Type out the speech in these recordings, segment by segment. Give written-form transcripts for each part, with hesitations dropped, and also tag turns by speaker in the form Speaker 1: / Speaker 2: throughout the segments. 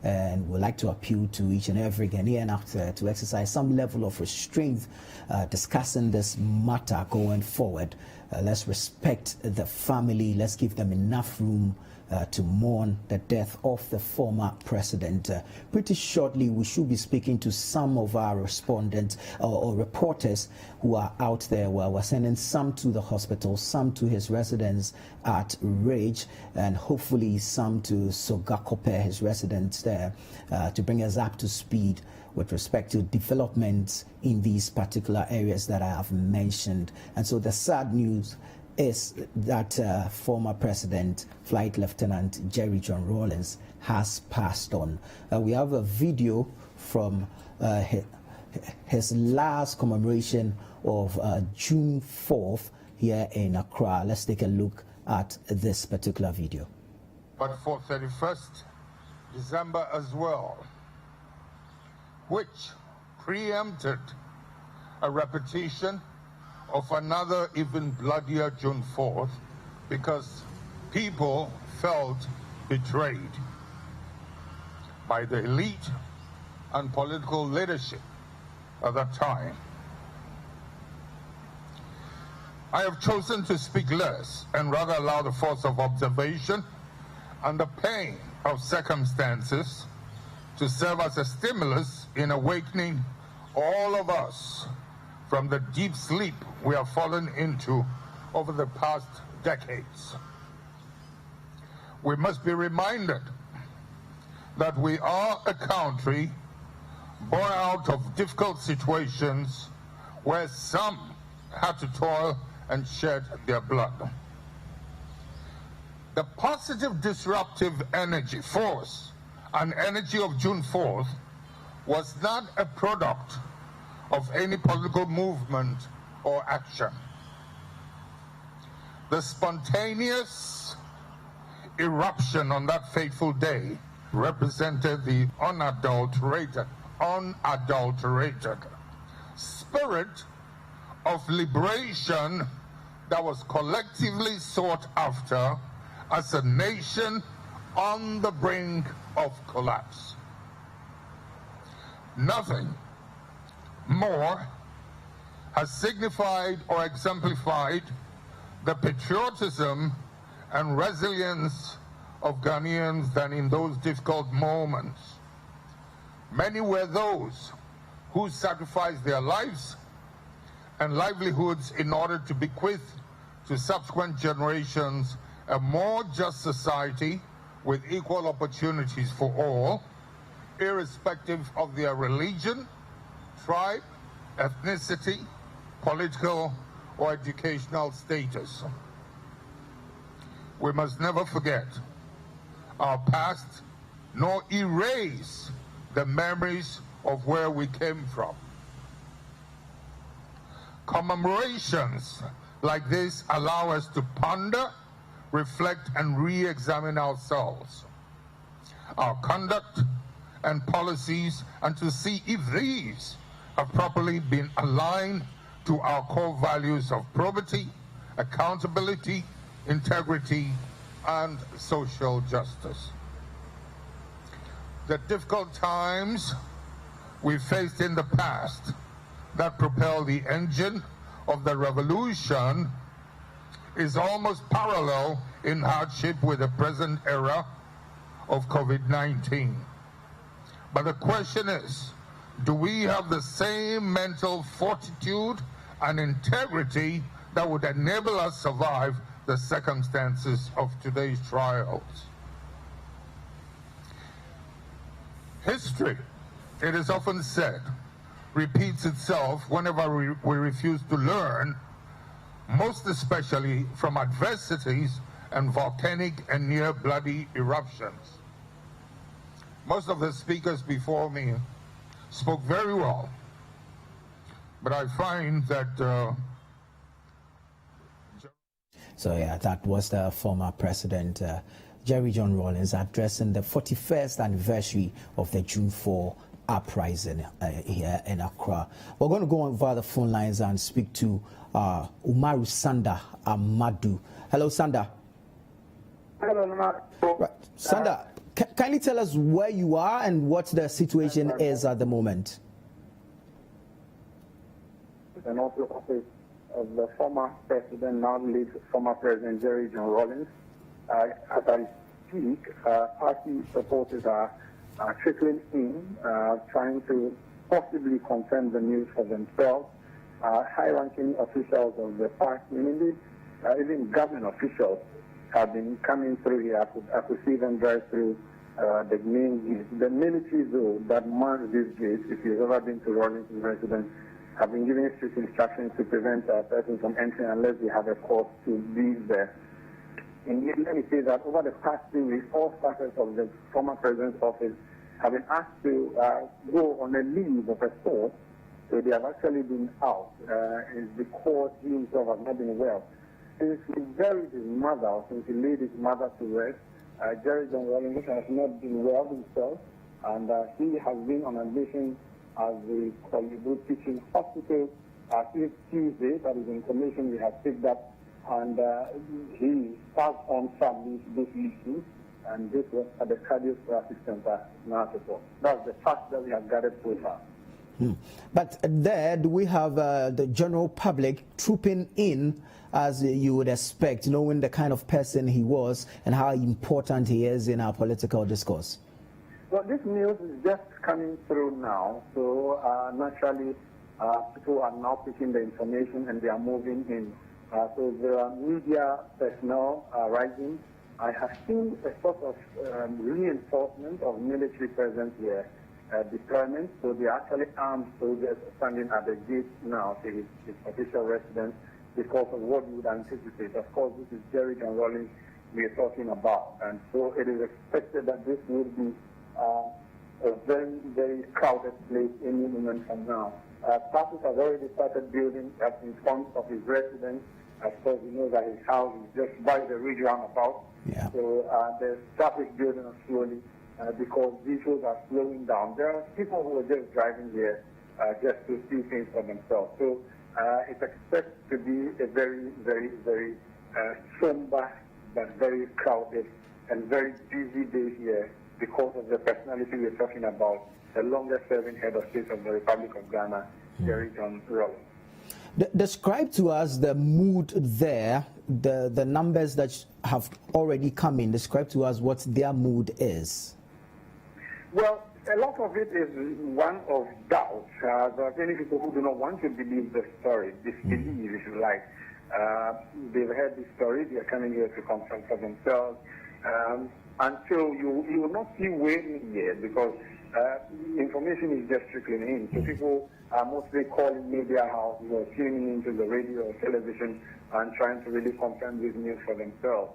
Speaker 1: and would like to appeal to each and every Ghanaian actor to exercise some level of restraint discussing this matter going forward. Let's respect the family. Let's give them enough room to mourn the death of the former president. Pretty shortly, we should be speaking to some of our respondents or reporters who are out there. Well, we're sending some to the hospital, some to his residence at Rage, and hopefully some to Sogakope, his residence there, to bring us up to speed with respect to developments in these particular areas that I have mentioned. And so the sad news is that former President, Flight Lieutenant Jerry John Rawlings, has passed on. We have a video from his last commemoration of June 4th here in Accra. Let's take a look at this particular video.
Speaker 2: But for 31st December as well, which preempted a repetition of another even bloodier June 4th, because people felt betrayed by the elite and political leadership at that time. I have chosen to speak less and rather allow the force of observation and the pain of circumstances to serve as a stimulus in awakening all of us from the deep sleep we have fallen into over the past decades. We must be reminded that we are a country born out of difficult situations where some had to toil and shed their blood. The positive disruptive energy, force, and energy of June 4th was not a product of any political movement or action. The spontaneous eruption on that fateful day represented the unadulterated spirit of liberation that was collectively sought after as a nation on the brink of collapse. Nothing more has signified or exemplified the patriotism and resilience of Ghanaians than in those difficult moments. Many were those who sacrificed their lives and livelihoods in order to bequeath to subsequent generations a more just society with equal opportunities for all, irrespective of their religion, tribe, ethnicity, political, or educational status. We must never forget our past, nor erase the memories of where we came from. Commemorations like this allow us to ponder, reflect, and re-examine ourselves, our conduct and policies, and to see if these have properly been aligned to our core values of probity, accountability, integrity, and social justice. The difficult times we faced in the past that propelled the engine of the revolution is almost parallel in hardship with the present era of COVID-19. But the question is, do we have the same mental fortitude and integrity that would enable us survive the circumstances of today's trials? History, it is often said, repeats itself whenever we refuse to learn, most especially from adversities and volcanic and near bloody eruptions. Most of the speakers before me spoke very well, but I find that
Speaker 1: So yeah, that was the former president, Jerry John Rawlings, addressing the 41st anniversary of the June 4 uprising here in Accra. We're going to go on via the phone lines and speak to Umaru Sanda Amadu. Hello, Sanda.
Speaker 3: Hello, Umaru.
Speaker 1: Right. Sanda, Kindly tell us where you are and what the situation is at the moment.
Speaker 3: And also office of the former president, now late former President Jerry John Rawlings. As I speak, party supporters are trickling in, trying to possibly confirm the news for themselves. High-ranking officials of the party, indeed, even government officials, have been coming through here. I could see them drive through the main gate. The military zone that marks this gate, if you've ever been to Rawlings residence, have been giving strict instructions to prevent a person from entering unless they have a cause to leave there. Indeed, let me say that over the past 3 weeks, all staffers of the former president's office have been asked to go on a leave of a sort. So they have actually been out. It's because he himself has not been well. Since he buried his mother, since he laid his mother to rest, Jerry John Rawlings has not been well himself, and he has been on admission at the Korle Bu Teaching Hospital since Tuesday. That is information we have picked up, and he passed on some these issues, and this was at the cardiothoracic center now. That's the fact that we have gathered so far.
Speaker 1: But there, do we have the general public trooping in as you would expect, knowing the kind of person he was and how important he is in our political discourse?
Speaker 3: Well, this news is just coming through now, so naturally people are now picking the information and they are moving in. So there are media personnel rising. I have seen a sort of reinforcement of military presence here, deployment. So they are actually armed soldiers standing at the gate now to his official residence because of what you would anticipate. Of course, this is Jerry John Rawlings we are talking about. And so it is expected that this will be a very, very crowded place any moment from now. Parties have already started building up in front of his residence. Of course, you know that his house is just by the ridge roundabout.
Speaker 1: Yeah.
Speaker 3: So the traffic building up slowly because vehicles are slowing down. There are people who are just driving here just to see things for themselves. So it's expected to be a very, very, very somber but very crowded and very busy day here because of the personality we're talking about, the longest-serving head of state of the Republic of Ghana, Jerry John Rawlings.
Speaker 1: Describe to us the mood there, the numbers that have already come in. Describe to us what their mood is. Well,
Speaker 3: a lot of it is one of doubt. There are many people who do not want to believe the story, disbelieve, if you like. They've heard the story, they are coming here to confront for themselves. Until you will not see waiting here because information is just trickling in. So people are mostly calling media houses or tuning into the radio or television and trying to really confirm this news for themselves.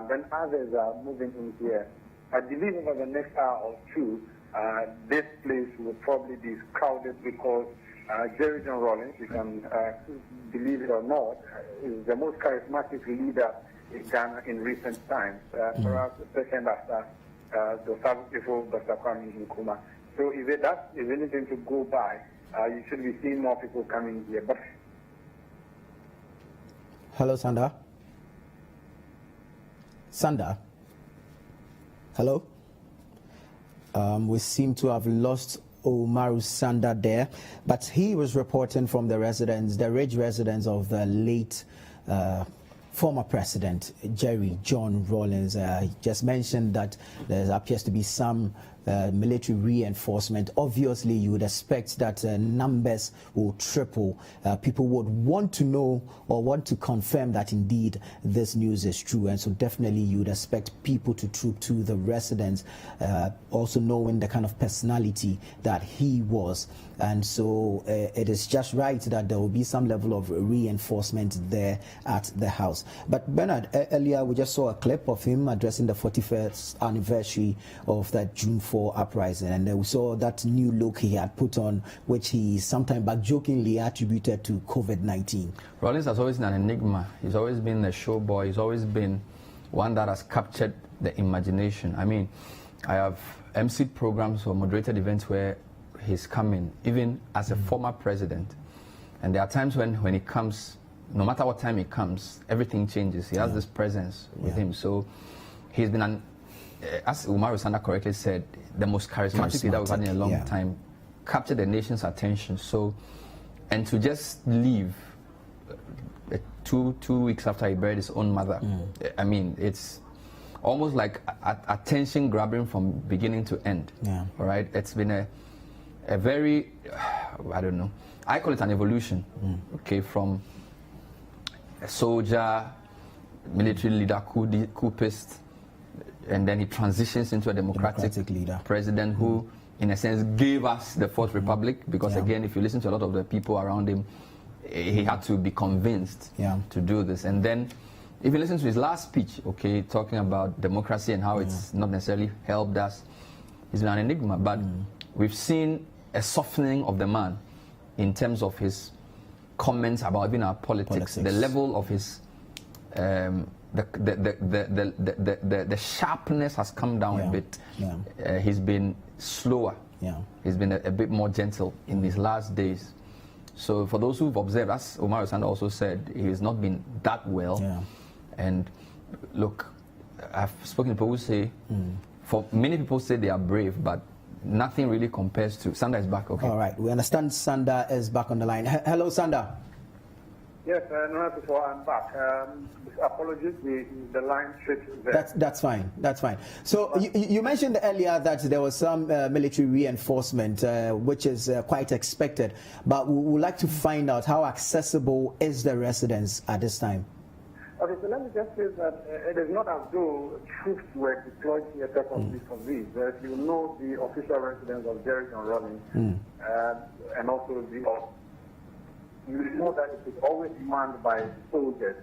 Speaker 3: Then others are moving in here. I believe over the next hour or two, this place will probably be crowded because Jerry John Rawlings, you can believe it or not, is the most charismatic leader in Ghana in recent times, perhaps the second after the South people, Dr. Kwame Nkrumah. So if that is anything to go by, you should be seeing more people coming here. But
Speaker 1: hello, Sanda. Sanda. Hello. We seem to have lost Omaru Sanda there, but he was reporting from the residence, the ridge residence of the late former president Jerry John Rawlings. He just mentioned that there appears to be some military reinforcement. Obviously, you would expect that numbers will triple. People would want to know or want to confirm that indeed this news is true, and so definitely you would expect people to troop to the residence, also knowing the kind of personality that he was. And so it is just right that there will be some level of reinforcement there at the house. But Bernard, earlier we just saw a clip of him addressing the 41st anniversary of that June 4 uprising, and we saw that new look he had put on, which he sometime back jokingly attributed to COVID-19.
Speaker 4: Rawlings has always been an enigma. He's always been a show boy. He's always been one that has captured the imagination. I mean, I have emceed programs or moderated events where he's coming, even as a former president. And there are times when he comes, no matter what time he comes, everything changes. He has this presence with him. So he's been an as Umaru Sanda correctly said, the most charismatic leader we've had in a long time, captured the nation's attention. So, and to just leave 2 weeks after he buried his own mother, I mean, it's almost like attention grabbing from beginning to end. Yeah. All right, it's been a very, I don't know, I call it an evolution. Okay, from a soldier, military leader, coupist, and then he transitions into a democratic leader, president who, in a sense, gave us the Fourth Republic. Because again, if you listen to a lot of the people around him, he had to be convinced to do this. And then, if you listen to his last speech, okay, talking about democracy and how it's not necessarily helped us, he's been an enigma. But we've seen a softening of the man in terms of his comments about even our politics. The level of his the sharpness has come down a bit. He's been slower. He's been a bit more gentle in his last days. So for those who've observed, as Omar Sanda also said, he's not been that well. And look, I've spoken to people who say, for many people say they are brave, but nothing really compares to. Sanda is back, okay?
Speaker 1: All right, we understand Sanda is back on the line. Hello, Sanda.
Speaker 3: Yes, no, before I'm back. Apologies, the line tripped there.
Speaker 1: That's fine. That's fine. So you mentioned earlier that there was some military reinforcement, which is quite expected. But we would like to find out how accessible is the residence at this time.
Speaker 3: Okay, so let me just say that it is not as though troops were deployed here purposely for this. If you know the official residence of Jerry and Rawlings, and also you know that it is always manned by soldiers.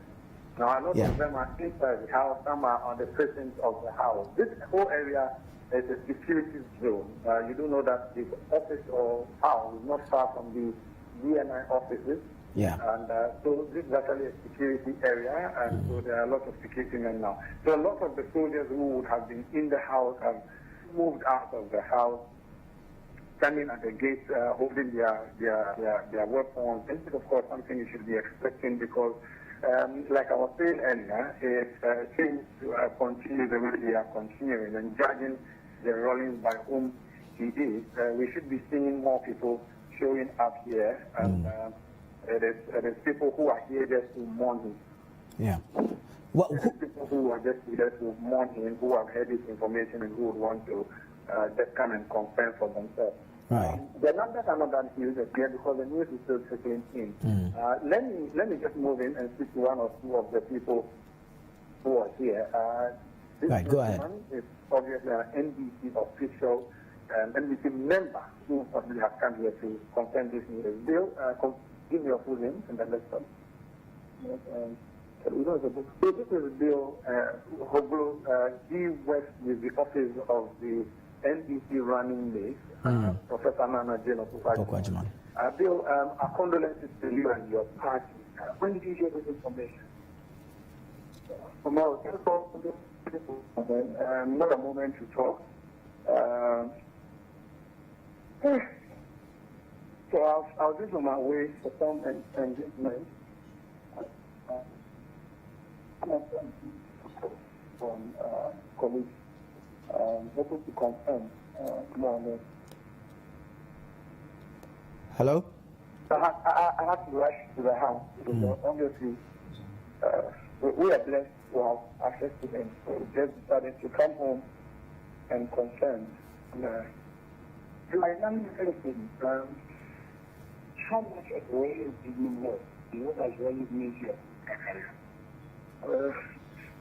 Speaker 3: Now, a lot of them are inside the house, some are on the precincts of the house. This whole area is a security zone. You do know that the office or house is not far from the DNI offices. And so this is actually a security area, and so there are a lot of security men now. So a lot of the soldiers who would have been in the house have moved out of the house, standing at the gate, holding their weapons. This is, of course, something you should be expecting because, like I was saying earlier, it seems to continue the way they are continuing and judging the Rawlings by whom he is. We should be seeing more people showing up here, and it is people who are here just to mourn him. People who are just here to mourn him, who have heard this information and who would want to just come and confirm for themselves. The numbers are not that huge here because the news is still trickling in. Let me just move in and speak to one or two of the people who are here. This
Speaker 1: go ahead.
Speaker 3: Is obviously an NBC official, NBC member who probably has come here to confirm this news. Bill, give me your full name and then let's start. So this is Bill Hoglo. He works with the office of the NBC running mate, Professor Nana Jane Okufajima. Bill, our condolences to you and your party. When did you hear this information? Tomorrow, not a moment to talk. So I was just on my way for some engagement. From colleagues, hoping to confirm more or less.
Speaker 1: Hello?
Speaker 3: I had to rush to the house because obviously we are blessed to have access to them. So we just decided to come home and confirm. Let me say anything. How much of Rawlings do you know? What does Rawlings mean here?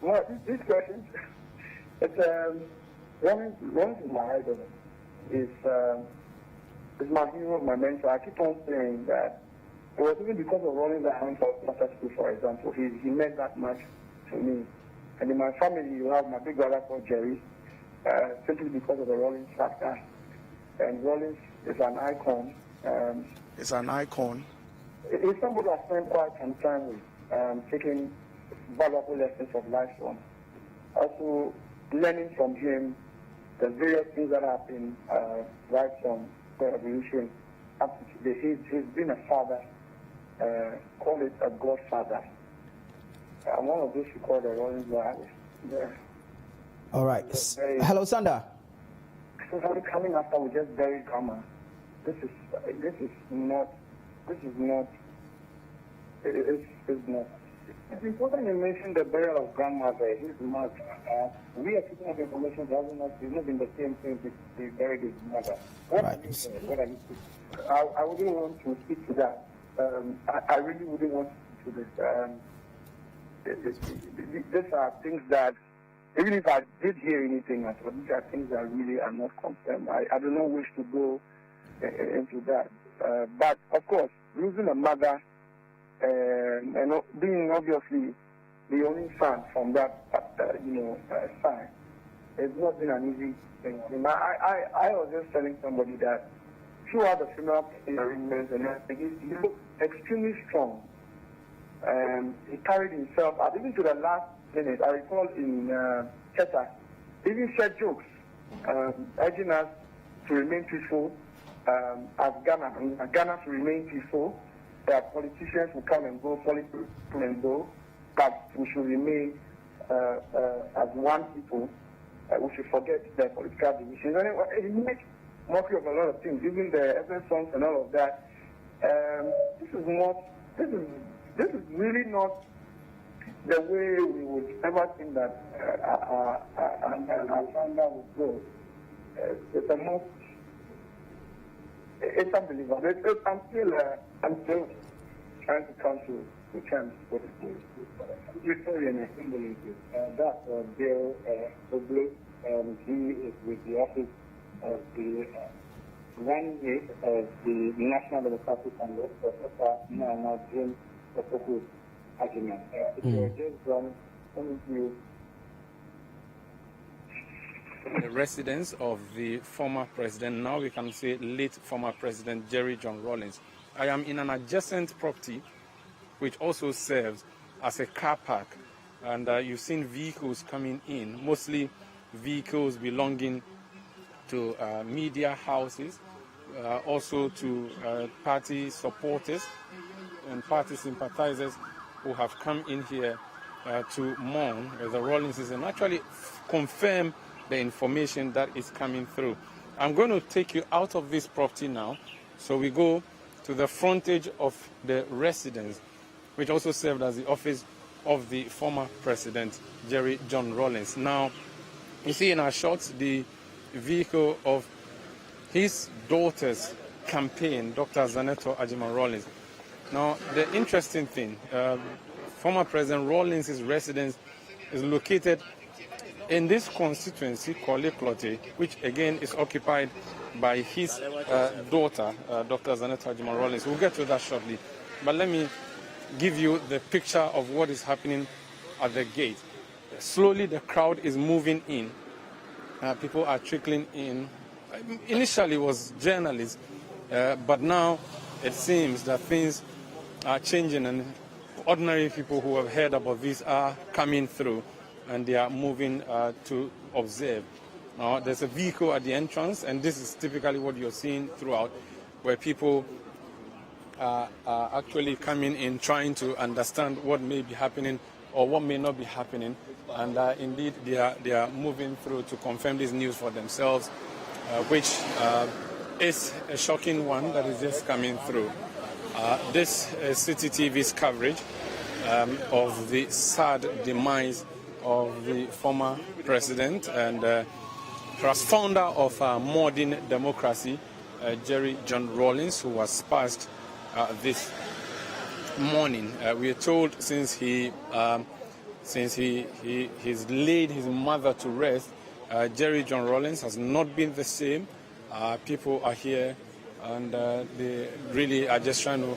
Speaker 3: Well, this question, it's Rawlings is my idol. Is my hero, my mentor. I keep on saying that it was even because of Rawlings that I went for master school, for example. He meant that much to me. And in my family, you have my big brother called Jerry, simply because of the Rawlings factor. And Rawlings is an icon.
Speaker 5: It's an icon.
Speaker 3: It's somebody I spent quite some time with, taking valuable lessons of life from. Also, learning from him the various things that happen right from the revolution up to today. He's been a father, call it a godfather. I'm one of those who call the Rawlings wives.
Speaker 1: All right. Hello, Sanda.
Speaker 3: So coming after we just buried Grandma. This is not. It's important you mention the burial of grandmother, his mother. We are picking up information that has not been the same thing they buried his mother. What are you saying? I wouldn't want to speak to that. I really wouldn't want to speak to this. These are things that, even if I did hear anything at all, these are things that really are not confirmed. I do not wish to go into that. But, of course, losing a mother, and being obviously the only son from that, side, it's not been an easy thing. I was just telling somebody that throughout the funeral arrangements and everything, he looked extremely strong. He carried himself out, even to the last minute. I recall in Cheta, he even shared jokes, urging us to remain peaceful, as Ghana to remain peaceful, that politicians will come and go, politics come and go, but we should remain as one people. We should forget the political divisions. And he makes mockery of a lot of things, even the essence songs and all of that. This is really not the way we would ever think that our founder would go. It's unbelievable. I'm still trying to come to terms with it. That Bill Korle Bu, he is with the office of the running mate of the National Democratic Congress, Professor Nana Jim Opoku's argument. If you're just done,
Speaker 6: the residence of the former president, now we can say late former president Jerry John Rawlings. I am in an adjacent property which also serves as a car park, and you've seen vehicles coming in, mostly vehicles belonging to media houses, also to party supporters and party sympathizers who have come in here to mourn the Rawlingses and actually confirm the information that is coming through. I'm going to take you out of this property now, so we go to the frontage of the residence, which also served as the office of the former president, Jerry John Rawlings. Now, you see in our shots the vehicle of his daughter's campaign, Dr. Zaneto Agyeman Rawlings. Now, the interesting thing, former President Rawlings' residence is located in this constituency, Korle Bu, which again is occupied by his daughter, Dr. Zaneto Agyeman Rawlings. We'll get to that shortly. But let me give you the picture of what is happening at the gate. Slowly the crowd is moving in. People are trickling in. Initially it was journalists, but now it seems that things are changing and ordinary people who have heard about this are coming through and they are moving to observe. Now, there's a vehicle at the entrance, and this is typically what you're seeing throughout, where people are actually coming in trying to understand what may be happening or what may not be happening. And indeed, they are moving through to confirm this news for themselves, which is a shocking one that is just coming through. This is Citi TV's coverage of the sad demise of the former president and perhaps founder of modern democracy, Jerry John Rawlings, who was passed this morning. We are told since he's laid his mother to rest, Jerry John Rawlings has not been the same. People are here and they really are just trying to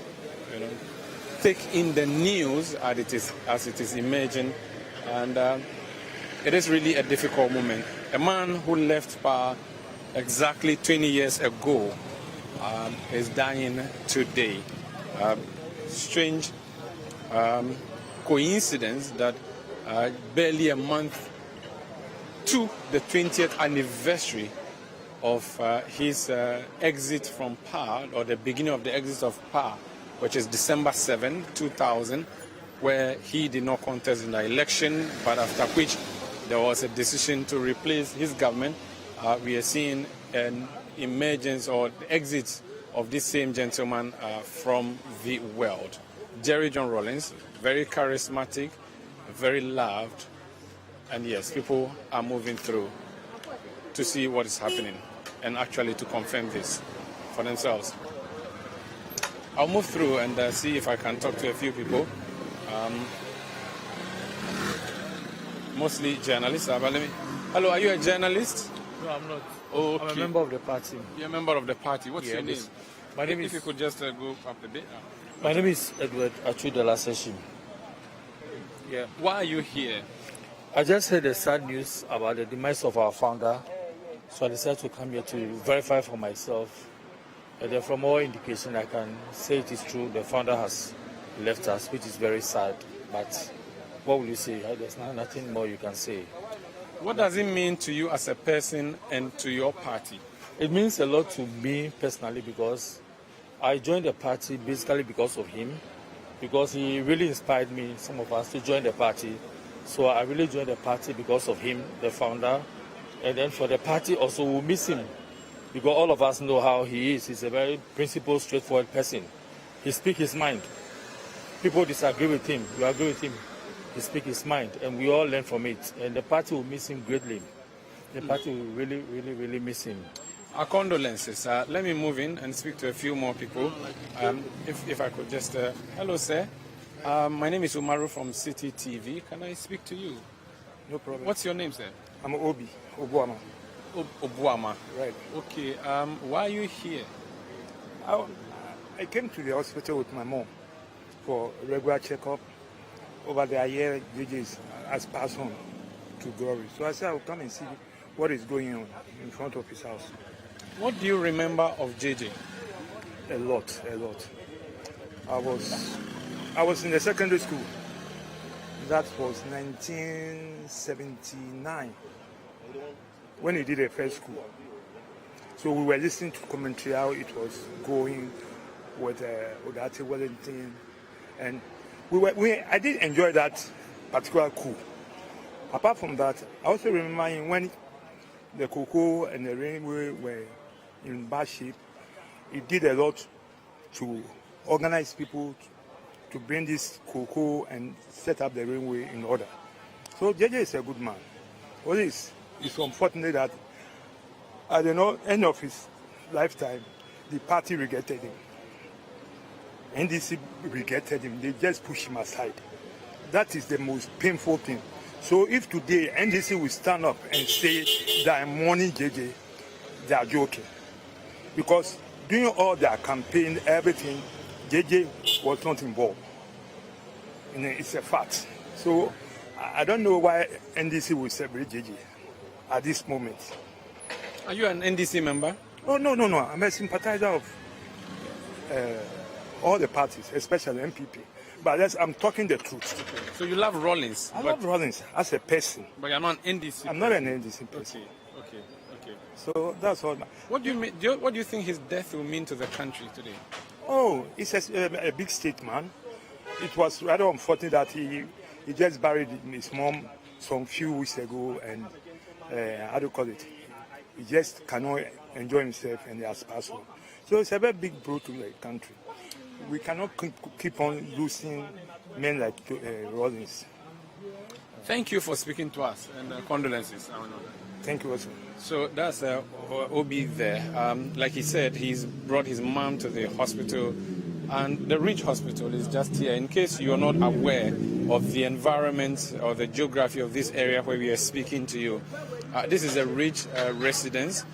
Speaker 6: take in the news as it is emerging. And it is really a difficult moment. A man who left power exactly 20 years ago is dying today. Strange coincidence that barely a month to the 20th anniversary of his exit from power, or the beginning of the exit of power, which is December 7, 2000, where he did not contest in the election, but after which there was a decision to replace his government, we are seeing an emergence or the exit of this same gentleman from the world. Jerry John Rawlings, very charismatic, very loved, and yes, people are moving through to see what is happening and actually to confirm this for themselves. I'll move through and see if I can talk to a few people. Mostly journalists. But hello, are you a journalist?
Speaker 7: No, I'm not.
Speaker 6: Oh, okay.
Speaker 7: I'm a member of the party.
Speaker 6: You're a member of the party. What's your name?
Speaker 7: My name
Speaker 6: if
Speaker 7: is.
Speaker 6: you could just go up a bit.
Speaker 7: My name is Edward Achudola Seshim.
Speaker 6: Yeah. Why are you here?
Speaker 7: I just heard the sad news about the demise of our founder, so I decided to come here to verify for myself. And then from all indication, I can say it is true. The founder has left us, which is very sad. But what will you say? There's nothing more you can say.
Speaker 6: What does it mean to you as a person and to your party?
Speaker 7: It means a lot to me personally because I joined the party basically because of him, because he really inspired me, some of us, to join the party. So I really joined the party because of him, the founder. And then for the party also, we'll miss him because all of us know how he is. He's a very principled, straightforward person. He speaks his mind. People disagree with him. You agree with him. He speaks his mind, and we all learn from it. And the party will miss him greatly. The party will really, really, really miss him.
Speaker 6: Our condolences. Let me move in and speak to a few more people. If I could just... hello, sir. My name is Umaru from Citi TV. Can I speak to you?
Speaker 5: No problem.
Speaker 6: What's your name, sir?
Speaker 5: I'm Obi, Obuama.
Speaker 6: Obuama.
Speaker 5: Right.
Speaker 6: Okay. Why are you here?
Speaker 5: I came to the hospital with my mom for a regular checkup. Over the year, JJ has passed on to glory. So I said I will come and see what is going on in front of his house.
Speaker 6: What do you remember of JJ?
Speaker 5: A lot. I was in the secondary school. That was 1979 when he did the first school. So we were listening to commentary how it was going with Odate Wellington, and I did enjoy that particular coup. Apart from that, I also remember when the cocoa and the railway were in bad shape, he did a lot to organize people to bring this cocoa and set up the railway in order. So JJ is a good man. What is it's unfortunate that at the end of his lifetime, the party rejected him. NDC rejected him. They just pushed him aside. That is the most painful thing. So if today NDC will stand up and say that I'm mourning JJ, they are joking. Because during all their campaign, everything, JJ was not involved. And it's a fact. So I don't know why NDC will celebrate JJ at this moment.
Speaker 6: Are you an NDC member?
Speaker 5: Oh, no. I'm a sympathizer of all the parties, especially MPP. But I'm talking the truth.
Speaker 6: So you love Rawlings?
Speaker 5: I love Rawlings as a person.
Speaker 6: But you're not an NDC?
Speaker 5: I'm not an NDC person.
Speaker 6: Okay.
Speaker 5: So that's all.
Speaker 6: What do you mean? What do you think his death will mean to the country today?
Speaker 5: Oh, it's a big statement. It was rather unfortunate that he just buried his mom some few weeks ago, and how do you call it? He just cannot enjoy himself, and he has passed on. So it's a very big blow to the country. We cannot keep on losing men like Rawlings.
Speaker 6: Thank you for speaking to us, and condolences.
Speaker 5: Thank you also.
Speaker 6: So that's Obi there. Like he said, he's brought his mom to the hospital, and the Ridge Hospital is just here. In case you're not aware of the environment or the geography of this area where we are speaking to you, this is a Ridge residence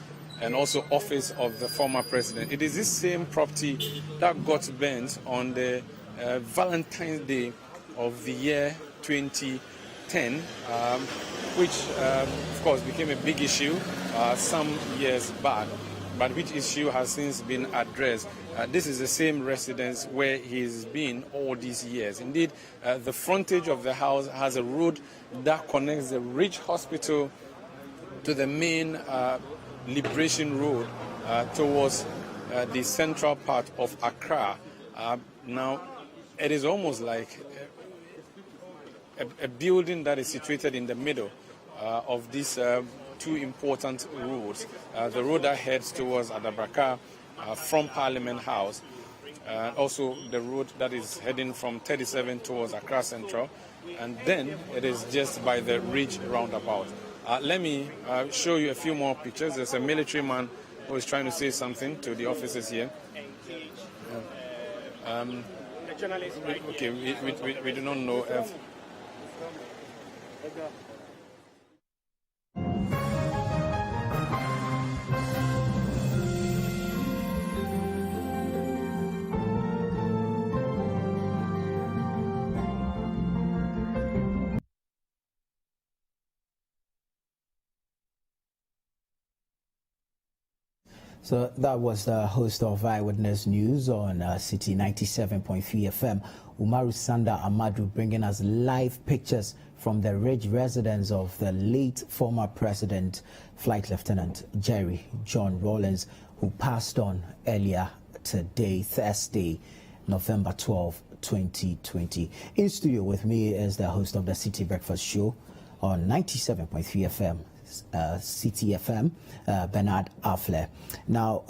Speaker 6: and also office of the former president. It is this same property that got burnt on the Valentine's Day of the year 2010, which of course became a big issue some years back, but which issue has since been addressed. This is the same residence where he's been all these years. Indeed, the frontage of the house has a road that connects the Ridge Hospital to the main Liberation Road towards the central part of Accra. Now, it is almost like a building that is situated in the middle. of these two important roads. The road that heads towards Adabraka from Parliament House, and also the road that is heading from 37 towards Accra Central, and then it is just by the Ridge roundabout. Let me show you a few more pictures. There's a military man who is trying to say something to the officers here. Okay, we do not know if...
Speaker 1: So that was the host of Eyewitness News on Citi 97.3 FM, Umaru Sanda Amadu, bringing us live pictures from the Ridge residence of the late former President, Flight Lieutenant Jerry John Rawlings, who passed on earlier today, Thursday, November 12, 2020. In studio with me is the host of the Citi Breakfast Show on 97.3 FM. Citi FM, Bernard Affle. Now,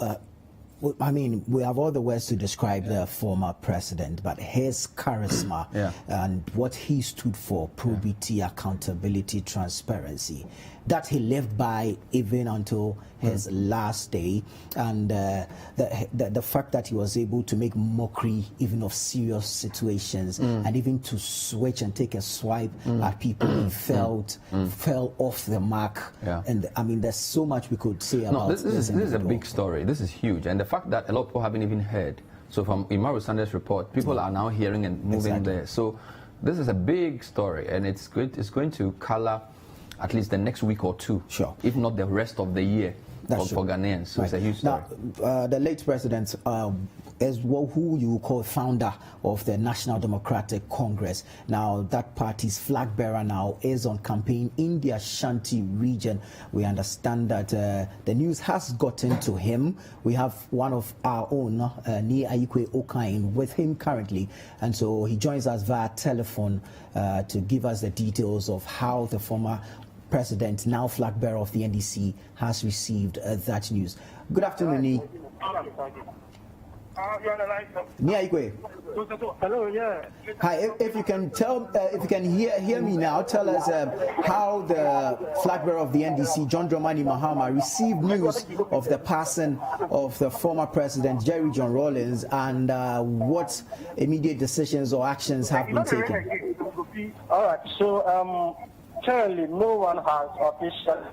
Speaker 1: I mean, we have all the words to describe the former president, but his charisma and what he stood for, probity, accountability, transparency, that he lived by even until his last day, and the fact that he was able to make mockery even of serious situations and even to switch and take a swipe at people who fell off the mark. And I mean, there's so much we could say about
Speaker 4: this. This is a big story. This is huge, and the fact that a lot of people haven't even heard. So from Imaru Sanders' report, people are now hearing and moving there. So this is a big story, and it's going to color at least the next week or two, if not the rest of the year for Ghanaians. So it's a huge story.
Speaker 1: Now, the late president is who you call founder of the National Democratic Congress. Now, that party's flag bearer now is on campaign in the Ashanti region. We understand that the news has gotten to him. We have one of our own, Ni Ayikwe Okain, with him currently. And so he joins us via telephone to give us the details of how the former president, now flag bearer of the NDC, has received that news. Good afternoon, Ni.
Speaker 3: Hello, yeah.
Speaker 1: Hi, if you can hear me now, tell us how the flag bearer of the NDC, John Dramani Mahama, received news of the passing of the former president, Jerry John Rawlings, and what immediate decisions or actions have been taken.
Speaker 3: All right, so currently no one has officially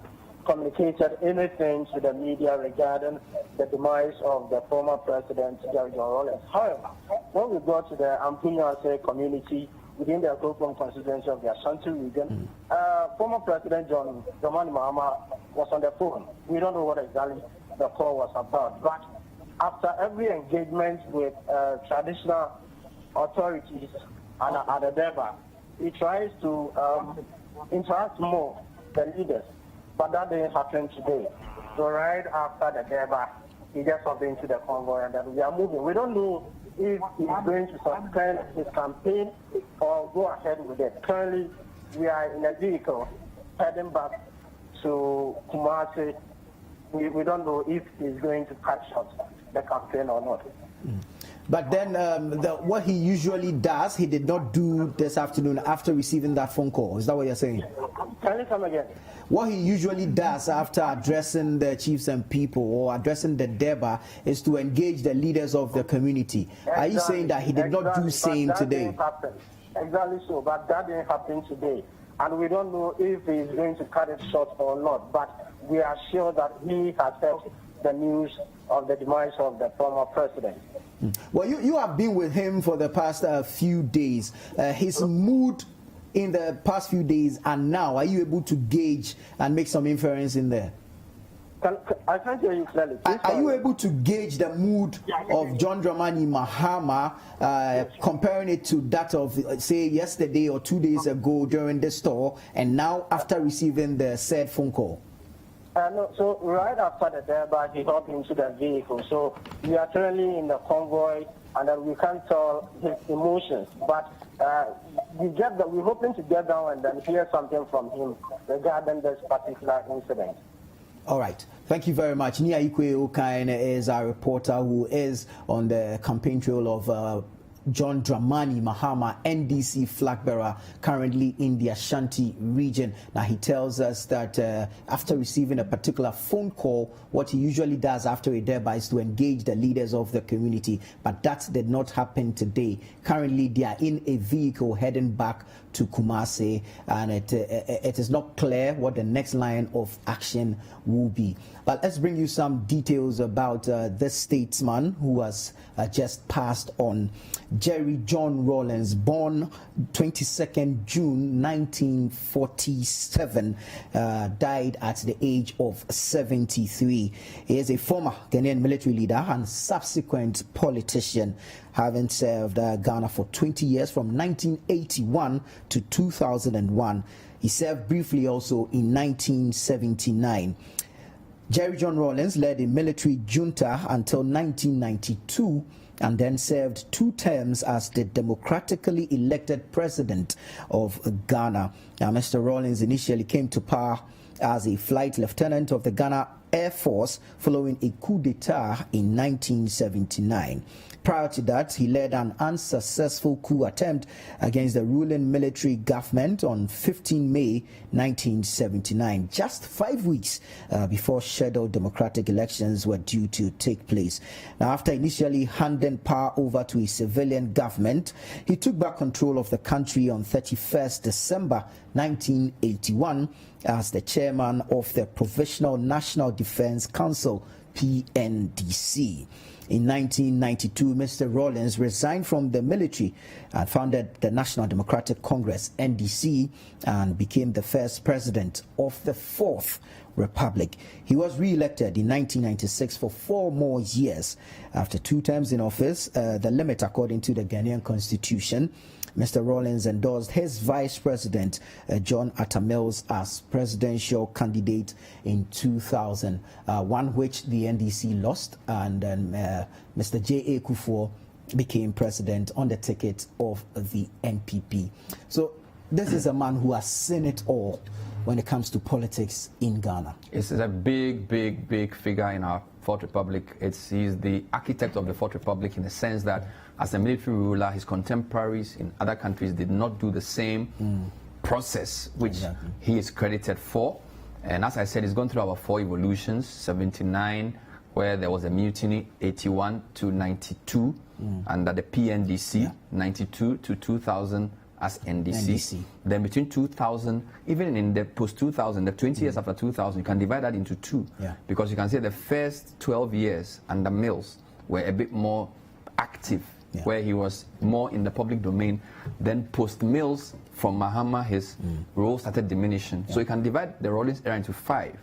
Speaker 3: communicated anything to the media regarding the demise of the former president, Jerry John Rawlings. However, when we go to the Ampunyase community within the Korle constituency of the Ashanti region, former President John Dramani Mahama was on the phone. We don't know what exactly the call was about, but after every engagement with traditional authorities and at the Deba, he tries to interact more with the leaders. But that didn't happen today. So right after the Deba, he just hopped into the convoy and then we are moving. We don't know if he's going to suspend his campaign or go ahead with it. Currently, we are in a vehicle heading back to Kumasi. We don't know if he's going to cut short the campaign or not.
Speaker 1: But then what he usually does, he did not do this afternoon after receiving that phone call. Is that what you're saying?
Speaker 3: Can you come again?
Speaker 1: What he usually does after addressing the chiefs and people or addressing the Deba is to engage the leaders of the community. Exactly. Are you saying that he did not do the same today?
Speaker 3: Exactly so, but that didn't happen today. And we don't know if he's going to cut it short or not. But we are sure that he has heard the news of the demise of the former president.
Speaker 1: Well, you have been with him for the past few days. His mood in the past few days and now, are you able to gauge and make some inference in there?
Speaker 3: I can't hear you clearly.
Speaker 1: Are you able to gauge the mood of John Dramani Mahama, comparing it to that of, say, yesterday or 2 days ago during this tour, and now after receiving the said phone call?
Speaker 3: No, so right after the Deba, he hopped into the vehicle. So we are currently in the convoy, and we can't tell his emotions. But
Speaker 8: we're hoping to get down and then hear something from him regarding this particular incident.
Speaker 1: All right. Thank you very much. Nia Ikwe Okaine is our reporter who is on the campaign trail of John Dramani Mahama, NDC flag bearer, currently in the Ashanti region. Now, he tells us that after receiving a particular phone call, what he usually does after a thereby is to engage the leaders of the community. But that did not happen today. Currently, they are in a vehicle heading back to Kumasi, and it is not clear what the next line of action will be. But let's bring you some details about this statesman who has just passed on. Jerry John Rawlings, born 22nd June 1947, died at the age of 73. He is a former Ghanaian military leader and subsequent politician, having served Ghana for 20 years from 1981 to 2001. He served briefly also in 1979. Jerry John Rawlings led a military junta until 1992 and then served 2 terms as the democratically elected president of Ghana. Now, Mr. Rawlings initially came to power as a flight lieutenant of the Ghana Air Force following a coup d'etat in 1979. Prior to that, he led an unsuccessful coup attempt against the ruling military government on 15 May 1979, just 5 weeks before scheduled democratic elections were due to take place. Now, after initially handing power over to a civilian government, he took back control of the country on 31st December 1981 as the chairman of the Provisional National Defense Council, PNDC. In 1992, Mr. Rawlings resigned from the military and founded the National Democratic Congress, NDC, and became the first president of the Fourth Republic. He was re-elected in 1996 for 4 more years. After 2 terms in office, the limit according to the Ghanaian Constitution, Mr. Rawlings endorsed his vice president, John Atta Mills, as presidential candidate in 2001, which the NDC lost, and then Mr. J.A. Kufuor became president on the ticket of the NPP. So this is a man who has seen it all when it comes to politics in Ghana.
Speaker 4: It's a big figure in our Fourth Republic. He's the architect of the Fourth Republic in the sense that as a military ruler, his contemporaries in other countries did not do the same process which he is credited for. And as I said, he's gone through our 4 evolutions: 79, where there was a mutiny, 81 to 92 under the PNDC, 92 to 2000 as NDC. Then between 2000, even in the post-2000, the 20 years after 2000, you can divide that into 2. Because you can say the first 12 years under Mills were a bit more active, where he was more in the public domain. Then post-Mills, from Mahama, his role started diminishing. So you can divide the Rawlings era into 5.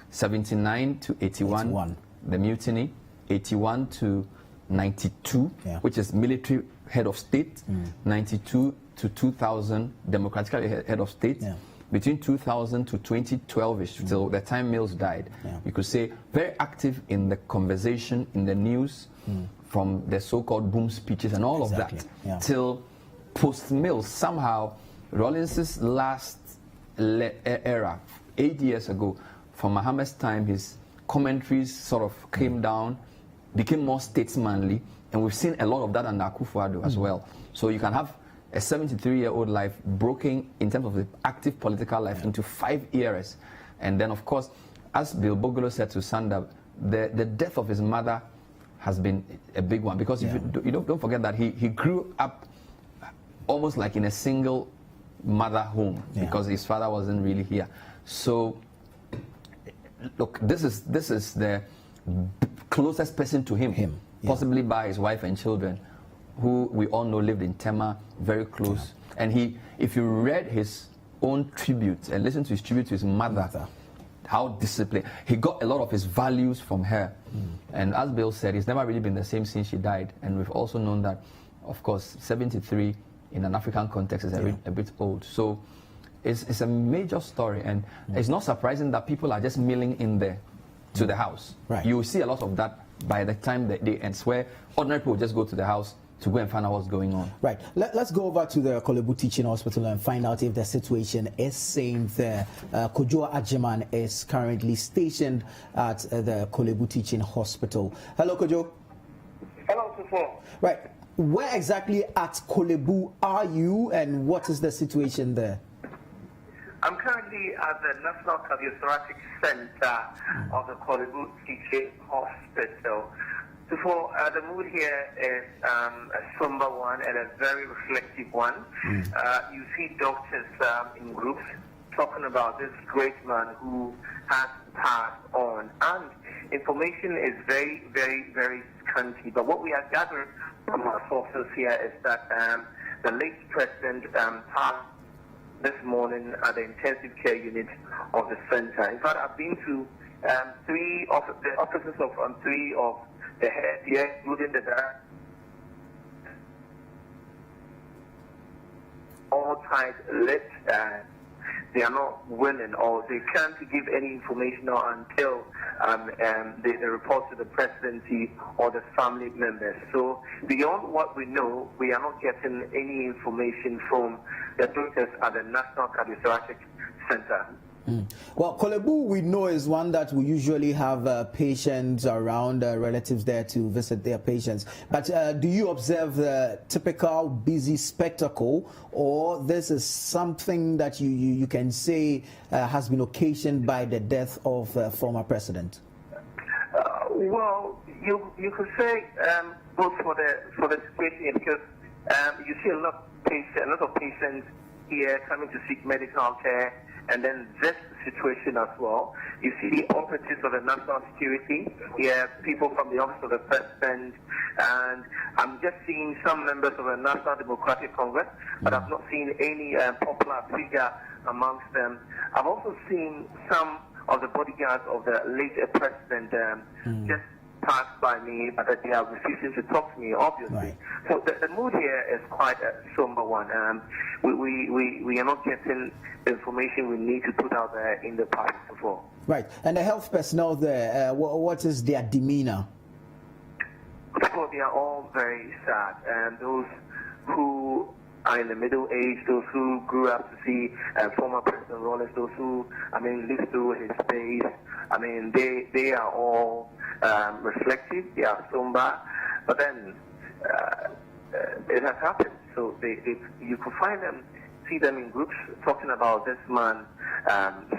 Speaker 4: 79 to 81, the mutiny. 81 to 92, which is military head of state. 92 to 2000, democratically head of state. Between 2000 to 2012-ish, till the time Mills died, you could say very active in the conversation, in the news, from the so-called boom speeches and all of that, till post-Mills. Somehow, Rawlings' last era, 8 years ago, from Mahama's time, his commentaries sort of came down, became more statesmanly, and we've seen a lot of that under Akufo-Addo as well. So you can have a 73-year-old life broken in terms of the active political life into 5 eras. And then, of course, as Bill Bogolo said to Sanda, the death of his mother has been a big one, because if you don't forget that he grew up almost like in a single mother home, because his father wasn't really here. So look, this is the closest person to him, possibly by his wife and children, who we all know lived in Tema, very close. And if you read his own tribute and listened to his tribute to his mother, how disciplined, he got a lot of his values from her. And as Bill said, he's never really been the same since she died. And we've also known that, of course, 73 in an African context is a bit old. So it's a major story, and it's not surprising that people are just milling in there to the house. You will see a lot of that by the time the day ends, where ordinary people just go to the house to go and find out what's going on.
Speaker 1: Right. Let's go over to the Korle Bu Teaching Hospital and find out if the situation is same there. Kojo Ajiman is currently stationed at the Korle Bu Teaching Hospital. Hello, Kojo.
Speaker 9: Hello, Sufo.
Speaker 1: Right. Where exactly at Korle Bu are you, and what is the situation there?
Speaker 9: I'm currently at the National Cardiothoracic Center of the Korle Bu Teaching Hospital. So the mood here is a somber one and a very reflective one. You see doctors in groups talking about this great man who has passed on. And information is very, very, very scanty. But what we have gathered from our sources here is that the late president passed this morning at the intensive care unit of the center. In fact, I've been to three of the offices of three of the heads here, including the director. All tight lipped. They are not willing, or they can't give any information until they report to the presidency or the family members. So beyond what we know, we are not getting any information from the doctors at the National Cardiothoracic Center.
Speaker 1: Well, Korle Bu, we know, is one that we usually have patients around, relatives there to visit their patients. But do you observe the typical busy spectacle, or this is something that you can say has been occasioned by the death of former president?
Speaker 9: Well, you could say both for the situation, because you see a lot of patients here coming to seek medical care. And then this situation as well. You see the operatives of the national security, people from the office of the president, and I'm just seeing some members of the National Democratic Congress, but I've not seen any popular figure amongst them. I've also seen some of the bodyguards of the late president just passed by me, but they are refusing to talk to me, obviously.
Speaker 1: Right.
Speaker 9: So the mood here is quite a somber one. We are not getting the information we need to put out there in the public before.
Speaker 1: Right. And the health personnel there, what is their demeanor?
Speaker 9: So they are all very sad. And those who are in the middle age, those who grew up to see former President Rawlings, those who, lived through his days, they are all reflective, they are somber, but then it has happened. So you could see them in groups talking about this man,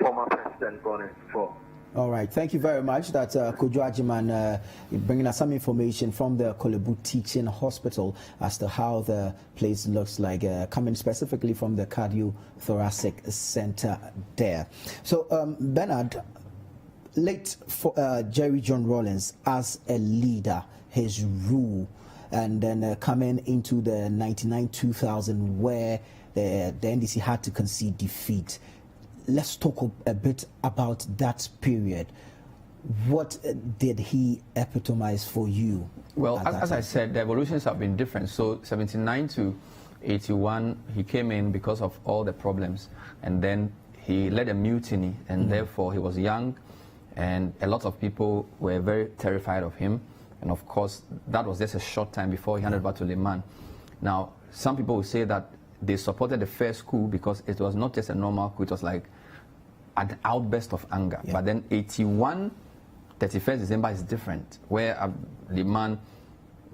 Speaker 9: former President Rawlings before.
Speaker 1: All right, thank you very much. That's Kojo Ajiman bringing us some information from the Korle Bu Teaching Hospital as to how the place looks like, coming specifically from the Cardiothoracic Center there. So, Bernard, late Jerry John Rawlings as a leader, his rule, and then coming into the 99-2000 where the NDC had to concede defeat. Let's talk a bit about that period. What did he epitomize for you?
Speaker 4: Well, as I said, the evolutions have been different. So 79 to 81, he came in because of all the problems. And then he led a mutiny, and therefore he was young, and a lot of people were very terrified of him. And of course, that was just a short time before he handed over to Liman. Now, some people will say that they supported the first coup because it was not just a normal coup, it was like an outburst of anger. Yeah. But then 81, 31st December is different, where Liman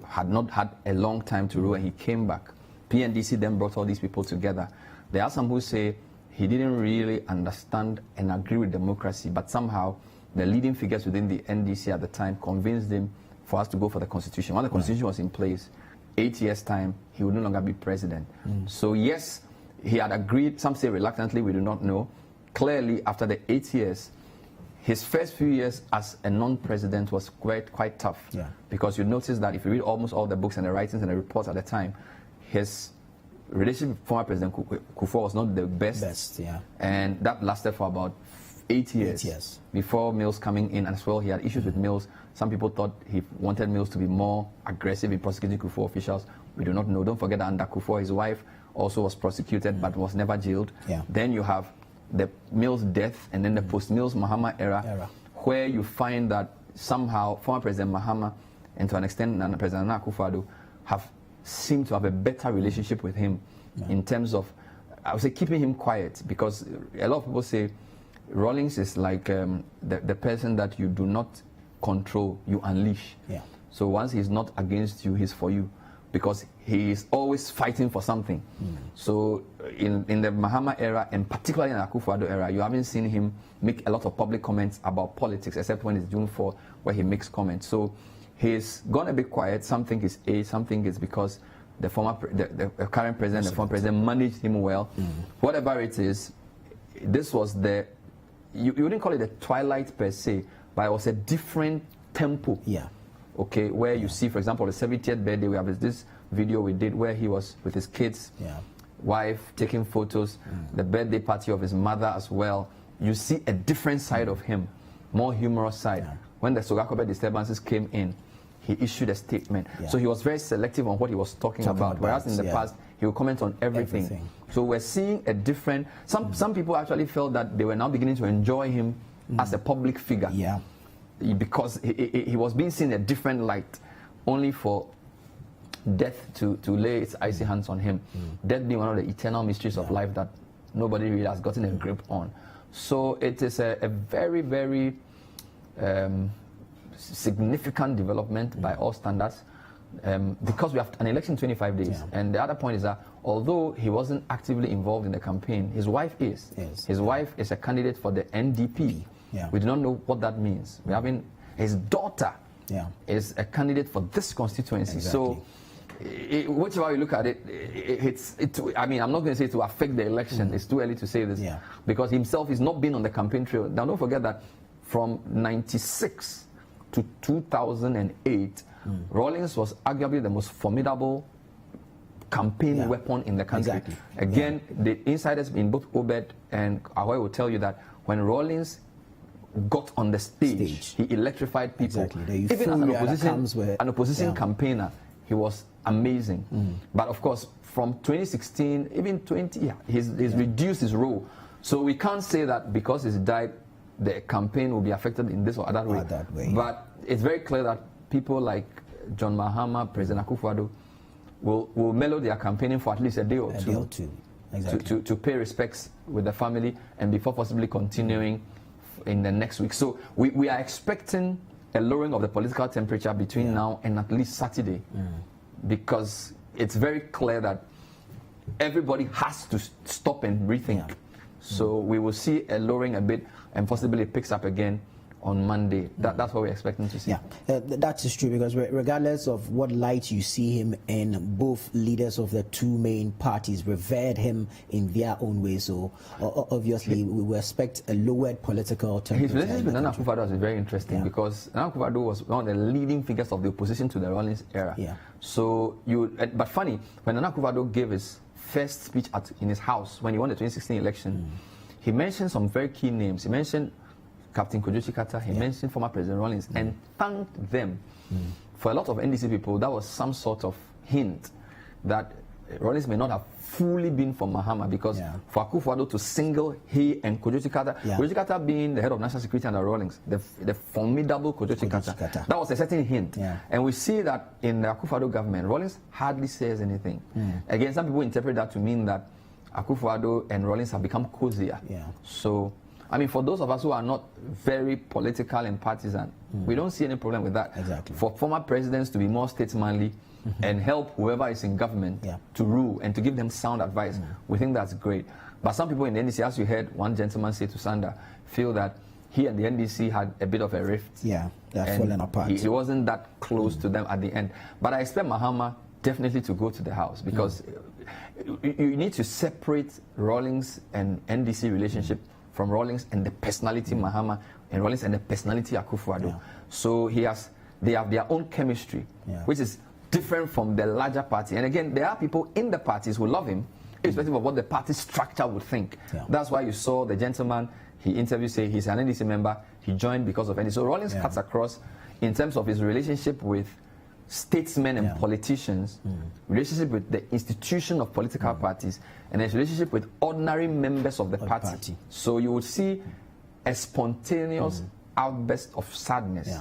Speaker 4: had not had a long time to rule and he came back. PNDC then brought all these people together. There are some who say he didn't really understand and agree with democracy, but somehow the leading figures within the NDC at the time convinced him for us to go for the constitution. When the constitution was in place, 8 years' time, he would no longer be president. So yes, he had agreed, some say reluctantly, we do not know. Clearly, after the 8 years, his first few years as a non-president was quite tough. Yeah. Because you notice that if you read almost all the books and the writings and the reports at the time, his relationship with former President Kufuor was not the best. Yeah. And that lasted for about 8 years. 8 years. Before Mills coming in as well. He had issues with Mills. Some people thought he wanted Mills to be more aggressive in prosecuting Kufuor officials. We do not know. Don't forget that under Kufuor, his wife also was prosecuted but was never jailed. Yeah. Then you have the Mills death and then the post-Mills Mahama era, where you find that somehow former President Mahama and to an extent President Nana Akufo-Addo have seem to have a better relationship with him in terms of, I would say, keeping him quiet, because a lot of people say Rawlings is like the person that you do not control, you unleash.
Speaker 1: Yeah.
Speaker 4: So once he's not against you, he's for you, because he is always fighting for something. So in the Mahama era, and particularly in the Akufo-Addo era, you haven't seen him make a lot of public comments about politics, except when it's June 4, where he makes comments. So he's gone a bit quiet. Something is age, something is because the current president, the former president managed him well. Whatever it is, this was you wouldn't call it the twilight per se, but it was a different tempo.
Speaker 1: Yeah.
Speaker 4: Okay, where you see, for example, the 70th birthday, we have this video we did where he was with his kids, wife, taking photos, the birthday party of his mother as well. You see a different side of him, more humorous side. When the Sogakobe disturbances came in, he issued a statement. So he was very selective on what he was talking about, whereas in the past, he would comment on everything. So we're seeing a different, some people actually felt that they were now beginning to enjoy him as a public figure.
Speaker 1: Yeah.
Speaker 4: Because he was being seen in a different light, only for death to lay its icy hands on him. Death being one of the eternal mysteries of life that nobody really has gotten a grip on. So it is a very, very significant development by all standards, because we have an election in 25 days. And the other point is that although he wasn't actively involved in the campaign, his wife is. His wife is a candidate for the NDP. We do not know what that means. We haven't. His daughter is a candidate for this constituency. So, whichever you look at it, I mean, I'm not going to say it will affect the election. It's too early to say this, because himself is not been on the campaign trail. Now, don't forget that from '96 to 2008, Rawlings was arguably the most formidable campaign weapon in the country. Again, the insiders in both Obed and Ahoy will tell you that when Rawlings got on the stage, he electrified people. Even as an opposition campaigner, he was amazing. But of course, from 2016, even 20, he's reduced his role. So we can't say that because he's died, the campaign will be affected in this or other way. But it's very clear that people like John Mahama, President Akufo-Addo, will mellow their campaigning for at least a day or two. To pay respects with the family and before possibly continuing in the next week. So we are expecting a lowering of the political temperature between now and at least Saturday, because it's very clear that everybody has to stop and rethink. So we will see a lowering a bit, and possibly it picks up again on Monday. That's what we're expecting to see.
Speaker 1: That is true, because regardless of what light you see him in, both leaders of the two main parties revered him in their own way. So obviously we will expect a lowered political temperature.
Speaker 4: His relationship with Nana Akufo-Addo is very interesting, because Nana Akufo-Addo was one of the leading figures of the opposition to the Rawlings era. So but funny, when Nana Akufo-Addo gave his first speech in his house when he won the 2016 election, he mentioned some very key names. He mentioned Captain Kojochi Carter, he mentioned former President Rawlings, and thanked them. For a lot of NDC people, that was some sort of hint that Rawlings may not have fully been for Mahama, because for Akufo-Addo to single he and Kojochi Carter, Kojochi Carter being the head of national security under Rawlings, the formidable Kojochi Carter, that was a certain hint. And we see that in the Akufo-Addo government, Rawlings hardly says anything. Again, some people interpret that to mean that Akufo-Addo and Rawlings have become cozier. So, I mean, for those of us who are not very political and partisan, we don't see any problem with that. For former presidents to be more statesmanly and help whoever is in government to rule and to give them sound advice, we think that's great. But some people in the NDC, as you heard one gentleman say to Sanda, feel that he and the NDC had a bit of a rift.
Speaker 1: They're falling apart.
Speaker 4: He wasn't that close to them at the end. But I expect Mahama definitely to go to the House, because you need to separate Rawlings and NDC relationship from Rawlings and the personality Mahama, and Rawlings and the personality Akufo-Addo. So they have their own chemistry, which is different from the larger party. And again, there are people in the parties who love him, irrespective of what the party structure would think. That's why you saw the gentleman he interviewed say he's an NDC member, he joined because of NDC. So Rawlings cuts across in terms of his relationship with statesmen and politicians, relationship with the institution of political parties, and his relationship with ordinary members of the party. So you would see a spontaneous outburst of sadness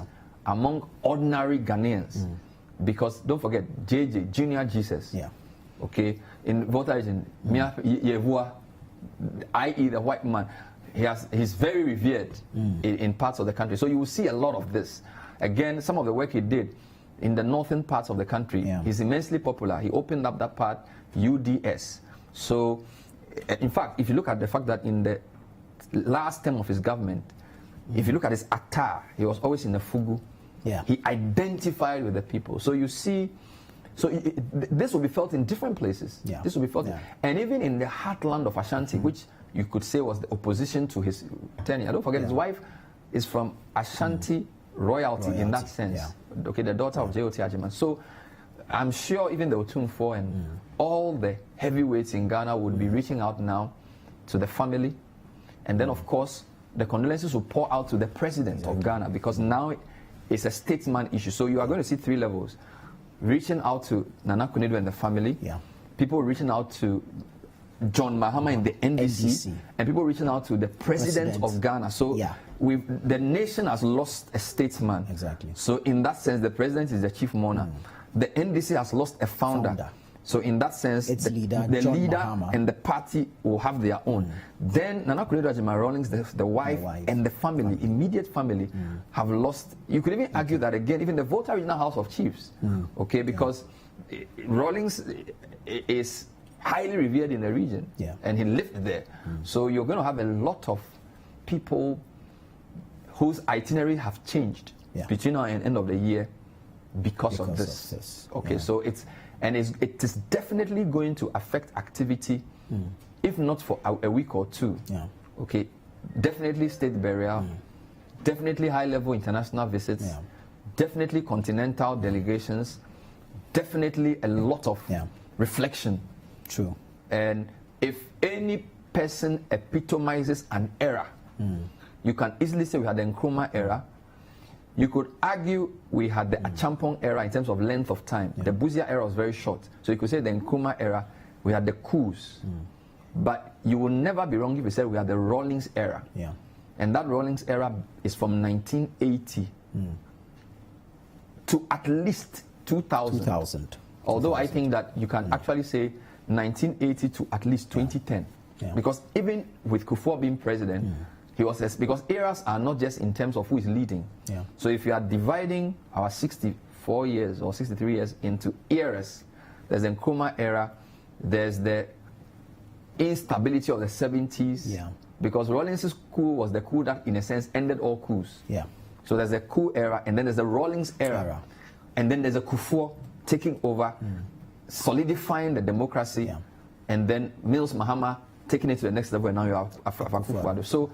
Speaker 4: among ordinary Ghanaians because don't forget, JJ, Junior Jesus, okay, in voter region, Yevua, i.e. the white man, he's very revered in parts of the country. So you will see a lot of this. Again, some of the work he did in the northern parts of the country, he's immensely popular. He opened up that part, UDS. So, in fact, if you look at the fact that in the last term of his government, if you look at his attire, he was always in the Fugu. He identified with the people. So you see, this will be felt in different places. This will be felt, and even in the heartland of Ashanti, which you could say was the opposition to his tenure. Don't forget, his wife is from Ashanti royalty in that sense. Okay, the daughter of J.O.T. Ajiman. So I'm sure even the Otumfo and all the heavyweights in Ghana would be reaching out now to the family, and then of course the condolences will pour out to the president of Ghana, because now it's a statesman issue. So you are going to see three levels: reaching out to Nana Akufo-Addo and the family, people reaching out to John Mahama in the NDC, and people reaching out to the president of Ghana. So the nation has lost a statesman. So in that sense, the president is the chief mourner. The NDC has lost a founder. So in that sense, the leader and the party will have their own. Then Nana Akufo-Addo, Rawlings, the wife and the family, immediate family, have lost. You could even argue that again, even the Volta Regional House of Chiefs, okay, because Rawlings is highly revered in the region, and he lived there. So you're going to have a lot of people whose itinerary have changed between now and end of the year because of this. Okay, so it is definitely going to affect activity, if not for a week or two. Okay, definitely state burial, definitely high-level international visits, definitely continental delegations, definitely a lot of reflection.
Speaker 1: True.
Speaker 4: And if any person epitomizes an era, you can easily say we had the Nkrumah era. You could argue we had the Achampong era in terms of length of time. The Buzia era was very short. So you could say the Nkrumah era, we had the coups. But you will never be wrong if you said we had the Rawlings era. And that Rawlings era is from 1980 to at least 2000. Although I think that you can actually say 1980 to at least 2010, because even with Kufuor being president, he was because eras are not just in terms of who is leading. So if you are dividing our 64 years or 63 years into eras, there's the Nkrumah era, there's the instability of the 70s, because Rawlings' coup was the coup that in a sense ended all coups. So there's the coup era, and then there's the Rawlings era, and then there's a Kufuor taking over, solidifying the democracy, and then Mills Mahama taking it to the next level, and now you have Akufo-Addo. So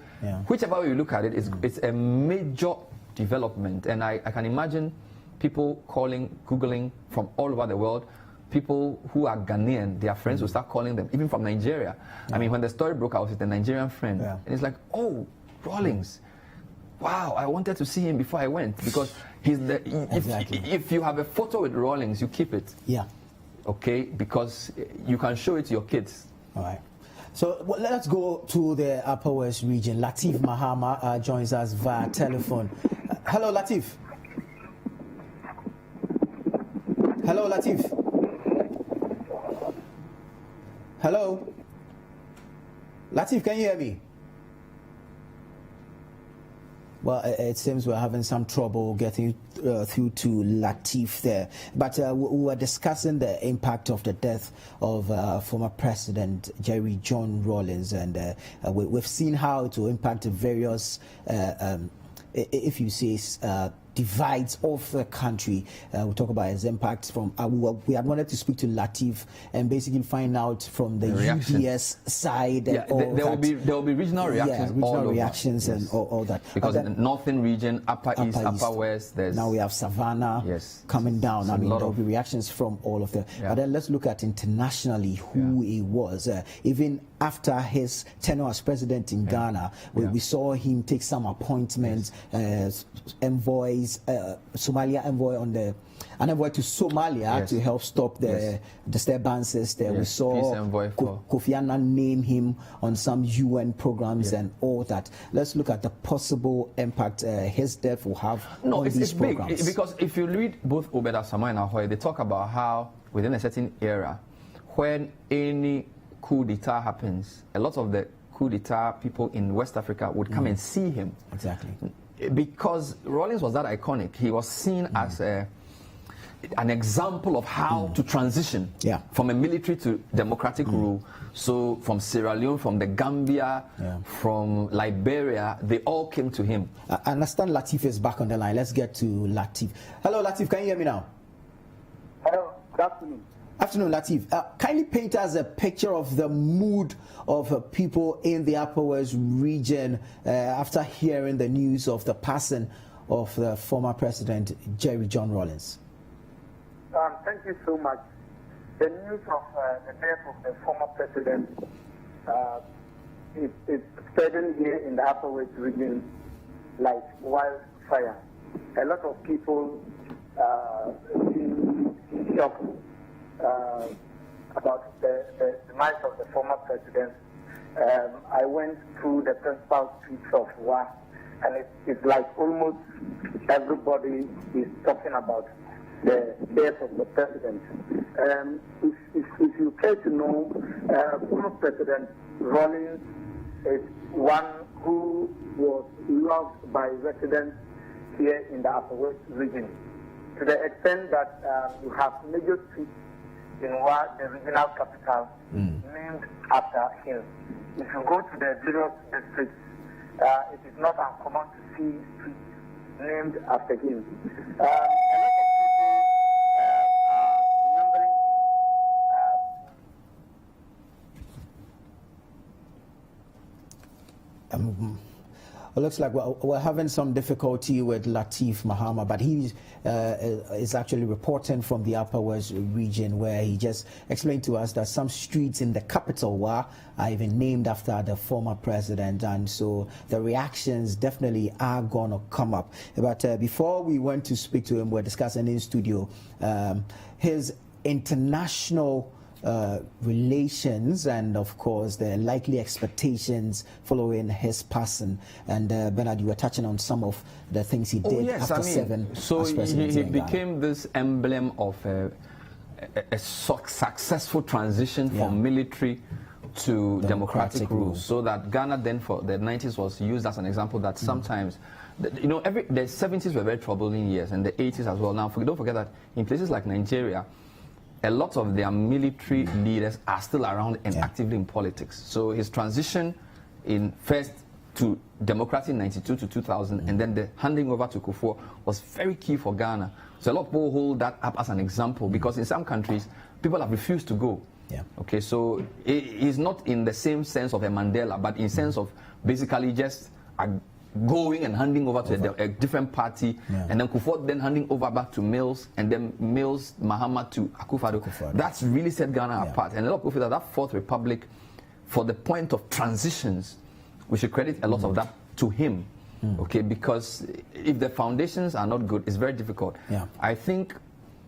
Speaker 4: whichever way you look at it, it's a major development, and I can imagine people calling, Googling from all over the world. People who are Ghanaian, their friends will start calling them, even from Nigeria. I mean, when the story broke, I was with a Nigerian friend, and it's like, oh, Rawlings. Wow, I wanted to see him before I went, because he's the. If you have a photo with Rawlings, you keep it. Okay, because you can show it to your kids.
Speaker 1: All right. So let's go to the Upper West region. Latif Mahama joins us via telephone. Hello, Latif. Hello, Latif. Hello. Latif, can you hear me? Well, it seems we're having some trouble getting through to Latif there. But we were discussing the impact of the death of former President Jerry John Rawlings, and we've seen how it will impact various, if you say, divides of the country. We'll talk about its impact from. We had wanted to speak to Latif and basically find out from the UDS side.
Speaker 4: There will be regional reactions.
Speaker 1: Regional reactions and all that.
Speaker 4: Because the northern region, upper east, upper west.
Speaker 1: Now we have Savannah coming down. I mean, there will be reactions from all of them. But then let's look at internationally who he was. Even after his tenure as president in Ghana, we saw him take some appointments, envoys, Somalia envoy on the an envoy to Somalia to help stop the disturbances there. We saw Kofi Annan name him on some UN programs and all that. Let's look at the possible impact his death will have on these programs.
Speaker 4: Big, because if you read both Obed Asamoah and Ahoy, they talk about how within a certain era, when any coup d'etat happens, a lot of the coup d'etat people in West Africa would come and see him.
Speaker 1: Exactly.
Speaker 4: Because Rawlings was that iconic. He was seen as an example of how to transition from a military to democratic rule. So from Sierra Leone, from the Gambia, from Liberia, they all came to him.
Speaker 1: I understand Latif is back on the line. Let's get to Latif. Hello, Latif. Can you hear me now?
Speaker 8: Hello. Good afternoon.
Speaker 1: Afternoon, Latif. Kindly paint us a picture of the mood of people in the Upper West region after hearing the news of the passing of the former President Jerry John Rawlings.
Speaker 3: Thank you so much. The news of the death of the former president is spreading here in the Upper West region like wildfire. A lot of people in shock about the demise of the former president. I went through the principal streets of Wa, and it's like almost everybody is talking about the death of the president. If you care to know, former President Rawlings is one who was loved by residents here in the Upper West region, to the extent that you have major streets in Wa, the regional capital, named after him. If you go to the various districts, it is not uncommon to see streets named after him. A lot of people are remembering
Speaker 1: It looks like we're having some difficulty with Latif Mahama, but he is actually reporting from the Upper West region, where he just explained to us that some streets in the capital are even named after the former president, and so the reactions definitely are going to come up. But before we went to speak to him, we're discussing in studio his international relations and, of course, the likely expectations following his passing. And Bernard, you were touching on some of the things he did after 7.
Speaker 4: So he became this emblem of a successful transition from military to democratic rule. So that Ghana then for the 90s was used as an example that sometimes, the 70s were very troubling years, and the 80s as well. Now, don't forget that in places like Nigeria, a lot of their military leaders are still around and actively in politics. So his transition in first to democracy in 92 to 2000, and then the handing over to Kufuor was very key for Ghana. So a lot of people hold that up as an example, because in some countries, people have refused to go. Okay, so he's not in the same sense of a Mandela, but in sense of basically just going and handing over to a different party, and then Kufuor then handing over back to Mills, and then Mills, Mahama to Akufo-Addo. That's really set Ghana apart. And a lot of people feel that Fourth Republic, for the point of transitions, we should credit a lot of that to him. Okay, because if the foundations are not good, it's very difficult. I think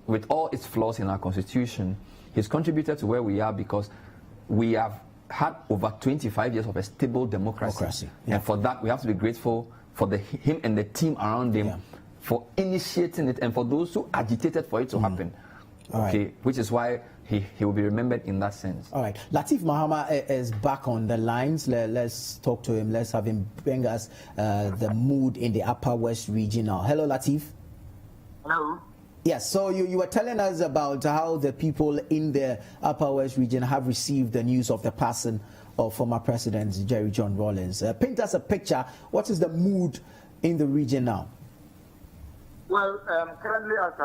Speaker 4: with all its flaws in our constitution, he's contributed to where we are, because we have had over 25 years of a stable democracy. And for that, we have to be grateful for him and the team around him for initiating it, and for those who agitated for it to happen. Okay, which is why he will be remembered in that sense.
Speaker 1: All right, Latif Mahama is back on the lines. Let's talk to him. Let's have him bring us the mood in the Upper West region now. Hello, Latif.
Speaker 8: Hello.
Speaker 1: Yes, so you were telling us about how the people in the Upper West region have received the news of the passing of former President Jerry John Rawlings. Paint us a picture. What is the mood in the region now?
Speaker 8: Well, currently, as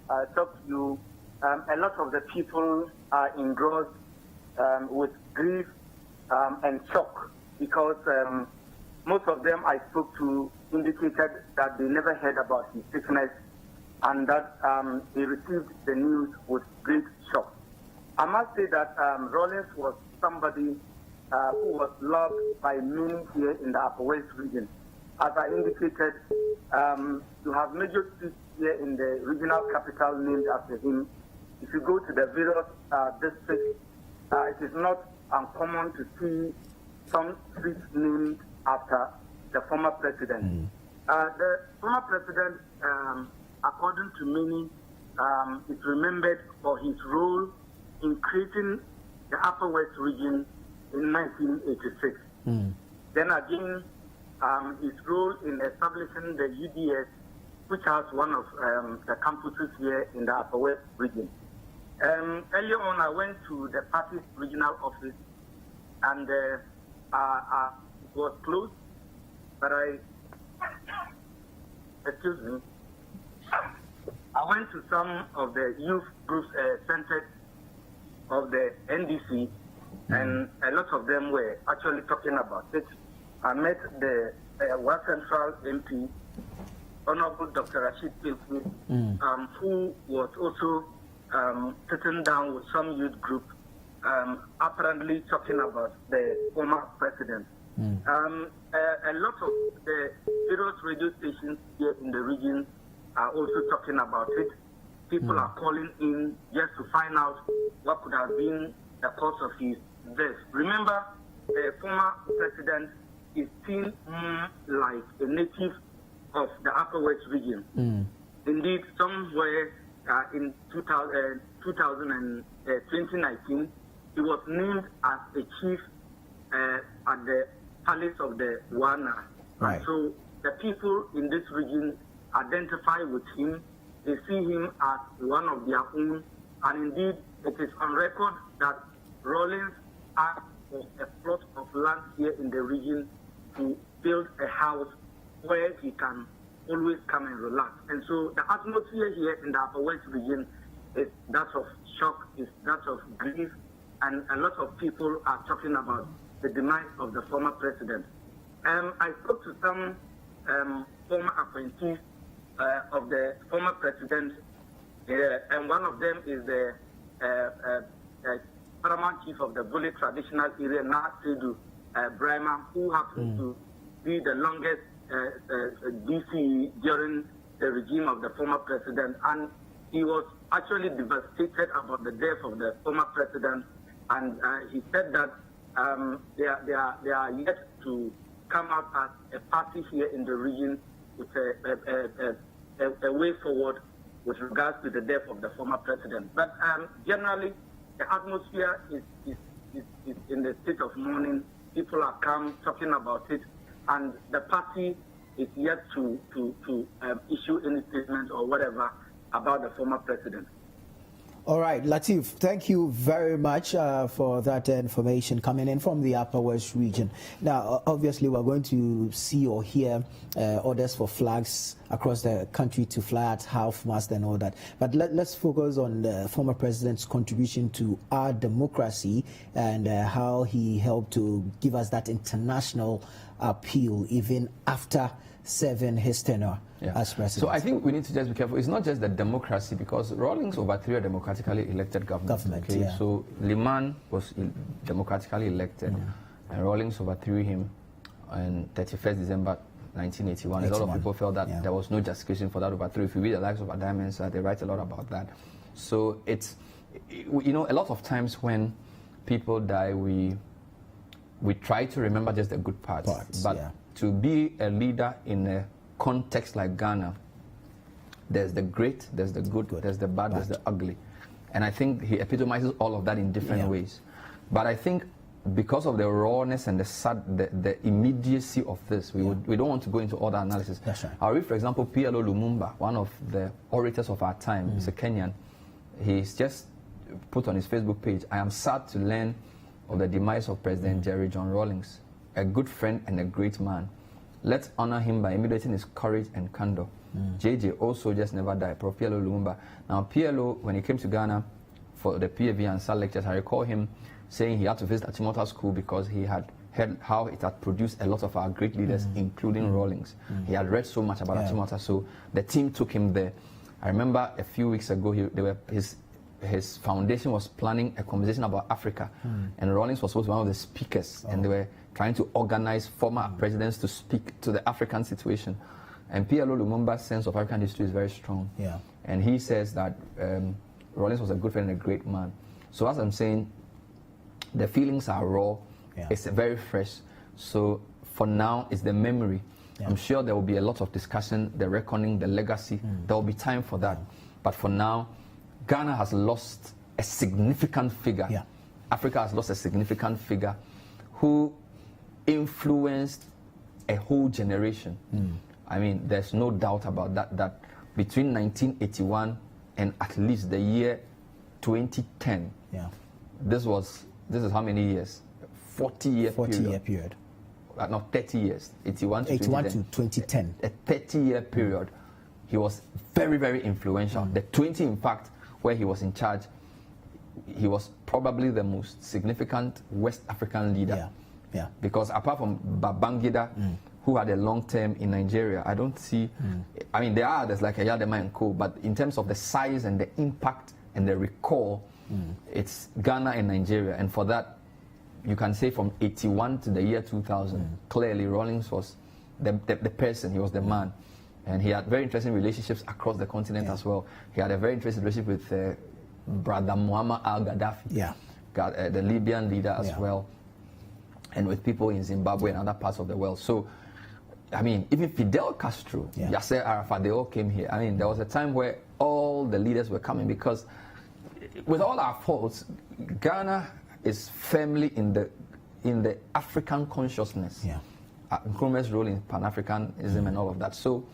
Speaker 8: I talk to you, a lot of the people are engrossed with grief and shock, because most of them I spoke to indicated that they never heard about his sickness, and that they received the news with great shock. I must say that Rawlings was somebody who was loved by many here in the Upper West region. As I indicated, you have major streets here in the regional capital named after him. If you go to the various districts, it is not uncommon to see some streets named after the former president. The former president, according to many, is remembered for his role in creating the Upper West region in 1986. Then again, his role in establishing the UDS, which has one of the campuses here in the Upper West region. Earlier on, I went to the party's regional office, and it was closed, but excuse me, I went to some of the youth groups centers of the NDC, and a lot of them were actually talking about it. I met the West Central MP, Honorable Dr. Rashid Pilkwi, who was also sitting down with some youth group, apparently talking about the former president. A lot of the various radio stations here in the region are also talking about it. People are calling in just to find out what could have been the cause of his death. Remember, the former president is seen like a native of the Upper West region. Indeed, somewhere in 2019, he was named as a chief at the palace of the Wana.
Speaker 1: Right.
Speaker 8: So the people in this region identify with him. They see him as one of their own. And indeed, it is on record that Rawlings asked for a plot of land here in the region to build a house where he can always come and relax. And so the atmosphere here in the Upper West region is that of shock, is that of grief, and a lot of people are talking about the demise of the former president. I spoke to some former appointees of the former president, and one of them is the paramount chief of the Bule traditional area, Nasidu Brahma, who happens to be the longest DC during the regime of the former president. And he was actually devastated about the death of the former president, and he said that they are yet to come out as a party here in the region with a way forward with regards to the death of the former president. But generally, the atmosphere is in the state of mourning. People are calm, talking about it, and the party is yet to issue any statement or whatever about the former president.
Speaker 1: All right, Latif, thank you very much for that information coming in from the Upper West region. Now, obviously, we're going to see or hear orders for flags across the country to fly at half-mast and all that. But let's focus on the former president's contribution to our democracy and how he helped to give us that international appeal even after serving his tenure as president.
Speaker 4: So I think we need to just be careful. It's not just the democracy, because Rawlings overthrew a democratically elected government. Okay? So Liman was democratically elected, and Rawlings overthrew him on 31st December 1981. A lot of people felt that there was no justification for that overthrow. If you read the likes of Adam Mensah, they write a lot about that. So it's, you know, a lot of times when people die, we try to remember just the good parts. But to be a leader in a context like Ghana, there's the great, there's the good, there's the bad, there's the ugly. And I think he epitomizes all of that in different ways. But I think because of the rawness and the immediacy of this, we don't want to go into all the analysis.
Speaker 1: That's right.
Speaker 4: I'll read, for example, PLO Lumumba, one of the orators of our time. He's a Kenyan. He's just put on his Facebook page, "I am sad to learn of the demise of President Jerry John Rawlings, a good friend and a great man. Let's honor him by emulating his courage and candor. JJ, all soldiers never die." Prof. PLO Lumumba. Now, PLO, when he came to Ghana for the PAV and SAL lectures, I recall him saying he had to visit Achimota School because he had heard how it had produced a lot of our great leaders, including Rawlings. He had read so much about Achimota, so the team took him there. I remember a few weeks ago, his foundation was planning a conversation about Africa, and Rawlings was supposed to be one of the speakers, and they were trying to organize former presidents to speak to the African situation. And PLO Lumumba's sense of African history is very strong.
Speaker 1: Yeah.
Speaker 4: And he says that Rawlings was a good friend and a great man. So as I'm saying, the feelings are raw.
Speaker 1: Yeah.
Speaker 4: It's very fresh. So for now, it's the memory.
Speaker 1: Yeah.
Speaker 4: I'm sure there will be a lot of discussion, the reckoning, the legacy. There will be time for that. But for now, Ghana has lost a significant figure.
Speaker 1: Yeah.
Speaker 4: Africa has lost a significant figure who influenced a whole generation. I mean, there's no doubt about that between 1981 and at least the year 2010, this is how many years? 40-year period. Not 30 years. 81 to
Speaker 1: 2010.
Speaker 4: A 30-year period. He was very, very influential. The 20, in fact, where he was in charge, he was probably the most significant West African leader.
Speaker 1: Yeah.
Speaker 4: Because apart from Babangida, who had a long term in Nigeria, I don't see. I mean, there are others like Ayadema and Co. But in terms of the size and the impact and the recall, it's Ghana and Nigeria. And for that, you can say from 81 to the year 2000, clearly Rawlings was the person. He was the man. And he had very interesting relationships across the continent as well. He had a very interesting relationship with brother Muammar al-Gaddafi, the Libyan leader as well, and with people in Zimbabwe and other parts of the world. So, I mean, even Fidel Castro, Yasser Arafat, they all came here. I mean, there was a time where all the leaders were coming because, with all our faults, Ghana is firmly in the African consciousness. Nkrumah's role in Pan-Africanism and all of that. So,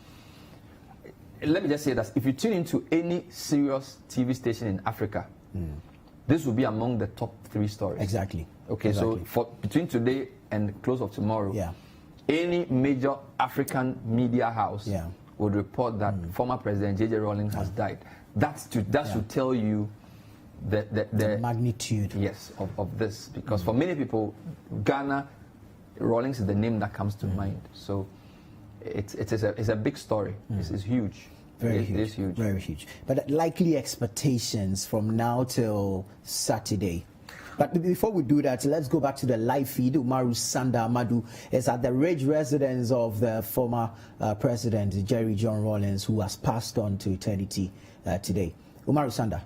Speaker 4: let me just say that if you tune into any serious TV station in Africa, this will be among the top 3 stories.
Speaker 1: Exactly.
Speaker 4: Okay,
Speaker 1: exactly.
Speaker 4: so for between today and close of tomorrow, any major African media house would report that former President J.J. Rawlings has died. That should tell you the
Speaker 1: magnitude.
Speaker 4: Yes, of this. Because for many people, Ghana, Rawlings is the name that comes to mind. So it's a big story. It's huge.
Speaker 1: Very
Speaker 4: huge. It is huge.
Speaker 1: Very huge. But likely expectations from now till Saturday. But before we do that, let's go back to the live feed. Umaru Sanda Amadu is at the Ridge residence of the former President Jerry John Rawlings, who has passed on to eternity today. Umaru Sanda.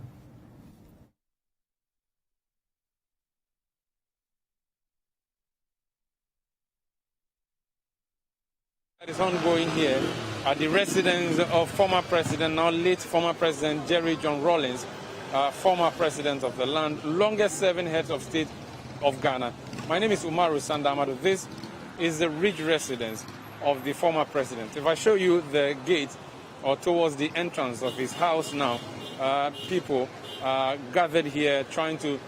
Speaker 6: That is ongoing here at the residence of former President, now late former President Jerry John Rawlings, former President of the land, longest serving head of state of Ghana. My name is Umaru Sanda Amadu. This is the Ridge residence of the former President. If I show you the gate or towards the entrance of his house now, people gathered here trying to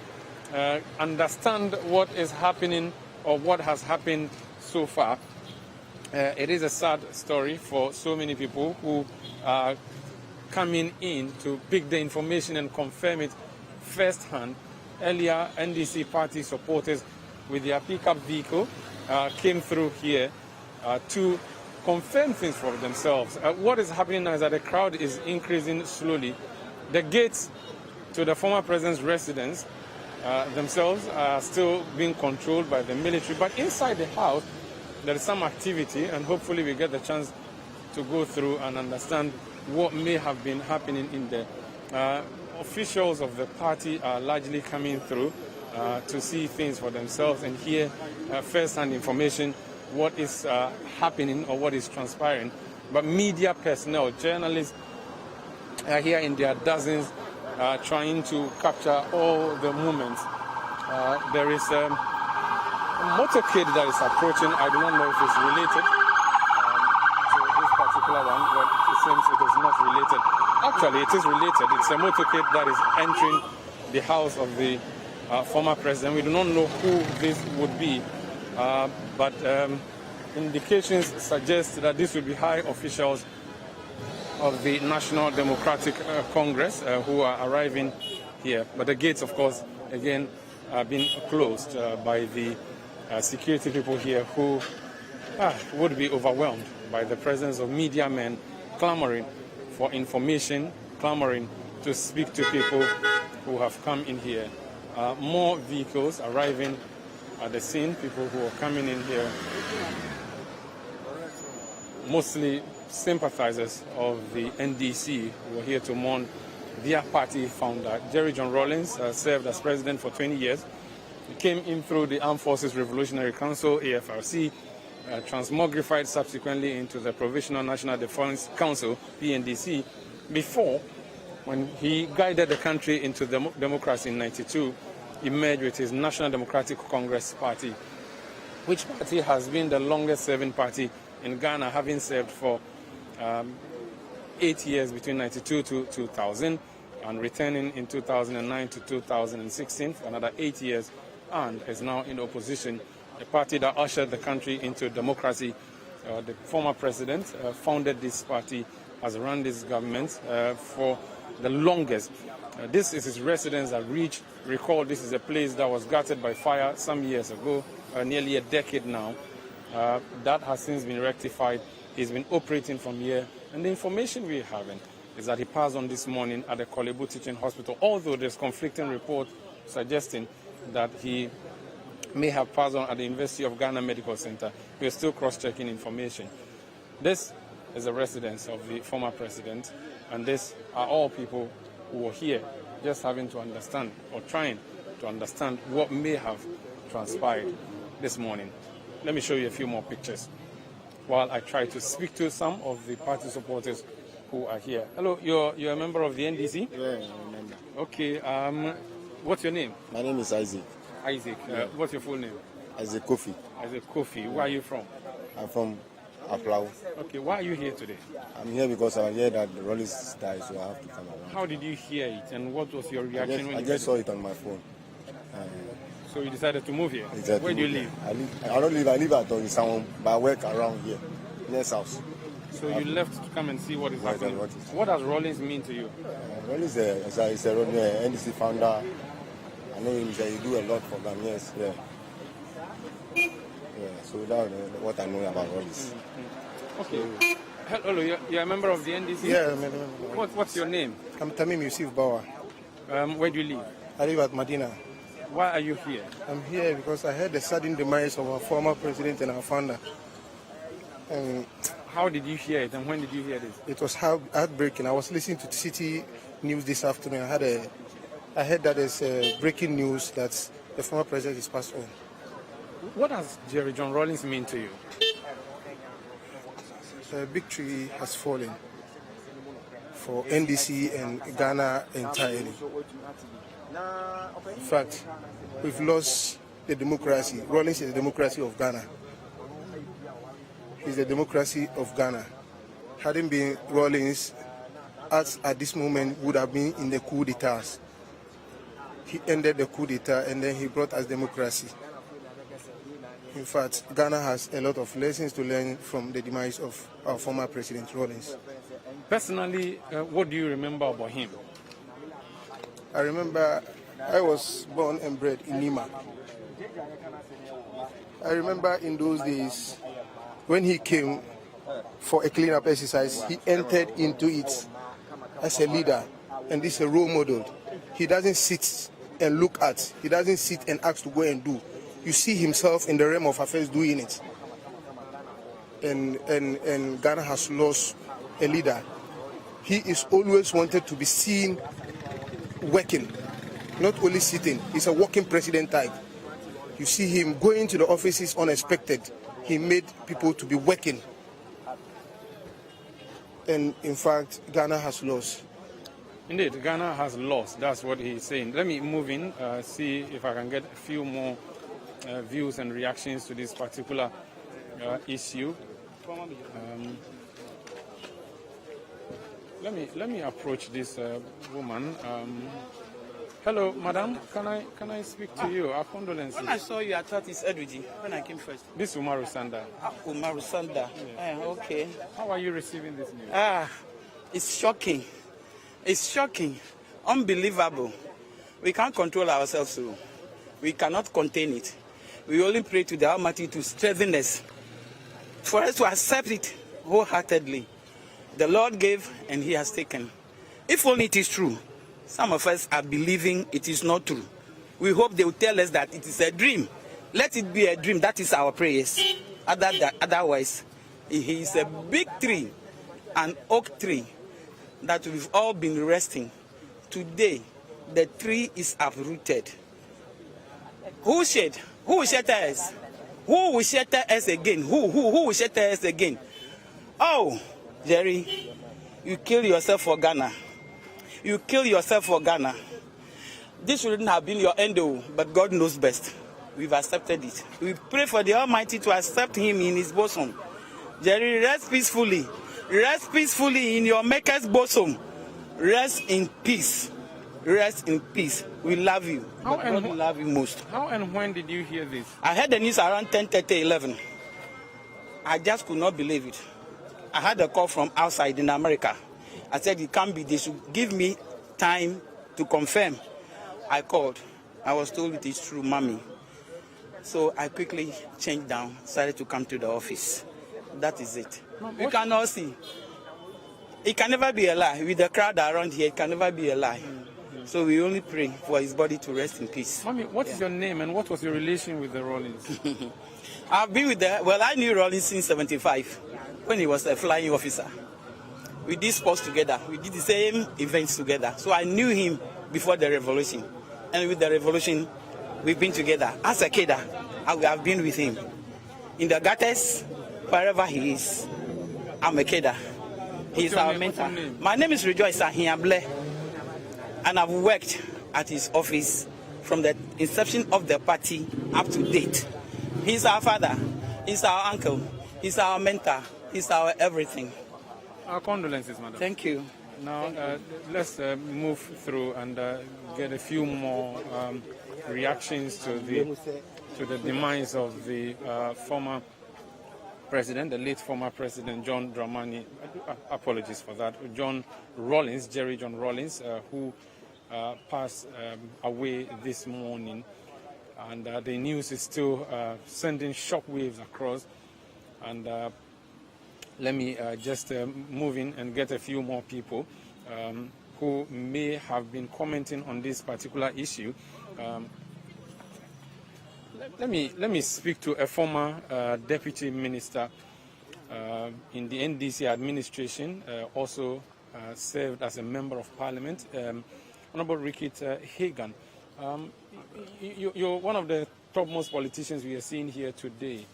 Speaker 6: understand what is happening or what has happened so far. It is a sad story for so many people who are coming in to pick the information and confirm it firsthand. Earlier, NDC party supporters with their pickup vehicle came through here to confirm things for themselves. What is happening now is that the crowd is increasing slowly. The gates to the former president's residence themselves are still being controlled by the military, but inside the house, there is some activity, and hopefully we get the chance to go through and understand what may have been happening in there. Officials of the party are largely coming through to see things for themselves and hear first-hand information, what is happening or what is transpiring. But media personnel, journalists are here in their dozens trying to capture all the movements. There is a motorcade that is approaching. I do not know if it's related to this particular one, but it seems it is not related. Actually, it is related. It's a motorcade that is entering the house of the former president. We do not know who this would be, but indications suggest that this will be high officials of the National Democratic Congress who are arriving here. But the gates, of course, again, are being closed by the security people here who would be overwhelmed by the presence of media men clamoring for information, clamoring to speak to people who have come in here. More vehicles arriving at the scene, people who are coming in here, mostly sympathizers of the NDC who are here to mourn their party founder. Jerry John Rawlings served as president for 20 years. He came in through the Armed Forces Revolutionary Council, AFRC, transmogrified subsequently into the Provisional National Defense Council, PNDC, before, when he guided the country into democracy in '92, emerged with his National Democratic Congress Party, which party has been the longest serving party in Ghana, having served for 8 years between '92 to 2000, and returning in 2009 to 2016 for another 8 years, and is now in opposition, a party that ushered the country into democracy. The former president founded this party, has run this government for the longest. This is his residence at Reach. Recall, this is a place that was gutted by fire some years ago, nearly a decade now. That has since been rectified. He's been operating from here. And the information we're having is that he passed on this morning at the Korle Bu Teaching Hospital, although there's conflicting reports suggesting that he may have passed on at the University of Ghana Medical Center. We're still cross-checking information. This is the residence of the former president, and these are all people who were here just having to understand, or trying to understand, what may have transpired this morning. Let me show you a few more pictures while I try to speak to some of the party supporters who are here. Hello, you're a member of the NDC?
Speaker 10: Yeah, I remember.
Speaker 6: Okay, what's your name?
Speaker 10: My name is Isaac.
Speaker 6: Isaac.
Speaker 10: Yeah.
Speaker 6: What's your full name?
Speaker 10: Isaac Kofi.
Speaker 6: Isaac Kofi. Where are you from?
Speaker 10: I'm from Aplau.
Speaker 6: Okay, why are you here today?
Speaker 10: I'm here because I heard that the Rawlings died, so I have to come around.
Speaker 6: How did you hear it, and what was your reaction when
Speaker 10: I
Speaker 6: you
Speaker 10: just saw it on my phone.
Speaker 6: So you decided to move here?
Speaker 10: Exactly.
Speaker 6: Where do you live?
Speaker 10: I don't live. I live at Ogisawan, but I work around here, near South.
Speaker 6: So you left to come and see what is happening. What does Rawlings mean to you?
Speaker 10: Rawlings is a NDC founder. I know him. He do a lot for Ghanaians. Yeah. Yeah. So that's what I know about Rawlings.
Speaker 6: Okay. Hello, you're a member of the NDC?
Speaker 11: Yeah, I'm a member.
Speaker 6: What's your name?
Speaker 11: I'm Tamim Yusuf Bawa.
Speaker 6: Where do you live?
Speaker 11: I live at Medina.
Speaker 6: Why are you here?
Speaker 11: I'm here because I heard the sudden demise of our former president and our founder. And
Speaker 6: how did you hear it, and when did you hear this?
Speaker 11: it was heartbreaking. I was listening to Citi news this afternoon. I heard that there's breaking news that the former president is passed on.
Speaker 6: What does Jerry John Rawlings mean to you?
Speaker 11: The victory has fallen for NDC and Ghana entirely. In fact, we've lost the democracy. Rawlings is the democracy of Ghana. He's the democracy of Ghana. Hadn't been Rawlings, us at this moment would have been in the coup d'etat. He ended the coup d'etat and then he brought us democracy. In fact, Ghana has a lot of lessons to learn from the demise of our former president, Rawlings.
Speaker 6: Personally, what do you remember about him?
Speaker 11: I remember I was born and bred in Nima. I remember in those days when he came for a cleanup exercise, he entered into it as a leader, and this is a role model. He doesn't sit and look at, he doesn't sit and ask to go and do. You see himself in the realm of affairs doing it. And Ghana has lost a leader. He is always wanted to be seen working, not only sitting. He's a working president type. You see him going to the offices unexpected. He made people to be working. And in fact, Ghana has lost.
Speaker 6: Indeed, Ghana has lost. That's what he's saying. Let me move in, see if I can get a few more views and reactions to this particular issue. Let me approach this woman. Hello, madam. Can I speak to you? Our condolences.
Speaker 12: When I saw you, I thought it's Edwiji when I came first.
Speaker 6: This is Umaru Sanda.
Speaker 12: Umaru Sanda. Yeah. Okay.
Speaker 6: How are you receiving this news?
Speaker 12: It's shocking. It's shocking. Unbelievable. We can't control ourselves, so we cannot contain it. We only pray to the Almighty to strengthen us, for us to accept it wholeheartedly. The Lord gave and He has taken. If only it is true. Some of us are believing it is not true. We hope they will tell us that it is a dream. Let it be a dream. That is our prayers. Otherwise, He is a victory. an oak tree that we've all been resting. Today, the tree is uprooted. Who will shelter us? Who will shelter us again? Who will shelter us again? Oh, Jerry, you kill yourself for Ghana. You kill yourself for Ghana. This shouldn't have been your end, but God knows best. We've accepted it. We pray for the Almighty to accept him in his bosom. Jerry, rest peacefully. Rest peacefully in your Maker's bosom. Rest in peace. Rest in peace. We love you.
Speaker 6: How and
Speaker 12: we love you most.
Speaker 6: How and when did you hear this?
Speaker 12: I heard the news around 10:30, 11. I just could not believe it. I had a call from outside in America. I said, it can't be. They should give me time to confirm. I called. I was told it is true, mommy. So I quickly changed down, started to come to the office. That is it. You cannot see. It can never be a lie. With the crowd around here, it can never be a lie. So we only pray for his body to rest in peace.
Speaker 6: Mommy, what is your name and what was your relation with the Rawlings?
Speaker 12: I've been with I knew Rawlings since 75 when he was a flying officer. We did sports together. We did the same events together. So I knew him before the revolution. And with the revolution, we've been together. As a kid, I've been with him. In the gutters, wherever he is, I'm a kid. He's our mentor. My name is Rejoice Ahiable, and I've worked at his office from the inception of the party up to date. He's our father, he's our uncle, he's our mentor, he's our everything.
Speaker 6: Our condolences, madam.
Speaker 12: Thank you.
Speaker 6: Now, let's move through and get a few more reactions to the demise of the former president, the late former president, John Dramani, apologies for that, John Rawlings, Jerry John Rawlings, who passed away this morning. And the news is still sending shockwaves across. And let me just move in and get a few more people who may have been commenting on this particular issue. Let me speak to a former deputy minister in the NDC administration, also served as a member of parliament, Honorable Rickett Hagan. You're one of the topmost politicians we are seeing here today.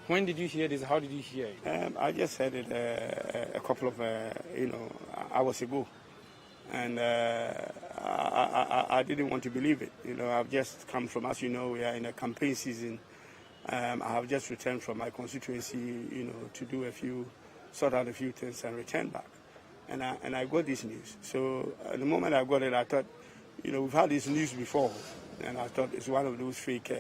Speaker 6: When did you hear this? How did you hear it?
Speaker 13: I just heard it a couple of hours ago, and I didn't want to believe it. I've just come from, as you know, we are in a campaign season. I have just returned from my constituency, to sort out a few things and return back. And I got this news. So the moment I got it, I thought, we've had this news before, and I thought it's one of those fake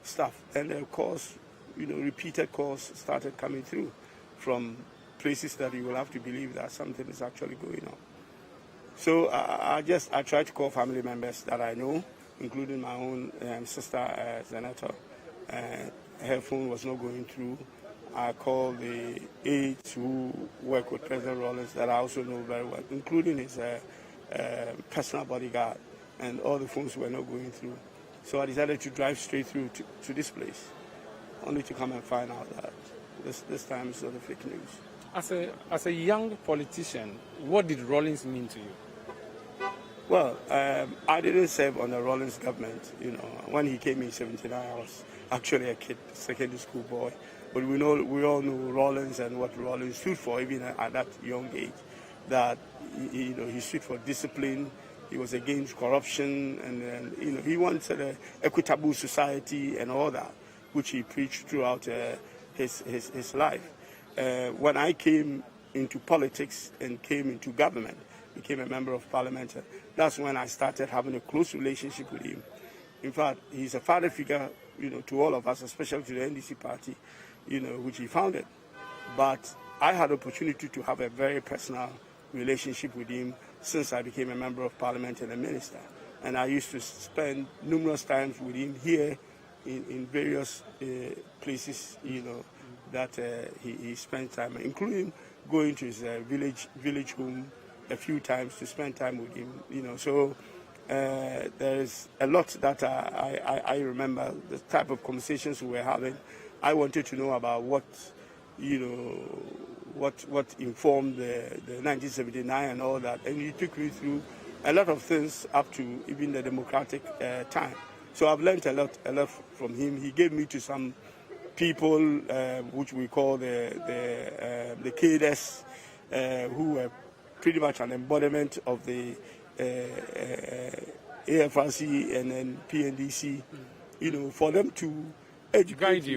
Speaker 13: stuff. And of course, repeated calls started coming through from places that you will have to believe that something is actually going on. So I tried to call family members that I know, including my own sister, Senator. Her phone was not going through. I called the aides who work with President Rawlings that I also know very well, including his personal bodyguard, and all the phones were not going through. So I decided to drive straight through to this place, only to come and find out that this time it's not a fake news.
Speaker 6: As a young politician, what did Rawlings mean to you?
Speaker 13: Well, I didn't serve on the Rawlings government. When he came in 79, I was actually a kid, secondary school boy. But we all knew Rawlings and what Rawlings stood for, even at that young age. That he stood for discipline. He was against corruption, and he wanted an equitable society and all that, which he preached throughout his life. When I came into politics and came into government, became a member of parliament, that's when I started having a close relationship with him. In fact, he's a father figure, to all of us, especially to the NDC party, which he founded. But I had the opportunity to have a very personal relationship with him since I became a member of parliament and a minister. And I used to spend numerous times with him here in various places, that he spent time, including going to his village home a few times to spend time with him, So there's a lot that I remember, the type of conversations we were having. I wanted to know about what what informed the 1979 and all that, and he took me through a lot of things up to even the democratic time. So I've learned a lot from him. He gave me to some people which we call the cadres, who were pretty much an embodiment of the AFRC and then PNDC, for them to educate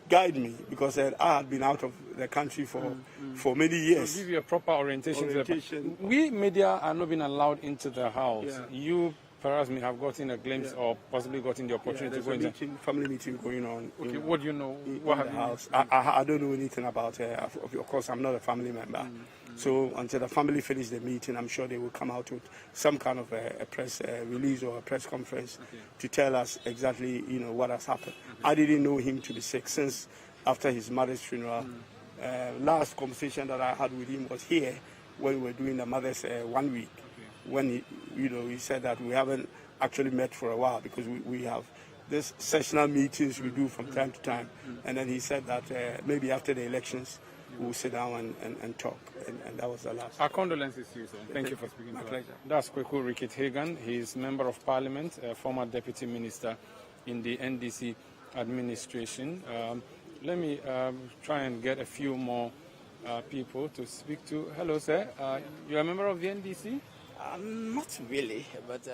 Speaker 13: guide me, because I had been out of the country for many years.
Speaker 6: To give you a proper orientation. We media are not being allowed into the house. Yeah. You perhaps may have gotten a glimpse or possibly gotten the opportunity to go into
Speaker 13: family meeting going on.
Speaker 6: Okay, what do you know?
Speaker 13: What have the house? I don't know anything about it. Of course, I'm not a family member. So until the family finish the meeting, I'm sure they will come out with some kind of a press release or a press conference to tell us exactly, what has happened. I didn't know him to be sick since after his mother's funeral. Last conversation that I had with him was here when we were doing the mother's 1 week. When he said that we haven't actually met for a while because we have these sessional meetings we do from time to time. And then he said that maybe after the elections, we'll sit down and talk, and that was the last.
Speaker 6: Our condolences to you, sir. Thank you for speaking to us. My pleasure. That's Kweku Rickett Hagan. He's Member of Parliament, former Deputy Minister in the NDC administration. Let me try and get a few more people to speak to. Hello, sir. You're a member of the NDC?
Speaker 14: Not really, but...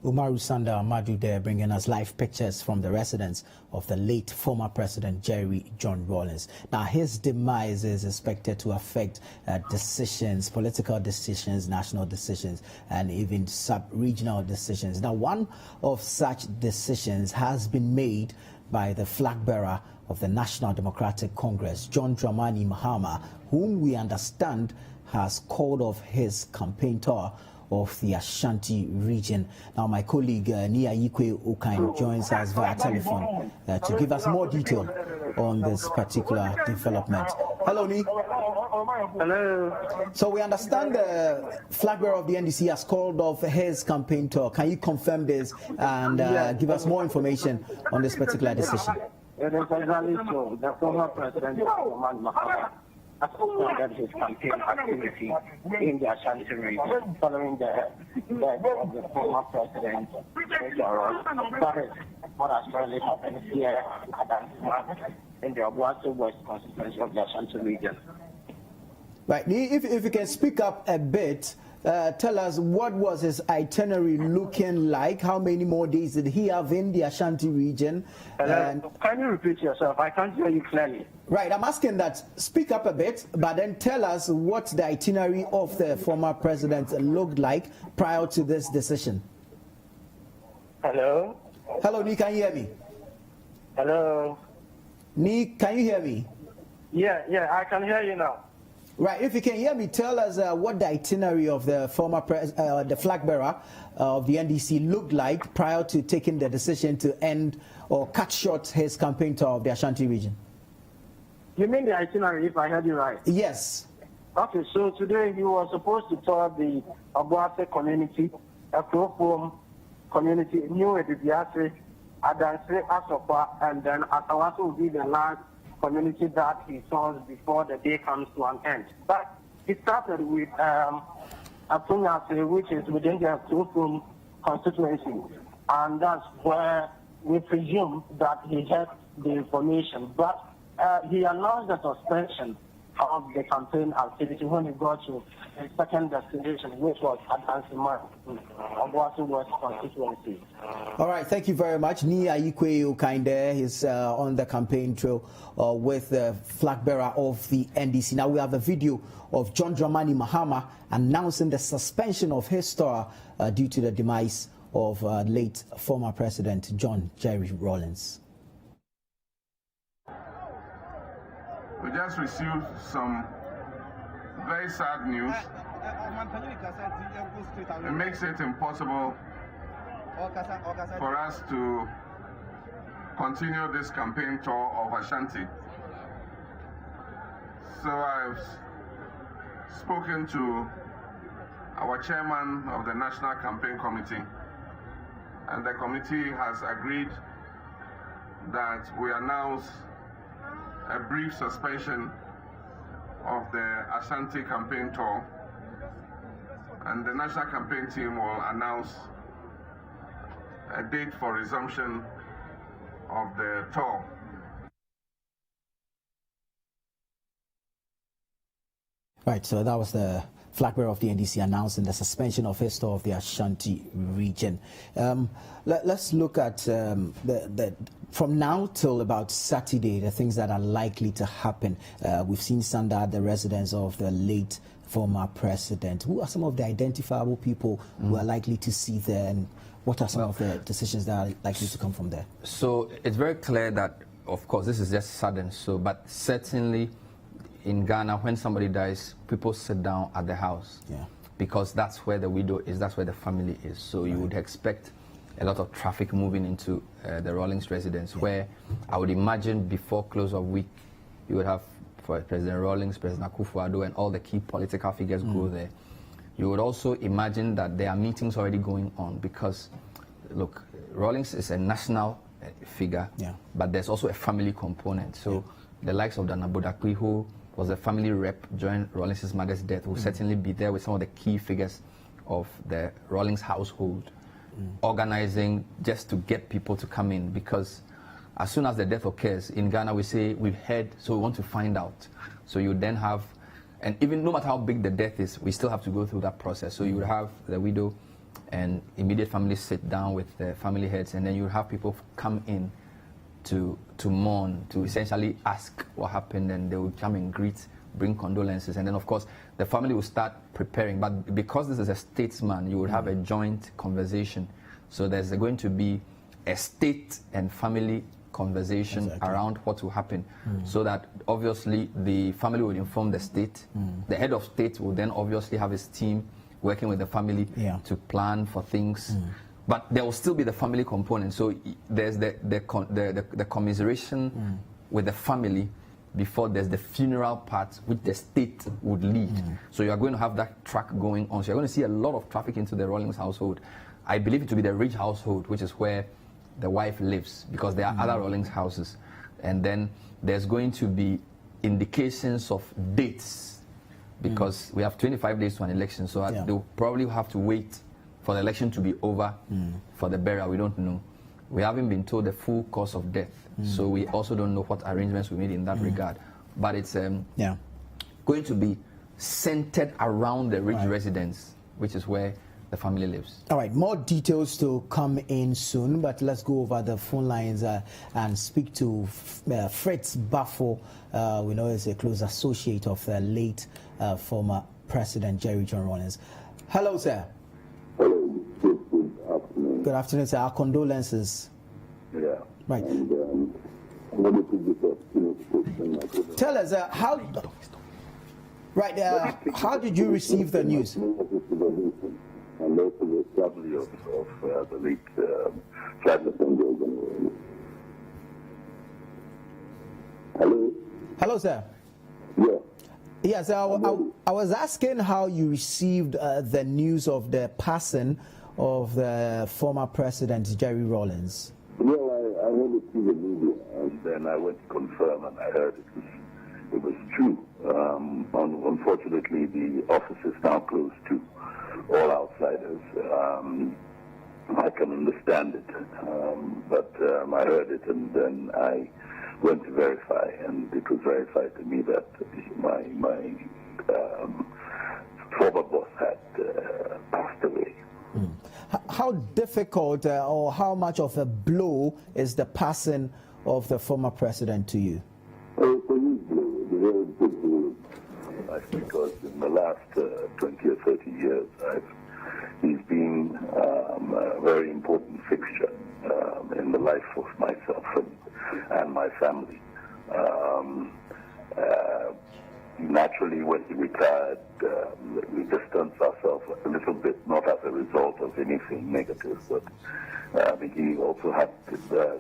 Speaker 1: Umaru Sanda Amadu there, bringing us live pictures from the residence of the late former President Jerry John Rawlings. Now, his demise is expected to affect decisions, political decisions, national decisions, and even sub-regional decisions. Now, one of such decisions has been made by the flag bearer of the National Democratic Congress, John Dramani Mahama, whom we understand has called off his campaign tour of the Ashanti region. Now, my colleague Nia Yikwe Okan joins us via telephone to give us more detail on this particular development. Hello, Ni.
Speaker 8: Hello.
Speaker 1: So we understand the flag bearer of the NDC has called off his campaign tour. Can you confirm this and give us more information on this particular decision?
Speaker 8: It is exactly so. The former president, Mahama, has suspended his campaign activity in the Ashanti region following the death of the former president, That is what has currently happened here in the Obuasi West constituency of the Ashanti region.
Speaker 1: Right. If you can speak up a bit, tell us what was his itinerary looking like? How many more days did he have in the Ashanti region?
Speaker 8: Can you repeat yourself? I can't hear you clearly.
Speaker 1: Right, I'm asking that. Speak up a bit, but then tell us what the itinerary of the former president looked like prior to this decision.
Speaker 8: Hello?
Speaker 1: Hello, Ni, can you hear me?
Speaker 8: Hello?
Speaker 1: Ni, can you hear me?
Speaker 8: Yeah, I can hear you now.
Speaker 1: Right, if you can hear me, tell us what the itinerary of the former the flag bearer of the NDC looked like prior to taking the decision to end or cut short his campaign tour of the Ashanti region.
Speaker 8: You mean the itinerary, if I heard you right?
Speaker 1: Yes.
Speaker 8: Okay, so today he was supposed to tour the Obuasi community, a Afro community, New Edibiase, Adanse, Asopa, and then Asawatu will be the last community that he saw before the day comes to an end. But he started with Apunyase, which is within the Newsroom constituency, and that's where we presume that he had the information. But he announced the suspension of the campaign activity when he got to his second destination, which was Adanse, Obuasi West constituency.
Speaker 1: All right, thank you very much. Nia Yikwe Okande is on the campaign trail with the flag bearer of the NDC. Now we have a video of John Dramani Mahama announcing the suspension of his tour due to the demise of late former President John Jerry Rawlings.
Speaker 2: We just received some very sad news. It makes it impossible for us to
Speaker 15: continue this campaign tour of Ashanti. So I've spoken to our chairman of the National Campaign Committee, and the committee has agreed that we announce a brief suspension of the Ashanti campaign tour, and the National Campaign team will announce a date for resumption of the tour.
Speaker 1: Right, so that was the flag bearer of the NDC announcing the suspension of his tour of the Ashanti region. Let's look at from now till about Saturday, the things that are likely to happen. We've seen Sanda at the residence of the late former president. Who are some of the identifiable people who are likely to see there, and what are some of the decisions that are likely to come from there?
Speaker 4: So it's very clear that, of course, this is just sudden. So, but certainly in Ghana, when somebody dies, people sit down at the house, because that's where the widow is, that's where the family is. So you would expect a lot of traffic moving into the Rawlings residence, where I would imagine before close of week, you would have for President Rawlings, President Akufo-Addo, and all the key political figures go there. You would also imagine that there are meetings already going on, because, look, Rawlings is a national figure, but there's also a family component. So the likes of Dana Bodakwi, who was a family rep during Rawlings' mother's death, will certainly be there with some of the key figures of the Rawlings household, organizing just to get people to come in, because as soon as the death occurs in Ghana, we say we've heard, so we want to find out. So you then have, and even no matter how big the death is, we still have to go through that process. So you would have the widow and immediate family sit down with the family heads, and then you would have people come in to mourn, to essentially ask what happened, and they would come and greet, bring condolences, and then of course the family will start preparing. But because this is a statesman, you would have a joint conversation. So there's going to be a state and family conversation around what will happen, so that obviously the family will inform the state. The head of state will then obviously have his team working with the family to plan for things. But there will still be the family component. So there's the commiseration with the family before there's the funeral part, which the state would lead. So you are going to have that track going on. So you're going to see a lot of traffic into the Rawlings household. I believe it to be the Ridge household, which is where the wife lives, because there are other Rawlings houses. And then there's going to be indications of dates, because we have 25 days to an election. So they'll probably have to wait for the election to be over for the burial. We don't know. We haven't been told the full cause of death, so we also don't know what arrangements we made in that regard. But it's going to be centered around the Ridge residence, which is where the family lives.
Speaker 1: All right, more details to come in soon, but let's go over the phone lines and speak to Fritz Bafo. We know he's a close associate of the late former President Jerry John Rawlings. Hello, sir.
Speaker 16: Hello, good afternoon.
Speaker 1: Good afternoon, sir. Our condolences.
Speaker 16: Yeah.
Speaker 1: Right.
Speaker 16: And I wanted to give a
Speaker 1: tell us how. Right. How did you receive the news?
Speaker 16: And also the family of the late statesman. Hello.
Speaker 1: Hello, sir.
Speaker 16: Yeah.
Speaker 1: Yes, I was asking how you received the news of the passing of the former President Jerry Rawlings.
Speaker 16: Well, I heard it through the media, and then I went to confirm, and I heard it was true. Unfortunately, the office is now closed to all outsiders. I can understand it, but I heard it, and then I went to verify, and it was verified to me that my former boss had passed away.
Speaker 1: How difficult or how much of a blow is the passing of the former president to you?
Speaker 16: It's a huge blow. It's a very big blow. Because in the last 20 or 30 years, he's been a very important fixture in the life of myself and my family. naturally, when he retired, we distanced ourselves a little bit, not as a result of anything negative, but he also had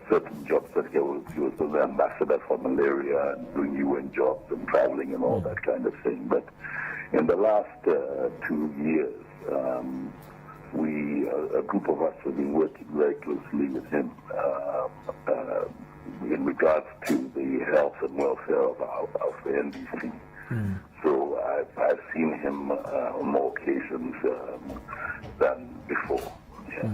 Speaker 16: certain jobs that he was the ambassador for malaria and doing UN jobs and traveling and all that kind of thing. But in the last 2 years, a group of us have been working very closely with him in regards to the health and welfare of the NDC. So I've seen him on more occasions than before. Yeah.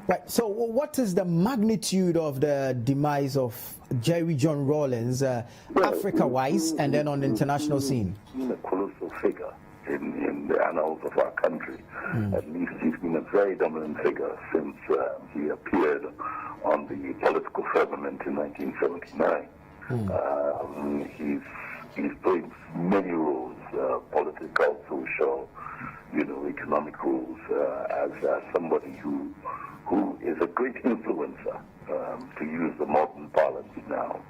Speaker 1: Right. So what is the magnitude of the demise of Jerry John Rawlings, Africa-wise, and then on the international scene?
Speaker 16: He's been a colossal figure in the annals of our country. At least he's been a very dominant figure since he appeared on the political firmament in 1979. He's played many roles, political, social, economic roles, as somebody who is a great influencer, to use the modern parlance now.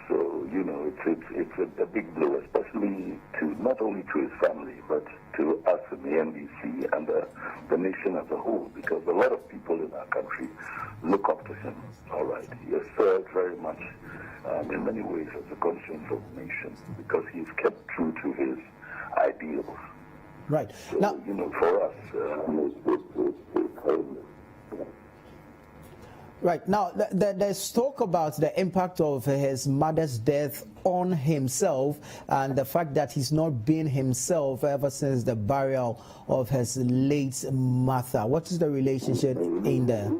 Speaker 16: So, it's a big blow, especially not only to his family, but to us in the NDC and the nation as a whole, because a lot of people in our country look up to him, all right. He has served very much in many ways as a conscience of the nation, because he's kept true to his ideals.
Speaker 1: Right.
Speaker 16: So,
Speaker 1: now,
Speaker 16: for us,
Speaker 1: right. Now, there's talk about the impact of his mother's death on himself and the fact that he's not been himself ever since the burial of his late mother. What is the relationship in there?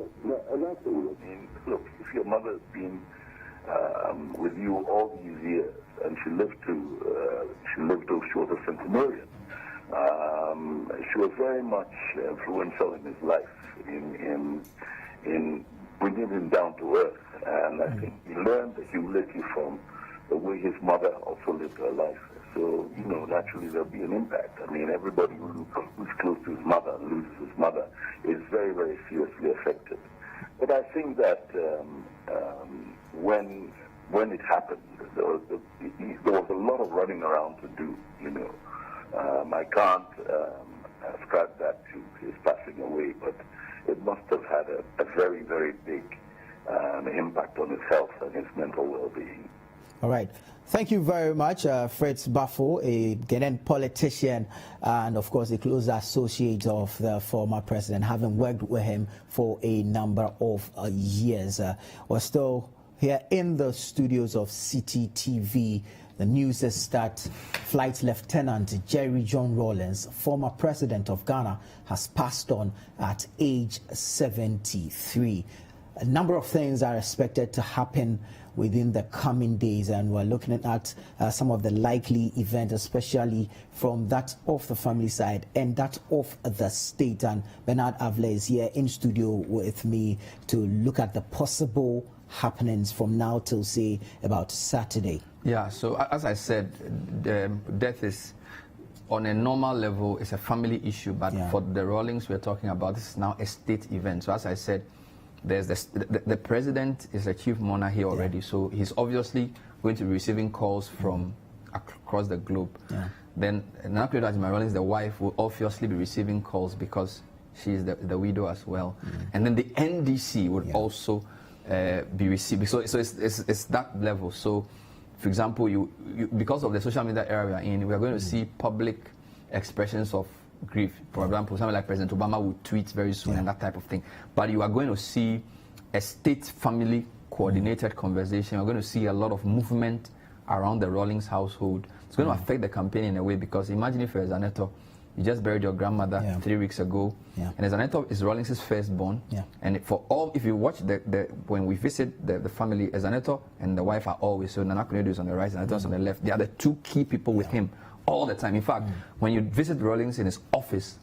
Speaker 16: Look, if your mother's been with you all these years, and she lived till she was a centenarian, she was very much influential in his life, in bringing him down to earth, and I think he learned the humility from the way his mother also lived her life. So, naturally there'll be an impact. I mean, everybody who's close to his mother and loses his mother is very, very seriously affected. But I think that when it happened, there was a lot of running around to do, I can't ascribe that to his passing away, but it must have had a very, very big impact on his health and his mental well-being.
Speaker 1: All right. Thank you very much, Fritz Bafo, a Ghanaian politician and, of course, a close associate of the former president, having worked with him for a number of years. We're still here in the studios of Citi TV. The news is that Flight Lieutenant Jerry John Rawlings, former president of Ghana, has passed on at age 73. A number of things are expected to happen within the coming days, and we're looking at some of the likely events, especially from that of the family side and that of the state. And Bernard Avle is here in studio with me to look at the possible happenings from now till, say, about Saturday.
Speaker 4: Yeah, so as I said, death is, on a normal level, it's a family issue, but for the Rawlings we're talking about, this is now a state event. So as I said, there's the president is a chief mourner here already, so he's obviously going to be receiving calls from across the globe. Then Nana Rawlings, the wife, will obviously be receiving calls because she's the widow as well. And then the NDC would also be receiving. So it's that level. So, for example, you because of the social media era we are in, we are going to see public expressions of grief. For example, something like President Obama will tweet very soon and that type of thing. But you are going to see a state family coordinated conversation. You're going to see a lot of movement around the Rawlings household. It's going to affect the campaign in a way, because imagine if you're Zaneto, you just buried your grandmother 3 weeks ago, and Zaneto is Rawlings' firstborn. And if you watch when we visit the family, Zaneto and the wife are always, so Nana Kunedu is on the right, Zaneto is on the left. They are the two key people with him all the time. In fact, when you visit Rawlings in his office,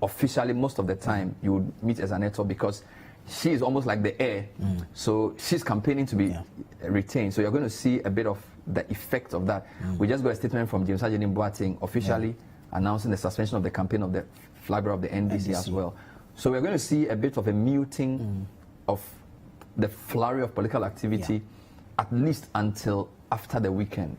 Speaker 4: officially most of the time you would meet Zaneto, because she is almost like the heir. So she's campaigning to be retained. So you're going to see a bit of the effect of that. We just got a statement from James Ajeni Boateng officially announcing the suspension of the campaign of the flag bearer of the NDC as well. So we're going to see a bit of a muting of the flurry of political activity, at least until after the weekend,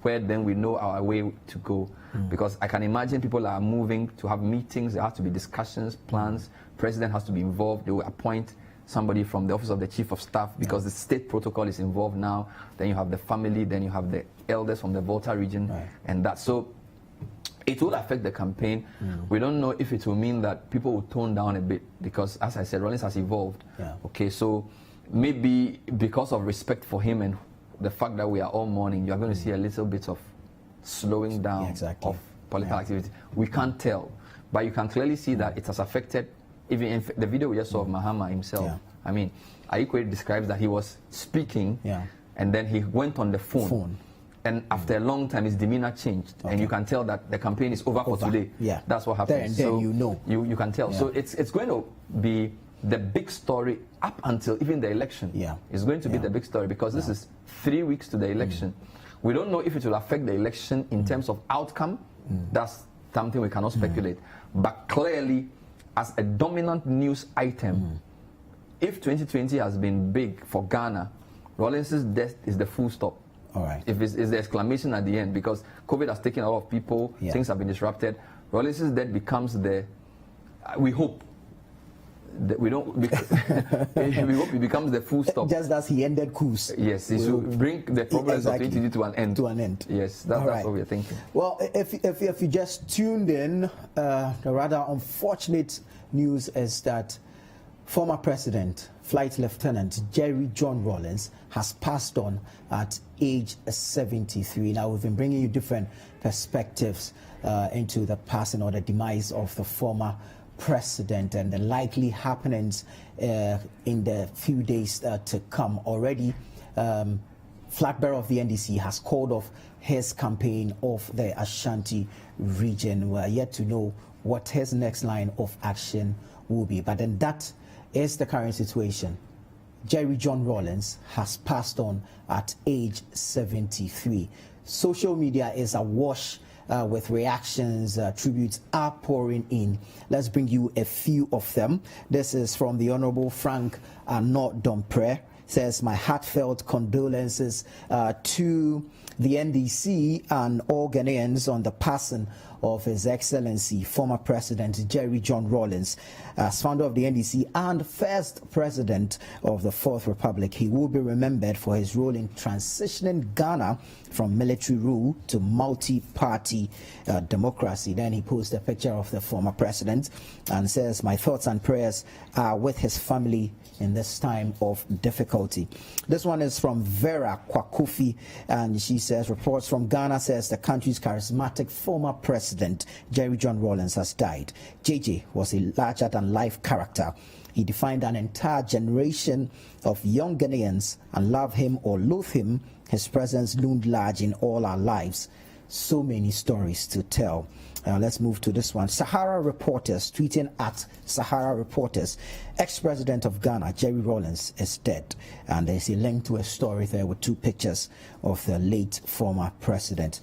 Speaker 4: where then we know our way to go. Because I can imagine people are moving to have meetings, there has to be discussions, plans, president has to be involved, they will appoint somebody from the office of the chief of staff because the state protocol is involved now. Then you have the family, then you have the elders from the Volta region, and that. So it will affect the campaign. We don't know if it will mean that people will tone down a bit because, as I said, Rawlings has evolved. Okay, so maybe because of respect for him and the fact that we are all mourning, you are going to see a little bit of slowing down of political activity. We can't tell, but you can clearly see that it has affected. Even in the video we just saw of Mahama himself, I mean, Aikwe describes that he was speaking and then he went on the phone. And after a long time, his demeanor changed. And you can tell that the campaign is over for today. That's what happened.
Speaker 1: Then
Speaker 4: so
Speaker 1: you know.
Speaker 4: You can tell. So it's going to be the big story up until even the election. It's going to be the big story because this is 3 weeks to the election. We don't know if it will affect the election in terms of outcome. That's something we cannot speculate. But clearly, as a dominant news item, if 2020 has been big for Ghana, Rawlings' death is the full stop. If it's the exclamation at the end, because COVID has taken a lot of people, things have been disrupted. Rawlings' death becomes the, we hope, that we don't, we hope it becomes the full stop.
Speaker 1: Just as he ended coups.
Speaker 4: Yes, it should bring the problems of 2020 to an end. Yes, that's what we're thinking.
Speaker 1: Well, if you just tuned in, the rather unfortunate news is that former President, Flight Lieutenant Jerry John Rawlings, has passed on at age 73. Now, we've been bringing you different perspectives into the passing or the demise of the former president and the likely happenings in the few days to come. Already, flag bearer of the NDC has called off his campaign of the Ashanti region. We're yet to know what his next line of action will be. But then that is the current situation. Jerry John Rawlings has passed on at age 73. Social media is awash with reactions, tributes are pouring in. Let's bring you a few of them. This is from the Honorable Frank Arnaud Dompre. Says, my heartfelt condolences to the NDC and all Ghanaians on the passing of His Excellency, former President Jerry John Rawlings. As founder of the NDC and first president of the Fourth Republic, he will be remembered for his role in transitioning Ghana from military rule to multi-party democracy. Then he posts a picture of the former president and says, my thoughts and prayers are with his family in this time of difficulty. This one is from Vera Kwakofi, and she says, reports from Ghana says the country's charismatic former president, Jerry John Rawlings, has died. JJ was a larger-than-life character. He defined an entire generation of young Ghanaians, and love him or loathe him, his presence loomed large in all our lives. So many stories to tell. Let's move to this one. Sahara Reporters, tweeting at Sahara Reporters. Ex-president of Ghana, Jerry Rawlings, is dead. And there's a link to a story there with two pictures of the late former president.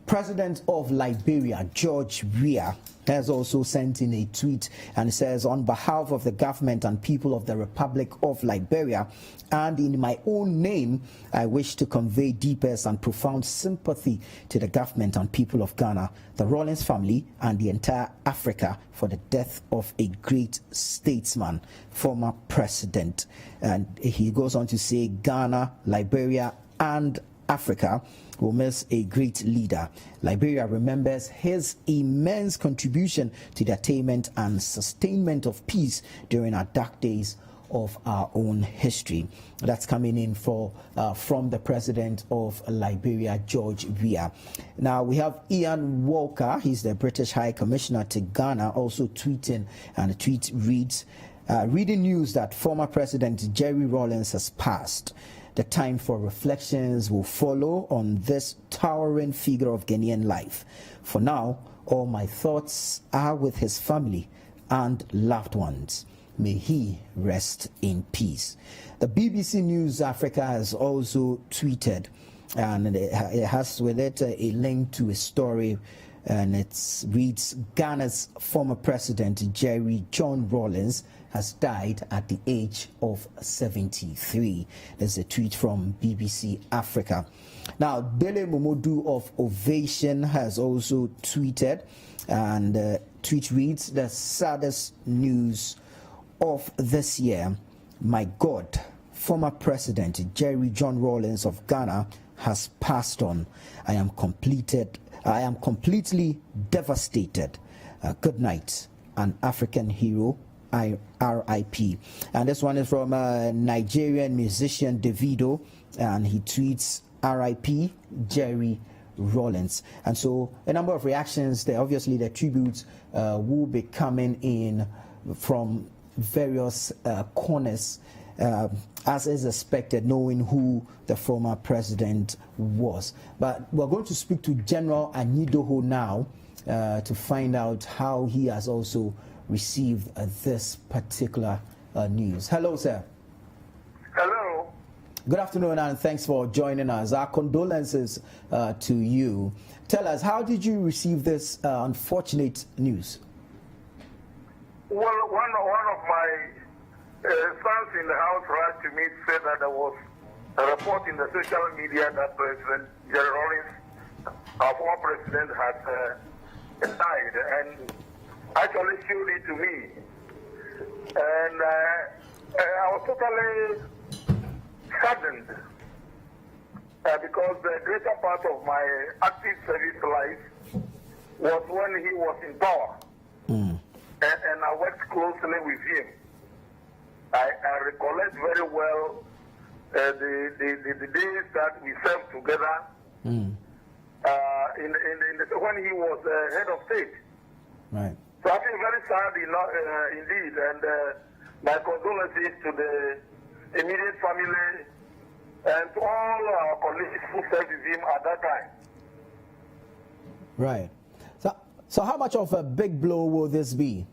Speaker 1: President of Liberia, George Weah, has also sent in a tweet and says, on behalf of the government and people of the Republic of Liberia, and in my own name, I wish to convey deepest and profound sympathy to the government and people of Ghana, the Rawlings family, and the entire Africa for the death of a great statesman, former president. And he goes on to say, Ghana, Liberia, and Africa will miss a great leader. Liberia remembers his immense contribution to the attainment and sustainment of peace during our dark days of our own history. That's coming in from the president of Liberia, George Weah. Now we have Ian Walker, he's the British High Commissioner to Ghana, also tweeting, and the tweet reads, reading news that former President Jerry Rawlings has passed. The time for reflections will follow on this towering figure of Ghanaian life. For now, all my thoughts are with his family and loved ones. May he rest in peace. The BBC News Africa has also tweeted, and it has with it a link to a story, and it reads, Ghana's former president Jerry John Rawlings has died at the age of 73. There's a tweet from BBC Africa. Now, Dele Momodu of Ovation has also tweeted, and the tweet reads, "The saddest news of this year. My God, former President Jerry John Rawlings of Ghana has passed on. I am completely devastated. Good night, an African hero. R.I.P." And this one is from Nigerian musician Davido, and he tweets, "R.I.P. Jerry Rawlings." And so a number of reactions there. Obviously, the tributes will be coming in from various corners, as is expected, knowing who the former president was. But we're going to speak to General Anyidoho now to find out how he has also received this particular news. Hello, sir.
Speaker 17: Hello.
Speaker 1: Good afternoon, and thanks for joining us. Our condolences to you. Tell us, how did you receive this unfortunate news?
Speaker 17: Well, one of my sons in the house rushed to me, said that there was a report in the social media that President Jerry Rawlings, our former president, had died, and actually showed it to me. And I was totally saddened because the greater part of my active service life was when he was in power. And I worked closely with him. I recollect very well the days that we served together when he was head of state.
Speaker 1: Right.
Speaker 17: So I feel very sad indeed, and my condolences to the immediate family and to all our colleagues who served with him at that time.
Speaker 1: Right. So how much of a big blow will this be?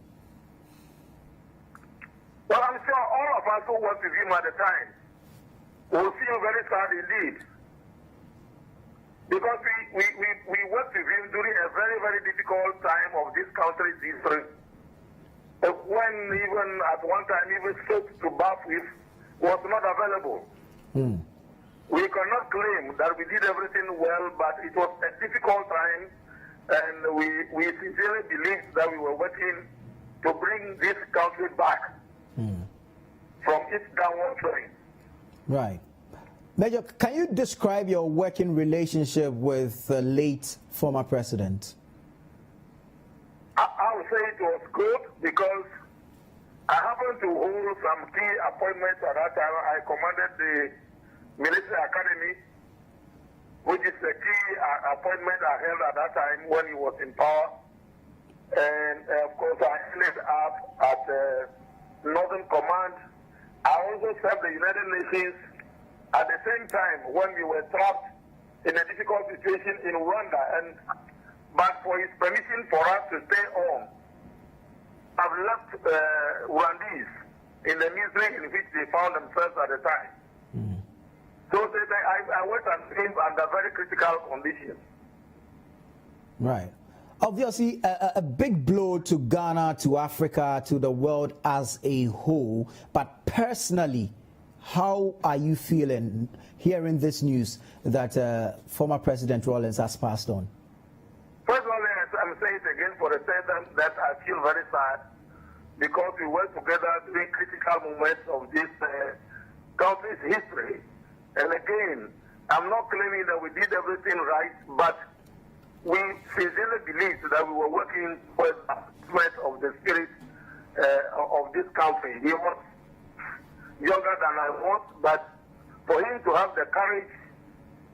Speaker 17: Well, I'm sure all of us who worked with him at the time will feel very sad indeed. Because we worked with him during a very, very difficult time of this country's history. When even at one time, even soap to bath with was not available. We cannot claim that we did everything well, but it was a difficult time, and we sincerely believed that we were working to bring this country back from its downward trend.
Speaker 1: Right. Major, can you describe your working relationship with the late former president?
Speaker 17: I would say it was good because I happened to hold some key appointments at that time. I commanded the military academy, which is the key appointment I held at that time when he was in power. And of course, I ended up at Northern Command. I also served the United Nations at the same time when we were trapped in a difficult situation in Rwanda. But for his permission for us to stay on, I've left Rwandese in the misery in which they found themselves at the time. So I worked under very critical conditions.
Speaker 1: Right. Obviously, a big blow to Ghana, to Africa, to the world as a whole. But personally, how are you feeling hearing this news that former President Rawlings has passed on?
Speaker 17: First of all, I'm saying it again for the third time that I feel very sad because we worked together during critical moments of this country's history. And again, I'm not claiming that we did everything right, but we sincerely believe that we were working for the betterment of the spirit of this country. He was younger than I was, but for him to have the courage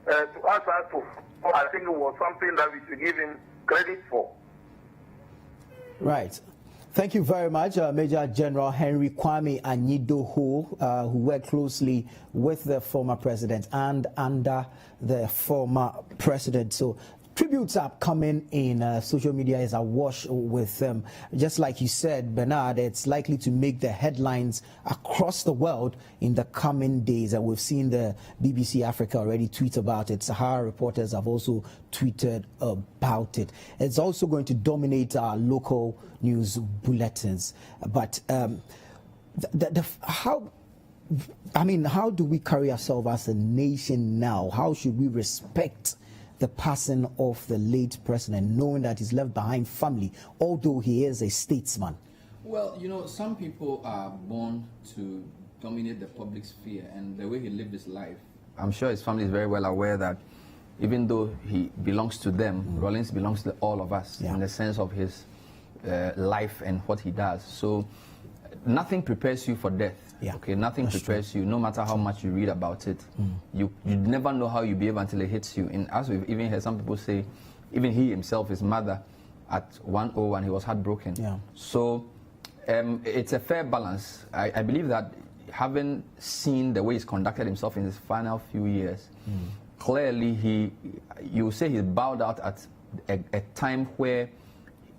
Speaker 17: to ask us to, I think it was something that we should give him credit for.
Speaker 1: Right. Thank you very much, Major General Henry Kwame Anyidoho, who worked closely with the former president and under the former president. So tributes are coming in. Social media is awash with them. Just like you said, Bernard, it's likely to make the headlines across the world in the coming days. And we've seen the BBC Africa already tweet about it. Sahara reporters have also tweeted about it. It's also going to dominate our local news bulletins. But how do we carry ourselves as a nation now? How should we respect the passing of the late president, knowing that he's left behind family, although he is a statesman?
Speaker 4: Well, some people are born to dominate the public sphere, and the way he lived his life, I'm sure his family is very well aware that even though he belongs to them, Rawlings belongs to all of us in the sense of his life and what he does. So nothing prepares you for death. Okay, nothing prepares you, no matter how much you read about it. You never know how you behave until it hits you. And as we've even heard some people say, even he himself, his mother, at 101, he was heartbroken. So it's a fair balance. I believe that having seen the way he's conducted himself in his final few years, clearly you say he bowed out at a time where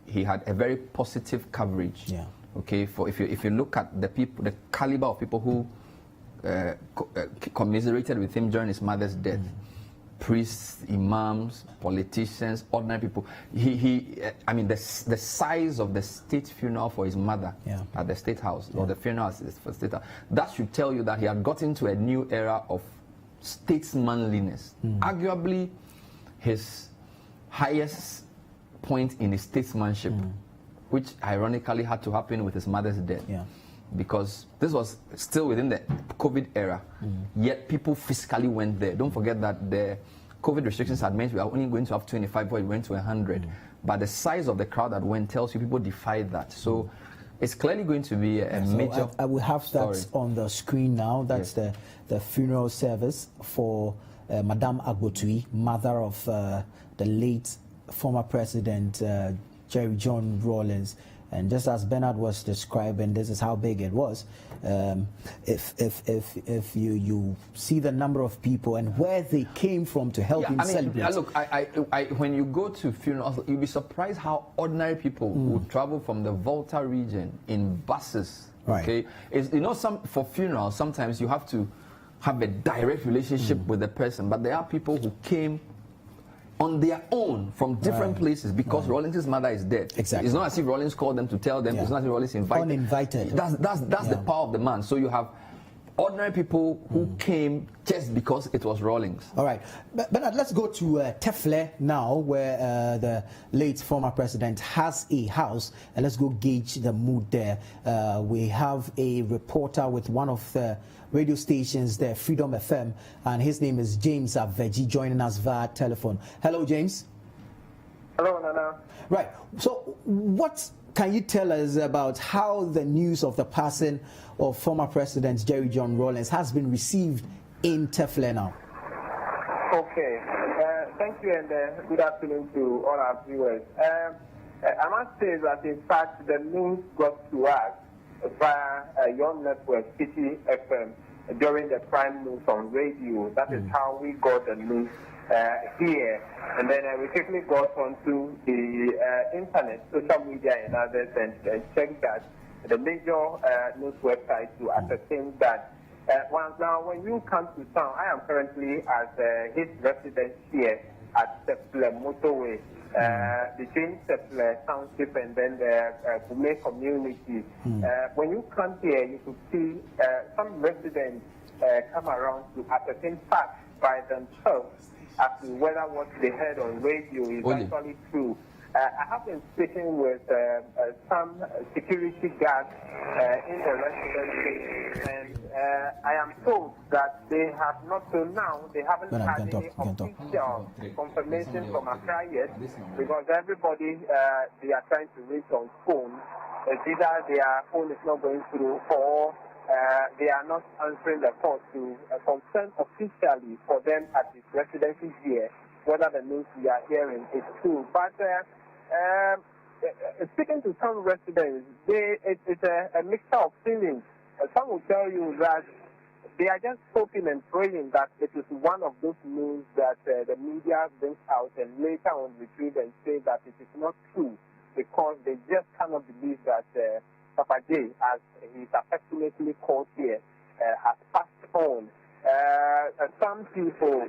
Speaker 4: he had a very positive coverage. Okay, for if you look at the caliber of people who commiserated with him during his mother's death, priests, imams, politicians, ordinary people. The size of the state funeral for his mother at the State House, or the funeral for the State House, that should tell you that he had got into a new era of statesmanliness. Arguably, his highest point in his statesmanship, which ironically had to happen with his mother's death. Because this was still within the COVID era, yet people physically went there. Don't forget that the COVID restrictions had meant we are only going to have 25 before it went to 100. But the size of the crowd that went tells you people defied that. So it's clearly going to be a major
Speaker 1: I will have that
Speaker 4: story
Speaker 1: on the screen now. That's the funeral service for Madame Agbotui, mother of the late former president Jerry John Rawlings. And just as Bernard was describing, this is how big it was. If you see the number of people and where they came from to help him celebrate.
Speaker 4: Look, when you go to funerals, you'll be surprised how ordinary people would travel from the Volta region in buses. Okay, for funerals, sometimes you have to have a direct relationship with the person, but there are people who came on their own from different places because Rawlings' mother is dead. Exactly. It's not as if Rawlings called them to tell them. It's not as if Rawlings invited.
Speaker 1: Uninvited.
Speaker 4: That's the power of the man. So you have ordinary people who came just because it was Rawlings.
Speaker 1: All right. Bernard, let's go to Tefle now, where the late former president has a house, and let's go gauge the mood there. We have a reporter with one of the radio stations there, Freedom FM, and his name is James Aveji, joining us via telephone. Hello, James.
Speaker 18: Hello, Nana.
Speaker 1: Right. So what can you tell us about how the news of the passing of former President Jerry John Rawlings has been received in Tefle now?
Speaker 18: Okay. Thank you, and good afternoon to all our viewers. I must say that, in fact, the news got to us via your network, Citi FM, during the prime news on radio. That is how we got the news here. And then we quickly got onto the internet, social media and others, and checked that the major news websites to ascertain that now when you come to town, I am currently at his residence here at Tefle Motorway, between Tefle Township and then the Kume community. When you come here, you could see some residents come around to ascertain facts by themselves as to whether what they heard on radio is actually true. I have been speaking with some security guards in the residence, and I am told that they have not till now, they haven't had any official confirmation from Accra yet, because everybody they are trying to reach on phone, either their phone is not going through or they are not answering the call to confirm officially for them at this residency here whether the news we are hearing is true. But speaking to some residents, it's a mixture of feelings. Some will tell you that they are just hoping and praying that it is one of those news that the media brings out and later on retrieve and say that it is not true, because they just cannot believe that Papa J, as he is affectionately called here, has passed on. Some people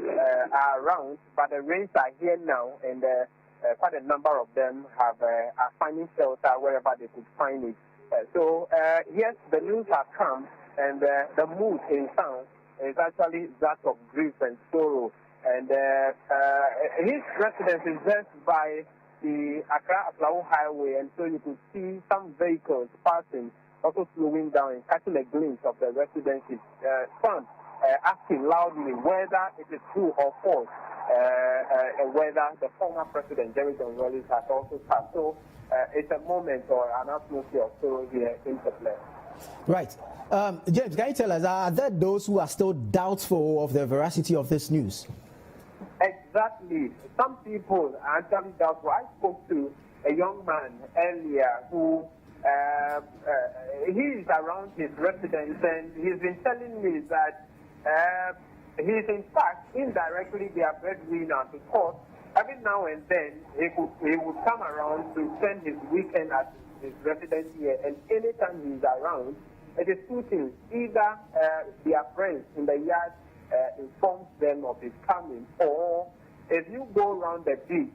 Speaker 18: are around, but the rains are here now, and quite a number of them are finding shelter wherever they could find it. Yes, the news has come, and the mood in town is actually that of grief and sorrow. And his residence is just by the Accra-Aflao Highway, and so you could see some vehicles passing, also slowing down and catching a glimpse of the residences. Some asking loudly whether it is true or false, whether the former president, Jerry John Rawlings, has also passed. So it's a moment or an atmosphere of sorrow here in the place.
Speaker 1: Right. James, can you tell us, are there those who are still doubtful of the veracity of this news?
Speaker 18: Exactly. Some people are actually doubtful. I spoke to a young man earlier who he is around his residence, and he's been telling me that he's in fact indirectly their breadwinner, because every now and then he would come around to spend his weekend at his residence here, and anytime he's around, it is two things. Either their friends in the yard informs them of his coming, or if you go around the beach,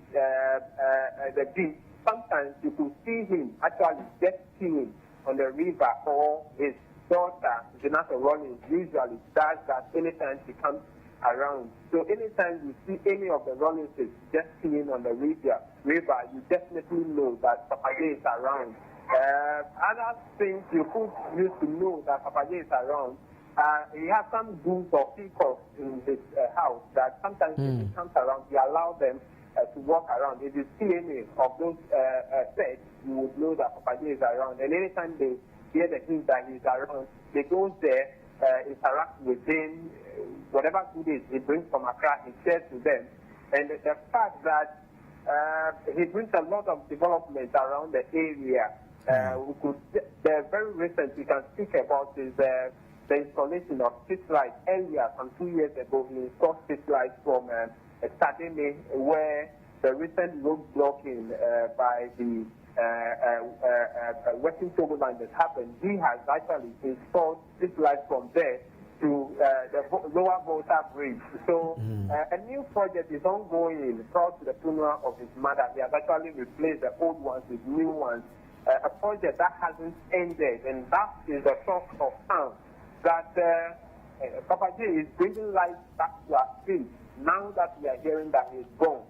Speaker 18: sometimes you could see him actually jet skiing on the river, or his daughter, Jonathan Rawlings, usually does that anytime she comes around. So anytime you see any of the Rawlingses jet skiing on the river, you definitely know that Papa J is around. Other things you could use to know that Papa J is around, he has some goons or peacocks in his house that sometimes when he comes around, he allows them to walk around. If you see any of those pets, you would know that Papa J is around. And anytime they hear the hint that he's around, they go there, interact with him, whatever goodies he brings from Accra, he shares to them. And the fact that he brings a lot of development around the area, the very recent we can speak about is the installation of street lights. Earlier, some 2 years ago, he installed street lights from Sademe, where the recent road blocking by the Western Togo line that happened. He has actually installed street lights from there to the lower Volta Bridge. So a new project is ongoing prior to the funeral of his mother. He has actually replaced the old ones with new ones. A project that hasn't ended, and that is the talk of town, that Papa J is bringing life back to our streets now that we are hearing that he is gone.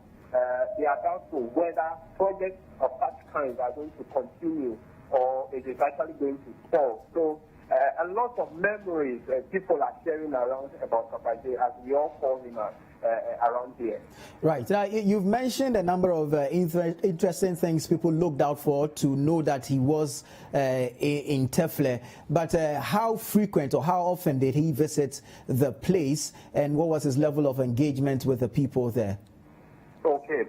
Speaker 18: They are doubtful whether projects of such kind are going to continue or it is actually going to stall. So a lot of memories people are sharing around about Papa J, as we all call him around here. Right.
Speaker 1: You've mentioned a number of interesting things people looked out for to know that he was in Tefle. But how frequent or how often did he visit the place, and what was his level of engagement with the people there?
Speaker 18: Okay.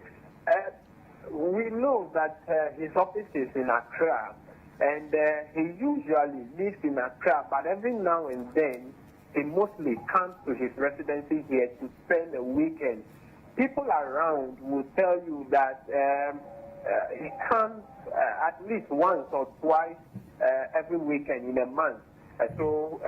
Speaker 18: We know that his office is in Accra, and he usually lives in Accra, but every now and then he mostly comes to his residency here to spend a weekend. People around will tell you that he comes at least once or twice every weekend in a month. So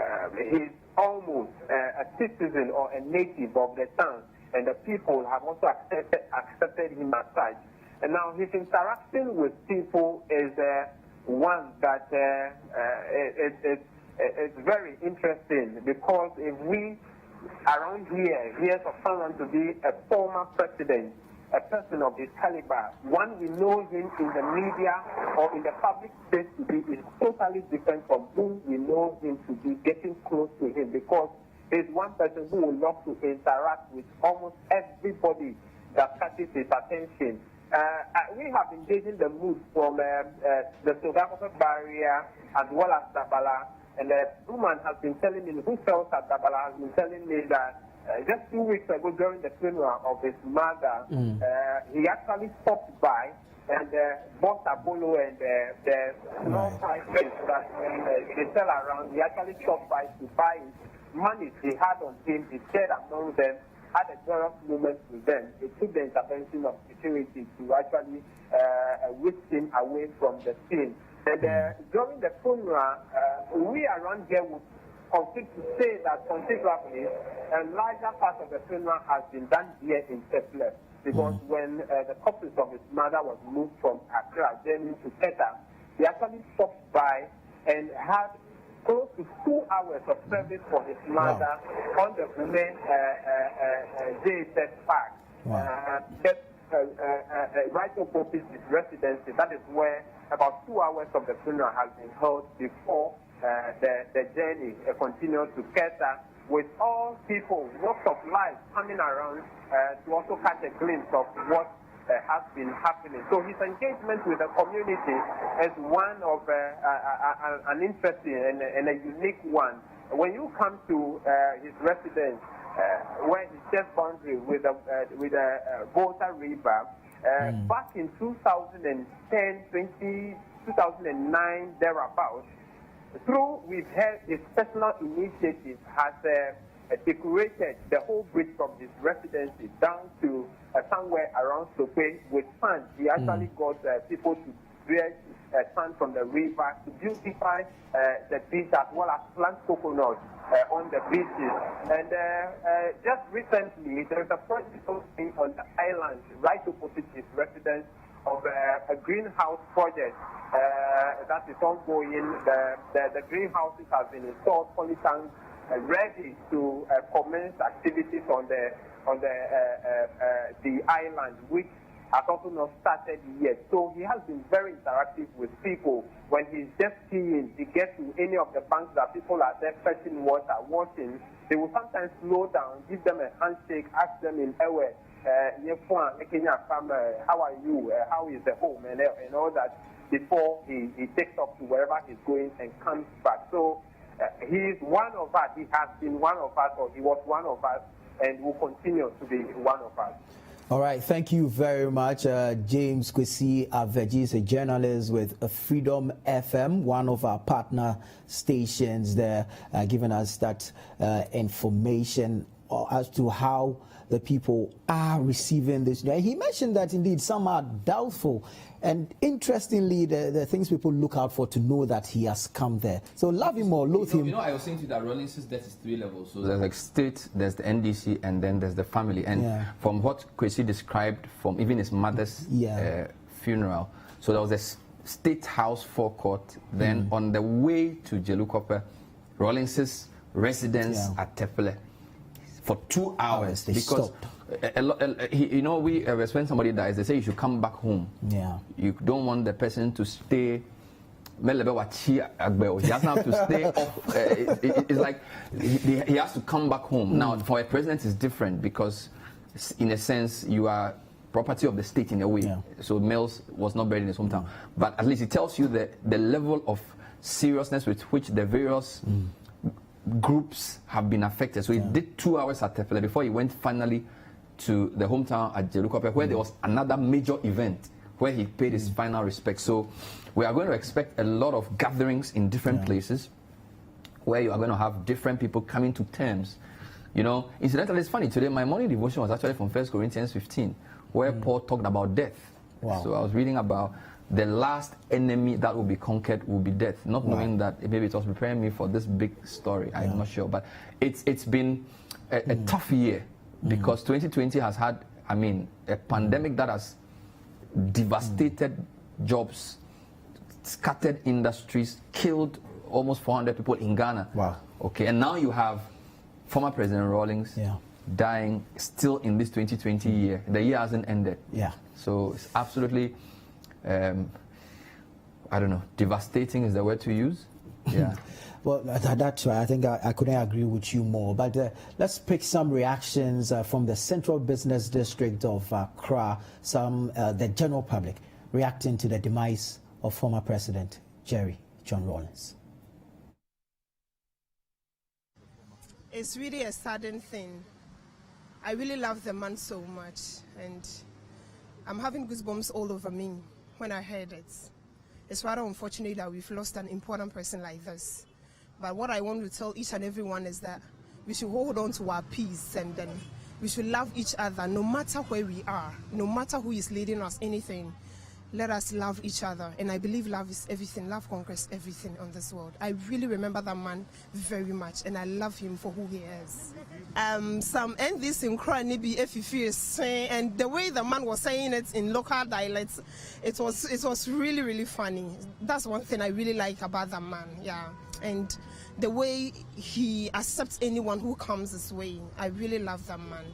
Speaker 18: he's almost a citizen or a native of the town, and the people have also accepted him as such. And now his interaction with people is one that it's very interesting, because if we around here hear of someone to be a former president, a person of this caliber, one we know him in the media or in the public space to be is totally different from whom we know him to be getting close to him, because he's one person who would love to interact with almost everybody that catches his attention. We have engaged in the mood from the Sudan barrier as well as Dabala. And the woman has been telling me, who sells at Dabala, has been telling me that just 2 weeks ago during the funeral of his mother, he actually stopped by and bought a bolo and the small prices that they sell around. He actually stopped by to buy money he had on him. He shared among them, had a joyous moment with them. It took the intervention of security to actually whisk him away from the scene. And during the funeral, we around here would continue to say that considerably a larger part of the funeral has been done here in Tefle, because when the corpse of his mother was moved from Accra, then to Teta, he actually stopped by and had close to 2 hours of service for his mother on the women JSS Park. Right opposite his residency. That is where about 2 hours of the funeral has been held before the journey continued to Keta, with all people, walks of life coming around to also catch a glimpse of what has been happening. So his engagement with the community is one of an interesting and a unique one. When you come to his residence, where he shares boundary with the Volta River, back in 2010, 2009, thereabouts, we've had his personal initiative has decorated the whole bridge from his residency down to somewhere around Sope with sand. He actually got people to dredge sand from the river to beautify the beach, as well as plant coconuts on the beaches. And just recently, there is a project on the island right opposite his residence of a greenhouse project that is ongoing. The greenhouses have been installed, polytanks ready to commence activities on the island, which has also not started yet. So he has been very interactive with people. When he's just skiing, he gets to any of the banks that people are there fetching water, washing. They will sometimes slow down, give them a handshake, ask them in Ewe, how are you? How is the home? And all that before he takes off to wherever he's going and comes back. So he is one of us. He has been one of us, or he was one of us, and will continue to be one of us.
Speaker 1: All right, thank you very much. James Kwesi Aveji is a journalist with Freedom FM, one of our partner stations there, giving us that information as to how the people are receiving this. He mentioned that indeed some are doubtful. And interestingly, the things people look out for to know that he has come there. So love him or loathe him.
Speaker 4: I was saying to you that Rawlings' death is 3 levels. So there's like state, there's the NDC, and then there's the family. And from what Kwesi described from even his mother's funeral, so there was a state house forecourt. Then on the way to Jelukope, Rawlings' residence at Tepele for 2 hours.
Speaker 1: They stopped.
Speaker 4: When somebody dies, they say you should come back home.
Speaker 1: Yeah.
Speaker 4: You don't want the person to stay. He doesn't have to stay off. It's like he has to come back home. Now, for a president, it's different because, in a sense, you are property of the state in a way. So Mills was not buried in his hometown. But at least it tells you the level of seriousness with which the various groups have been affected. So he did 2 hours at Tefele before he went finally to the hometown at Jelukope, where there was another major event where he paid his final respect. So we are going to expect a lot of gatherings in different places where you are going to have different people coming to terms. Incidentally, it's funny, today my morning devotion was actually from 1 Corinthians 15, where Paul talked about death. Wow. So I was reading about the last enemy that will be conquered will be death, not knowing that maybe it was preparing me for this big story. I'm not sure. But it's been a tough year because 2020 has had, a pandemic that has devastated jobs, scattered industries, killed almost 400 people in Ghana.
Speaker 1: Wow.
Speaker 4: Okay, and now you have former President Rawlings dying still in this 2020 year. The year hasn't ended.
Speaker 1: Yeah.
Speaker 4: So it's absolutely, devastating is the word to use. Yeah.
Speaker 1: Well, that's right. I think I couldn't agree with you more. But let's pick some reactions from the Central Business District of Accra, the general public reacting to the demise of former President Jerry John Rawlings.
Speaker 19: It's really a sudden thing. I really love the man so much, and I'm having goosebumps all over me when I heard it. It's rather unfortunate that we've lost an important person like this. But what I want to tell each and everyone is that we should hold on to our peace, and then we should love each other no matter where we are, no matter who is leading us, anything. let us love each other. And I believe love is everything. Love conquers everything on this world. I really remember that man very much, and I love him for who he is. Some end this in Kranibi Efifi, and the way the man was saying it in local dialects, it was really, really funny. That's one thing I really like about that man, yeah. And the way he accepts anyone who comes his way. I really love that man.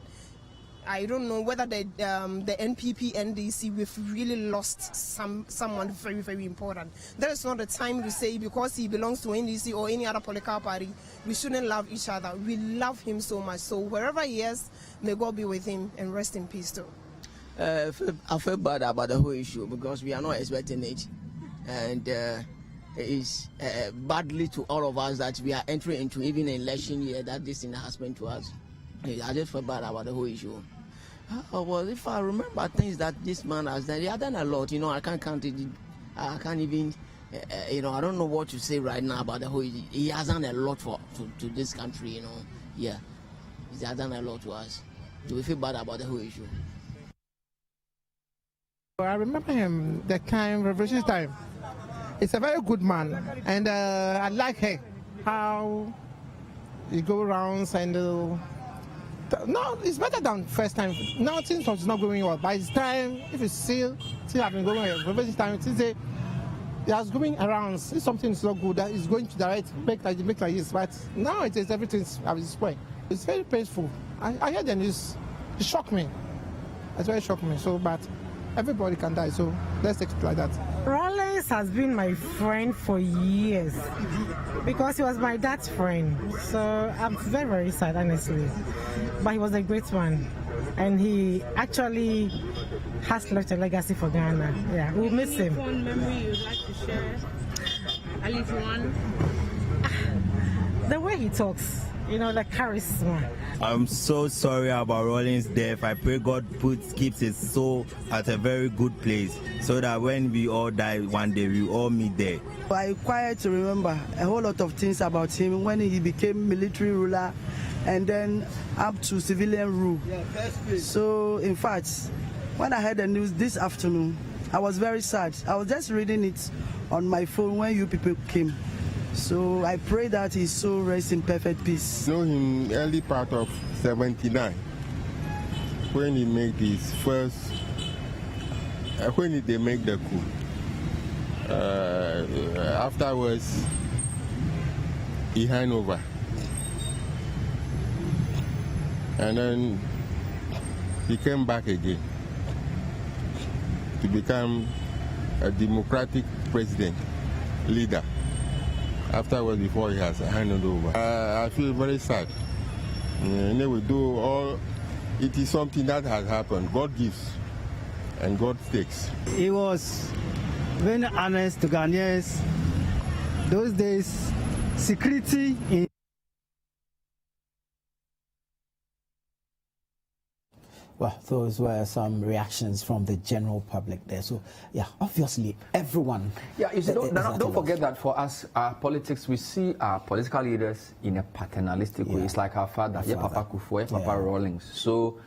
Speaker 19: I don't know whether the NPP, NDC, we've really lost someone very, very important. There is not a time to say because he belongs to NDC or any other political party, we shouldn't love each other. We love him so much. So wherever he is, may God be with him and rest in peace too.
Speaker 20: I feel bad about the whole issue because we are not expecting it. And it is badly to all of us that we are entering into even an election year that this thing has happened to us. I just feel bad about the whole issue. Well, if I remember things that this man has done, he has done a lot. I can't count it. I can't even, I don't know what to say right now about the whole. He has done a lot to this country. Yeah, he has done a lot to us. So we feel bad about the whole issue.
Speaker 21: I remember him the time, revolution time. He's a very good man, and I like how he go around and. No, it's better than first time. Now things was not going well. By this time, if it's still have been going well, this time it has going around. If something is not good, that is going to direct make like this. But now it is everything's at this point. It's very painful. I heard the news. It shocked me. It's very shocked me. So, but everybody can die. So let's take it like that.
Speaker 22: Rawlings has been my friend for years because he was my dad's friend. So I'm very, very sad, honestly. But he was a great man, and he actually has left a legacy for Ghana. Yeah, we'll miss him. One memory you'd like to share? I leave one. The way he talks, the charisma.
Speaker 23: I'm so sorry about Rawlings' death. I pray God keeps his soul at a very good place so that when we all die one day, we all meet there.
Speaker 24: I require to remember a whole lot of things about him when he became military ruler and then up to civilian rule. So, in fact, when I heard the news this afternoon, I was very sad. I was just reading it on my phone when you people came. So I pray that his soul rests in perfect peace.
Speaker 10: I know him early part of 79 when he made his first, when they make the coup. Afterwards, he hand over. And then he came back again to become a democratic president, leader. Afterwards, before he has handed over. I feel very sad. And they will do all, it is something that has happened. God gives and God takes.
Speaker 25: He was very honest to Ghanaians. Those days, security in
Speaker 1: Well, those were some reactions from the general public there. So, yeah, obviously, everyone.
Speaker 4: Yeah, you see, don't forget that for us, our politics, we see our political leaders in a paternalistic way. It's like our father, Papa Kufuor, Papa Rawlings. So,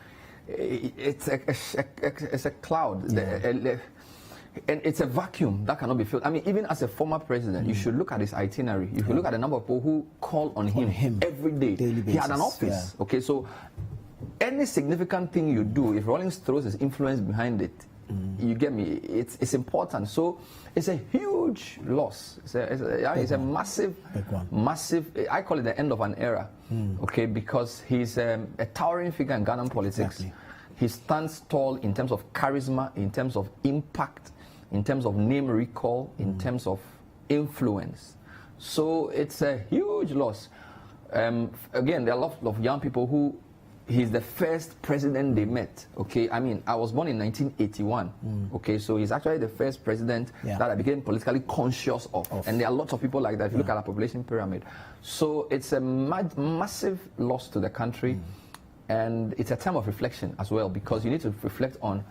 Speaker 4: it's a cloud. And it's a vacuum that cannot be filled. I mean, even as a former president, you should look at his itinerary. If you look at the number of people who call on him every day, he had an office. Okay, so any significant thing you do, if Rawlings throws his influence behind it, you get me, it's important. So it's a huge loss. It's a massive, I call it the end of an era, okay, because he's a towering figure in Ghanaian politics. He stands tall in terms of charisma, in terms of impact, in terms of name recall, in terms of influence. So it's a huge loss. Again, there are a lot of young people who he's the first president they met, okay? I mean, I was born in 1981, okay? So he's actually the first president that I became politically conscious of. And there are lots of people like that if you look at our population pyramid. So it's a massive loss to the country. And it's a time of reflection as well, because you need to reflect on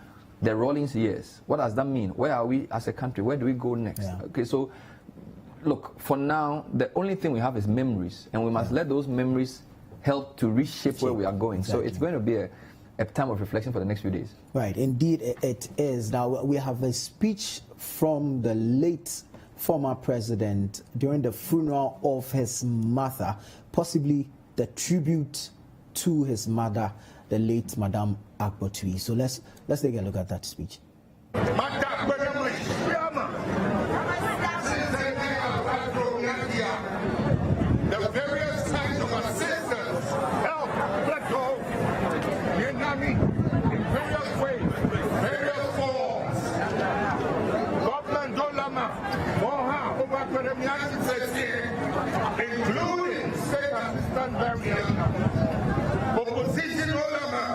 Speaker 4: the Rawlings years. What does that mean? Where are we as a country? Where do we go next? Okay, so look, for now, the only thing we have is memories. And we must let those memories help to reshape where we are going. So it's going to be a time of reflection for the next few days.
Speaker 1: Right, indeed it is. Now we have a speech from the late former president during the funeral of his mother, possibly the tribute to his mother, the late Madame Akpotui. So let's take a look at that speech.
Speaker 2: The various kinds of assistance, help, in various ways, various forms. Government dollar, including state assistance variants. Opposition dollar,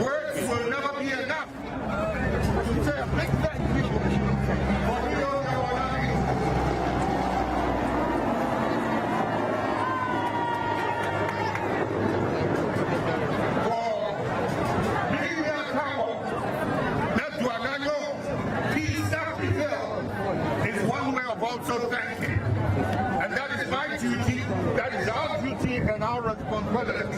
Speaker 2: words will never be enough to say a big thank you for real is one way of also thanking. And that is my duty, that is our duty and our responsibility.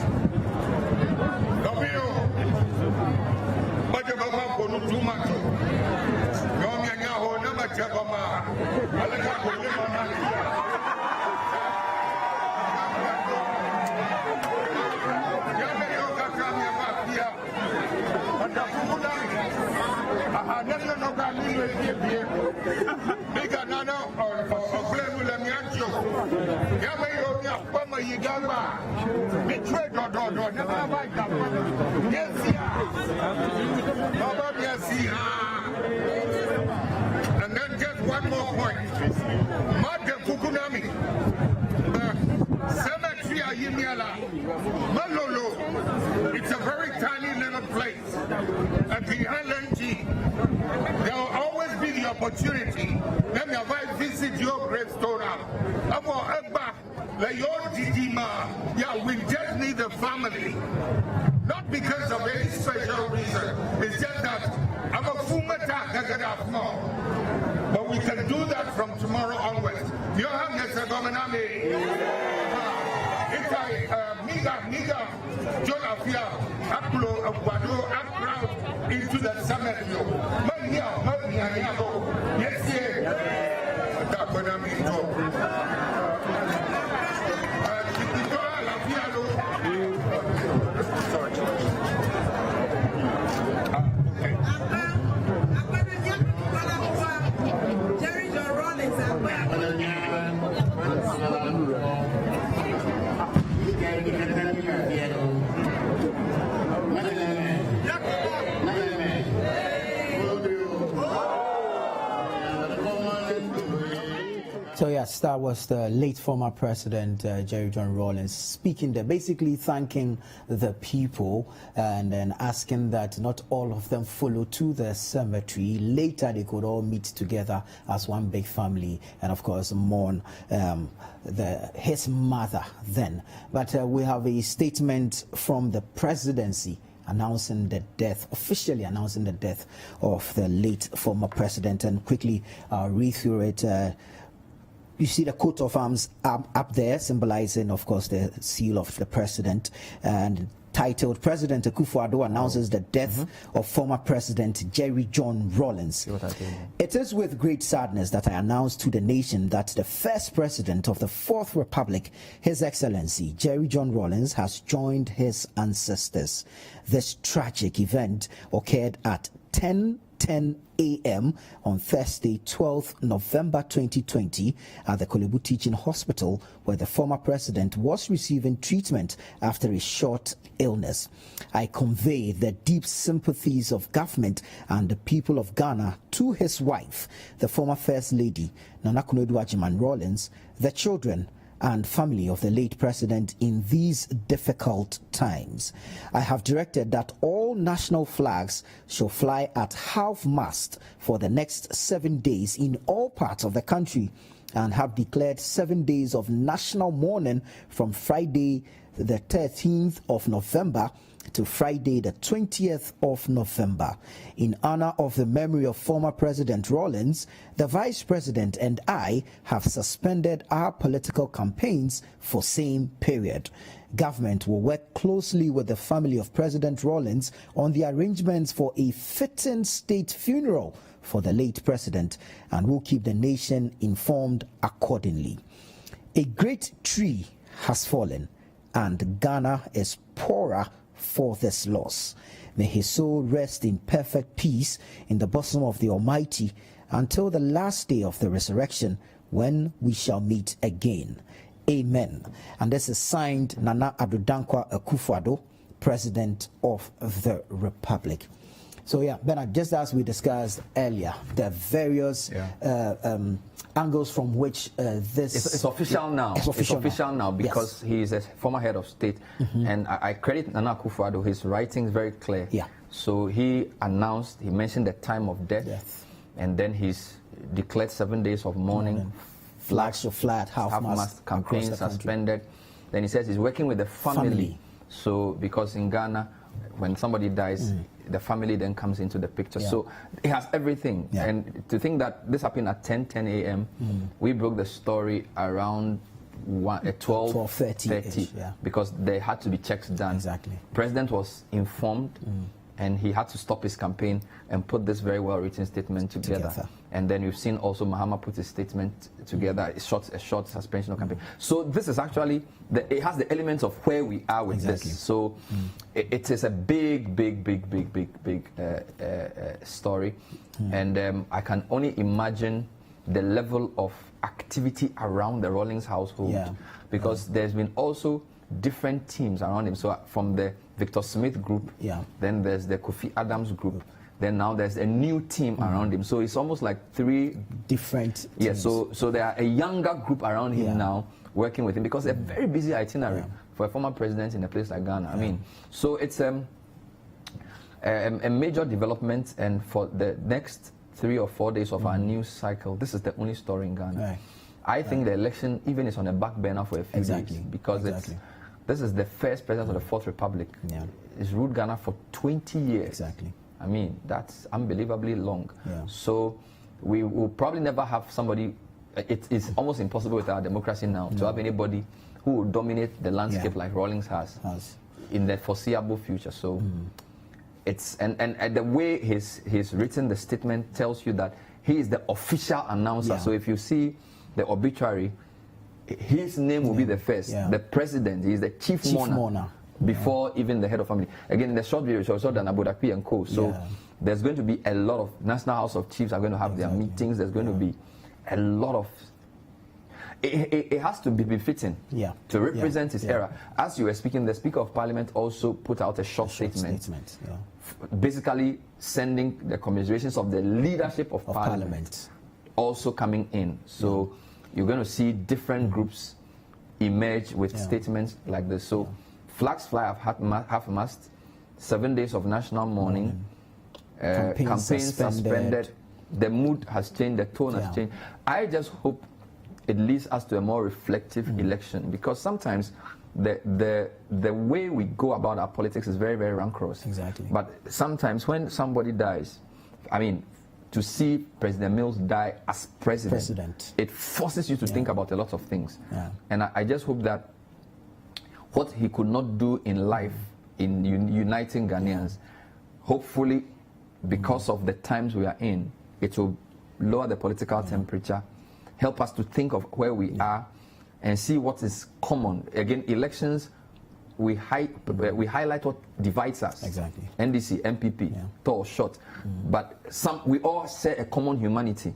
Speaker 2: And then just one more point. Madam Kukunami, Cemetery Ayimiala, Malolo, it's a very tiny little place at the LNG. There will always be the opportunity. Let me invite visit your gravestone up. Yeah, we just need the family. Not because of any special reason. It's just that I'm a fumata, but we can do that from tomorrow onwards. You have Mr. Gomenami. Miga, Jonafia, Aplo, Aguado, Apro, into the cemetery. Yes,
Speaker 3: Jerry John Rawlings.
Speaker 1: So yes, that was the late former president, Jerry John Rawlings, speaking there, basically thanking the people and then asking that not all of them follow to the cemetery. Later, they could all meet together as one big family and, of course, mourn his mother then. But we have a statement from the presidency announcing the death, officially announcing the death of the late former president. And quickly, I'll read through it. You see the coat of arms up there, symbolizing, of course, the seal of the president, and titled President Akufo-Addo announces the death of former President Jerry John Rawlings. It is with great sadness that I announce to the nation that the first president of the Fourth Republic, His Excellency Jerry John Rawlings, has joined his ancestors. This tragic event occurred at 10 a.m. on Thursday, 12th November 2020 at the Korle Bu Teaching Hospital, where the former president was receiving treatment after a short illness. I convey the deep sympathies of government and the people of Ghana to his wife, the former First Lady, Nana Konadu Agyeman Rawlings, the children, and family of the late president in these difficult times. I have directed that all national flags shall fly at half-mast for the next 7 days in all parts of the country, and have declared 7 days of national mourning from Friday the 13th of November to Friday, the 20th of November. In honor of the memory of former President Rawlings, the Vice President and I have suspended our political campaigns for same period. Government will work closely with the family of President Rawlings on the arrangements for a fitting state funeral for the late president and will keep the nation informed accordingly. A great tree has fallen and Ghana is poorer for this loss. May his soul rest in perfect peace in the bosom of the Almighty until the last day of the resurrection, when we shall meet again. Amen. And this is signed Nana Addo Dankwa Akufo-Addo, President of the Republic. So yeah, Bernard, just as we discussed earlier, there are various angles from which this...
Speaker 4: It's official now.
Speaker 1: It's official
Speaker 4: now because he is a former head of state. And I credit Nana Akufo-Addo, his writing is very clear.
Speaker 1: Yeah.
Speaker 4: So he announced, he mentioned the time of death, and then he's declared 7 days of mourning.
Speaker 1: Flags to flat, half-mast,
Speaker 4: campaign suspended. Then he says he's working with the family. So because in Ghana, when somebody dies, the family then comes into the picture. So it has everything. And to think that this happened at 10 a.m., we broke the story around 12:30 because there had to be checks done.
Speaker 1: Exactly.
Speaker 4: President was informed and he had to stop his campaign and put this very well-written statement together. And then you've seen also Mahama put his statement together, a short suspension of campaign. So this is actually, it has the elements of where we are with this. So it is a big story. And I can only imagine the level of activity around the Rawlings household because there's been also different teams around him. So from the Victor Smith group, then there's the Kofi Adams group, then now there's a new team around him. So it's almost like three
Speaker 1: different teams.
Speaker 4: Yeah, so there are a younger group around him now working with him because they're very busy itinerary for a former president in a place like Ghana. I mean, so it's a major development, and for the next 3 or 4 days of our news cycle, this is the only story in Ghana. I think the election even is on a back burner for a few days because this is the first president of the Fourth Republic. He's ruled Ghana for 20 years. I mean, that's unbelievably long. So we will probably never have somebody, it is almost impossible with our democracy now to have anybody who will dominate the landscape like Rawlings has in the foreseeable future. So it's, and the way he's written the statement tells you that he is the official announcer. So if you see the obituary, his name will be the first. The president, he is the chief mourner. Before even the head of family. Again, in the short video, we saw Dan Abodakwi and co. So there's going to be a lot of National House of Chiefs are going to have their meetings. There's going to be a lot of. It has to be befitting to represent his era. As you were speaking, the Speaker of Parliament also put out a short statement. Basically sending the commiserations of the leadership of Parliament also coming in. So you're going to see different groups emerge with statements like this. So flags fly half-mast, 7 days of national mourning, campaign suspended. The mood has changed, the tone has changed. I just hope it leads us to a more reflective election, because sometimes the way we go about our politics is very, very rancorous. But sometimes when somebody dies, I mean, to see President Mills die as president. It forces you to think about a lot of things. And I just hope that what he could not do in life in uniting Ghanaians, hopefully because of the times we are in, it will lower the political temperature, help us to think of where we are and see what is common. Again, elections, we highlight what divides us. NDC, MPP, tall, short. But we all share a common humanity.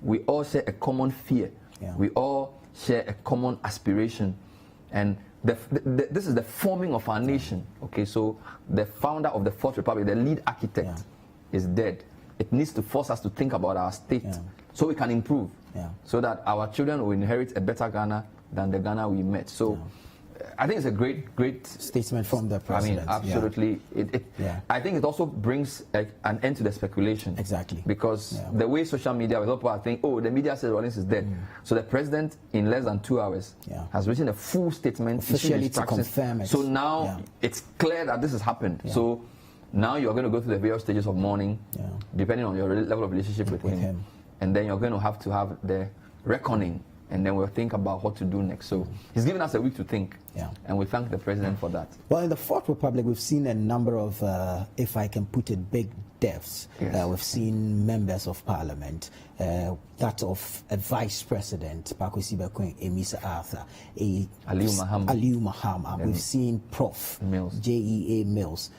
Speaker 4: We all share a common fear. We all share a common aspiration. And this is the forming of our nation. Okay, so the founder of the Fourth Republic, the lead architect, is dead. It needs to force us to think about our state so we can improve, so that our children will inherit a better Ghana than the Ghana we met. So I think it's a great
Speaker 1: statement from the president.
Speaker 4: I mean, absolutely. I think it also brings an end to the speculation.
Speaker 1: Exactly.
Speaker 4: Because the way social media, a lot of people think, oh, the media says Rawlings is dead. So the president, in less than 2 hours, has written a full statement
Speaker 1: officially to confirm it.
Speaker 4: So now it's clear that this has happened. So now you're going to go through the various stages of mourning, depending on your level of relationship with him. And then you're going to have the reckoning, and then we'll think about what to do next. So he's given us a week to think, and we thank the president for that.
Speaker 1: Well, in the Fourth Republic, we've seen a number of, if I can put it, big deaths. We've seen members of parliament, that of a vice president, Pakwesi Bekwin, Emisa Arthur, Aliu Mahama. We've seen Prof.
Speaker 4: Mills.
Speaker 1: JEA Mills.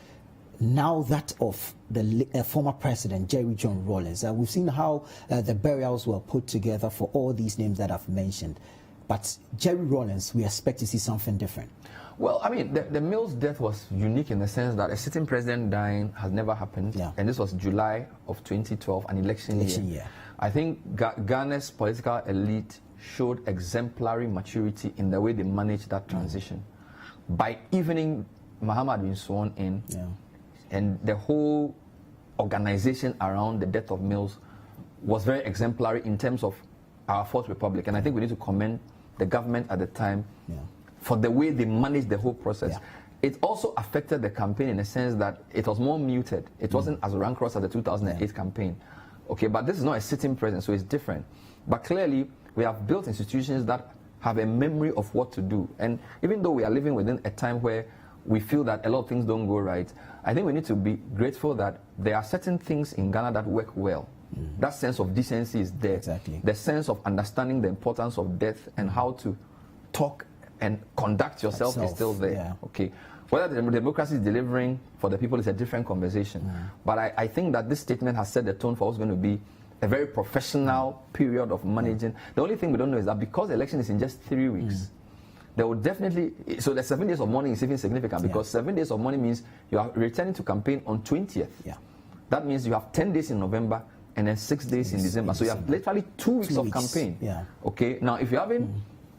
Speaker 1: Now that of the former president, Jerry John Rawlings. We've seen how the burials were put together for all these names that I've mentioned. But Jerry Rawlings, we expect to see something different.
Speaker 4: Well, I mean, the Mills death was unique in the sense that a sitting president dying has never happened. And this was July of 2012, an election year. I think Ghana's political elite showed exemplary maturity in the way they managed that transition. By evening, Mahama had been sworn in. And the whole organization around the death of Mills was very exemplary in terms of our Fourth Republic. And I think we need to commend the government at the time for the way they managed the whole process. It also affected the campaign in the sense that it was more muted. It wasn't as rancorous as the 2008 campaign. Okay, but this is not a sitting president, so it's different. But clearly, we have built institutions that have a memory of what to do. And even though we are living within a time where we feel that a lot of things don't go right, I think we need to be grateful that there are certain things in Ghana that work well. That sense of decency is there. The sense of understanding the importance of death and how to talk and conduct yourself is still there. Okay. Whether the democracy is delivering for the people is a different conversation. But I think that this statement has set the tone for what's going to be a very professional period of managing. The only thing we don't know is that because the election is in just 3 weeks, there will definitely, so the 7 days of mourning is even significant because 7 days of mourning means you are returning to campaign on 20th. That means you have 10 days in November and then 6 days in December. So you have literally 2 weeks of campaign. Okay. Now, if you haven't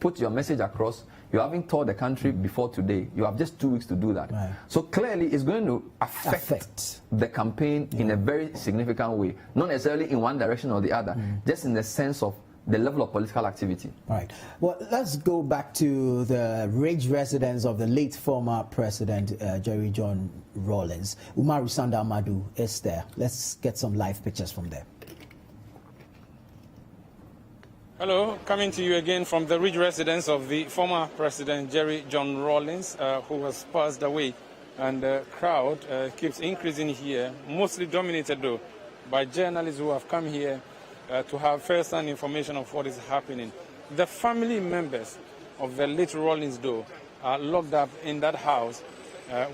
Speaker 4: put your message across, you haven't toured the country before today, you have just 2 weeks to do that. So clearly, it's going to affect the campaign in a very significant way, not necessarily in one direction or the other, just in the sense of the level of political activity.
Speaker 1: Right. Well, let's go back to the Ridge residence of the late former president, Jerry John Rawlings. Umaru Sanda Amadu is there. Let's get some live pictures from there.
Speaker 6: Hello, coming to you again from the Ridge residence of the former president, Jerry John Rawlings, who has passed away. And the crowd keeps increasing here, mostly dominated, though, by journalists who have come here to have first-hand information of what is happening. The family members of the late Rawlings, though, are locked up in that house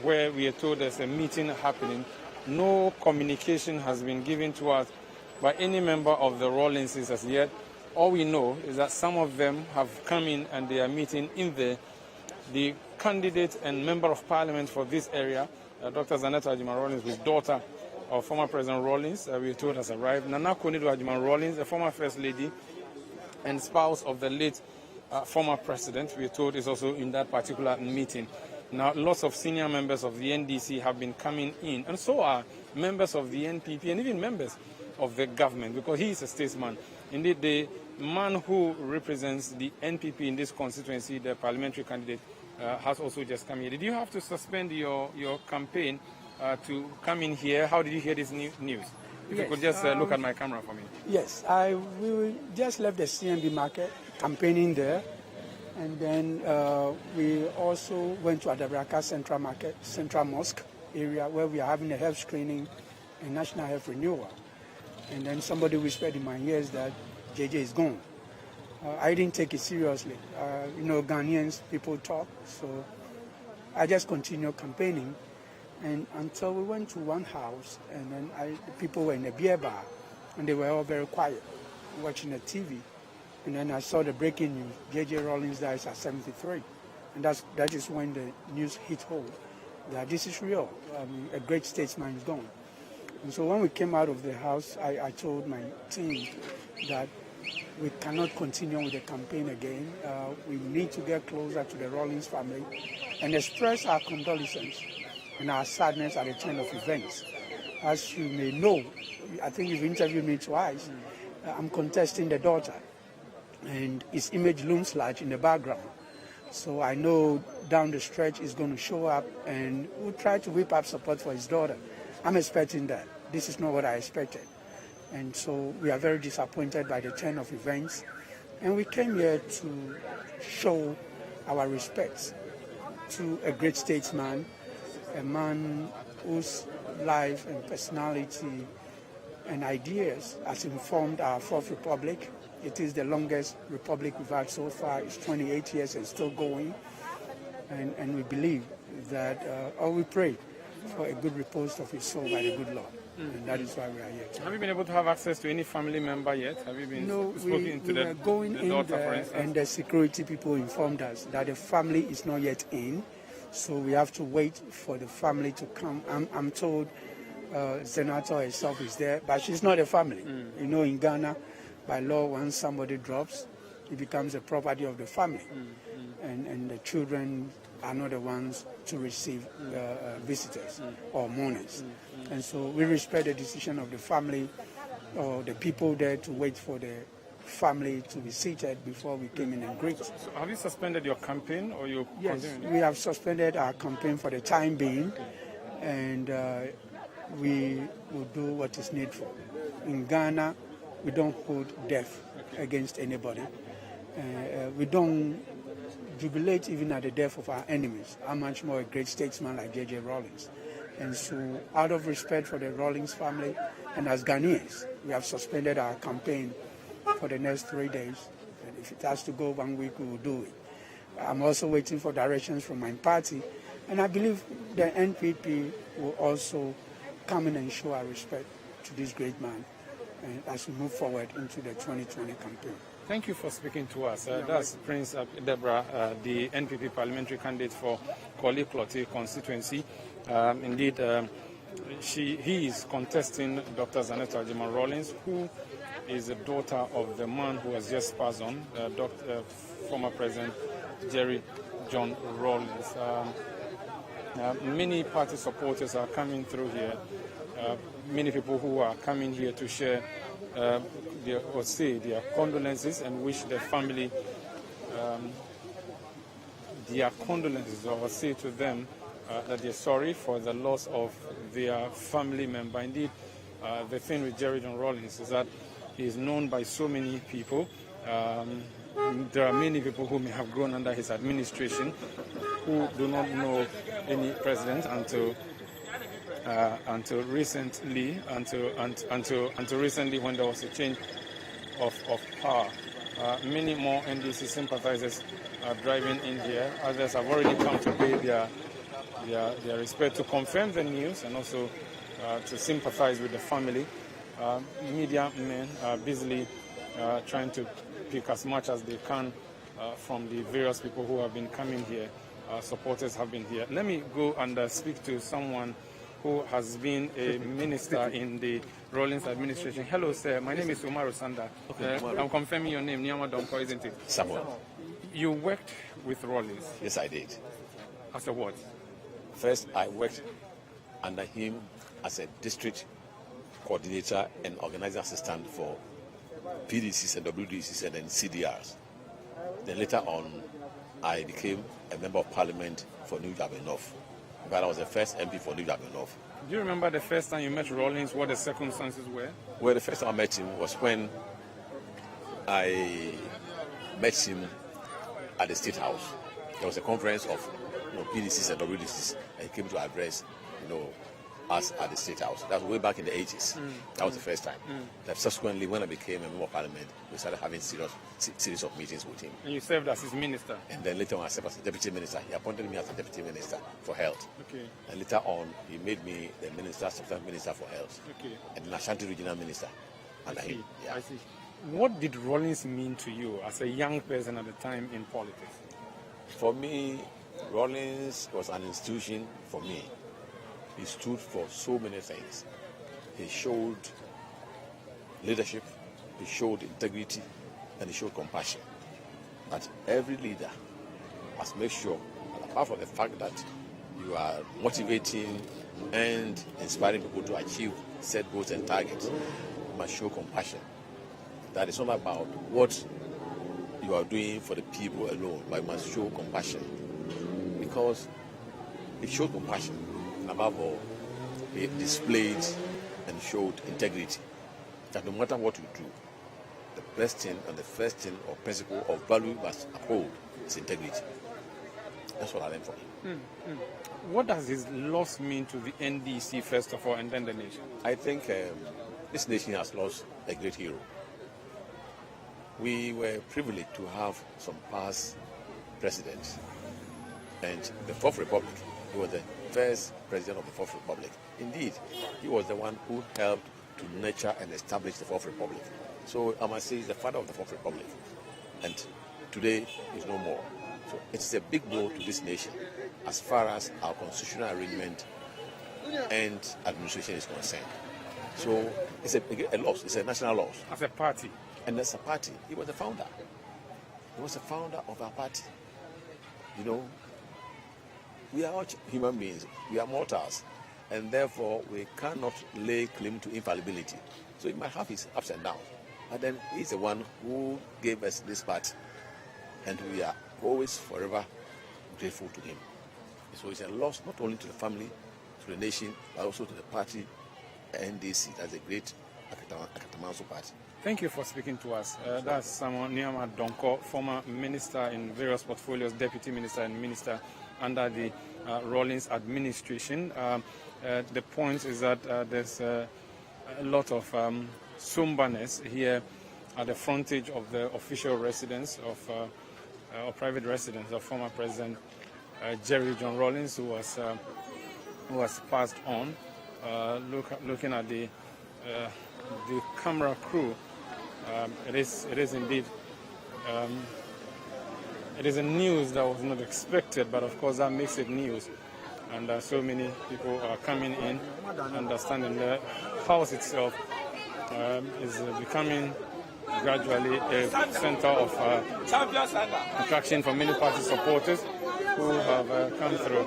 Speaker 6: where we are told there's a meeting happening. No communication has been given to us by any member of the Rawlingses as yet. All we know is that some of them have come in and they are meeting in there. The candidate and member of parliament for this area, Dr. Zanetta Rawlings, whose daughter of former President Rawlings, we are told has arrived. Nana Konido Rawlings, the former First Lady and spouse of the late former President, we are told is also in that particular meeting. Now, lots of senior members of the NDC have been coming in, and so are members of the NPP and even members of the government, because he is a statesman. Indeed, the man who represents the NPP in this constituency, the parliamentary candidate, has also just come here. Did you have to suspend your campaign to come in here? How did you hear this news? If you could just look at my camera for me.
Speaker 5: Yes, we just left the CMB market, campaigning there, and then we also went to Adabraka Central Market, Central Mosque area, where we are having a health screening and national health renewal. And then somebody whispered in my ears that JJ is gone. I didn't take it seriously. You know, Ghanaians, people talk, so I just continued campaigning. And until we went to one house, and then people were in a beer bar, and they were all very quiet, watching the TV. And then I saw the breaking news: JJ Rawlings dies at 73, and that is when the news hit home that this is real. A great statesman is gone. And so when we came out of the house, I told my team that we cannot continue with the campaign again. We need to get closer to the Rawlings family and express our condolences and our sadness at the turn of events. As you may know, I think you've interviewed me twice, I'm contesting the daughter, and his image looms large in the background. So I know down the stretch he's going to show up, and we'll try to whip up support for his daughter. I'm expecting that. This is not what I expected. And so we are very disappointed by the turn of events. And we came here to show our respects to a great statesman, a man whose life and personality and ideas has informed our Fourth Republic. It is the longest republic we've had so far. It's 28 years and still going. And we believe that, or we pray for a good repose of his soul by the good Lord. And that is why we are here today.
Speaker 6: Have you been able to have access to any family member yet? Have you been spoken to the daughter, for instance?
Speaker 5: And the security people informed us that the family is not yet in. So we have to wait for the family to come. I'm told Senator herself is there, but she's not a family. You know, in Ghana, by law, once somebody drops, it becomes a property of the family. And the children are not the ones to receive visitors or mourners. And so we respect the decision of the family or the people there to wait for the family to be seated before we came in and greeted.
Speaker 6: So have you suspended your campaign, or you?
Speaker 5: Yes, we have suspended our campaign for the time being, and we will do what is needful. In Ghana, we don't hold death against anybody. We don't jubilate even at the death of our enemies. How much more a great statesman like J.J. Rawlings. And so, out of respect for the Rawlings family, and as Ghanaians, we have suspended our campaign for the next 3 days. And if it has to go 1 week, we will do it. I'm also waiting for directions from my party, and I believe the NPP will also come in and show our respect to this great man as we move forward into the 2020 campaign.
Speaker 6: Thank you for speaking to us. That's Prince Deborah, the NPP parliamentary candidate for Korle Bu constituency. Indeed, he is contesting Dr. Zanetta Algerman Rawlings, who is the daughter of the man who has just passed on, former President Jerry John Rawlings. Many party supporters are coming through here. Many people who are coming here to share their condolences and wish their family their condolences, or say to them that they're sorry for the loss of their family member. Indeed, the thing with Jerry John Rawlings is that he is known by so many people. There are many people who may have grown under his administration who do not know any president until recently, when there was a change of power. Many more NDC sympathizers are driving in here. Others have already come to pay their respect, to confirm the news, and also to sympathize with the family. Media men are busily trying to pick as much as they can from the various people who have been coming here. Supporters have been here. Let me go and speak to someone who has been a minister in the Rawlings administration. Hello, sir. My name is Umaru Sanda. Okay, I'm confirming your name, Nyama Donko, isn't it?
Speaker 7: Samuel.
Speaker 6: You worked with Rawlings?
Speaker 7: Yes, I did.
Speaker 6: As a what?
Speaker 7: First, I worked under him as a district coordinator and organizing assistant for PDCs and WDCs and then CDRs. Then later on, I became a member of parliament for New Yaba North. But I was the first MP for New Yaba North.
Speaker 6: Do you remember the first time you met Rawlings, what the circumstances were?
Speaker 7: Well, the first time I met him was when I met him at the State House. There was a conference of PDCs and WDCs, and he came to address us at the State House. That was way back in the 80s. That was the first time. Then subsequently, when I became a member of parliament, we started having series of meetings with him.
Speaker 6: And you served as his minister?
Speaker 7: And then later on, I served as a deputy minister. He appointed me as a deputy minister for health.
Speaker 6: Okay.
Speaker 7: And later on, he made me the minister, substantive minister for health.
Speaker 6: Okay.
Speaker 7: And the Ashanti regional minister under him. Yeah.
Speaker 6: I see. What did Rawlings mean to you as a young person at the time in politics?
Speaker 7: For me, Rawlings was an institution for me. He stood for so many things. He showed leadership. he showed integrity, and he showed compassion. But every leader must make sure, apart from the fact that you are motivating and inspiring people to achieve set goals and targets, you must show compassion. That is not about what you are doing for the people alone, but you must show compassion. Because it showed compassion, and above all, it displayed and showed integrity. That no matter what you do, the best thing and the first thing or principle of value you must uphold is integrity. That's what I learned from him.
Speaker 6: What does his loss mean to the NDC, first of all, and then the nation?
Speaker 7: I think this nation has lost a great hero. We were privileged to have some past presidents. And the Fourth Republic, he was the first president of the Fourth Republic. Indeed, he was the one who helped to nurture and establish the Fourth Republic. So I must say he's the father of the Fourth Republic. And today he's no more. So it's a big blow to this nation as far as our constitutional arrangement and administration is concerned. So it's a loss. It's a national loss.
Speaker 6: As a party.
Speaker 7: And as a party, he was the founder. He was the founder of our party. You know, we are all human beings. We are mortals. And therefore, we cannot lay claim to infallibility. So he might have his ups and downs. But then he's the one who gave us this party. And we are always forever grateful to him. So it's a loss not only to the family, to the nation, but also to the party, NDC. That's a great Akatamanso party.
Speaker 6: Thank you for speaking to us. That's Samuel Niama Donko, former minister in various portfolios, deputy minister and minister under the Rawlings administration. The point is that there's a lot of somberness here at the frontage of the official residence of or private residence of former President Jerry John Rawlings, who was passed on. Looking at the camera crew, it is indeed it is a news that was not expected, but of course that makes it news. And so many people are coming in, understanding the house itself is becoming gradually a center of attraction for many party supporters who have come through.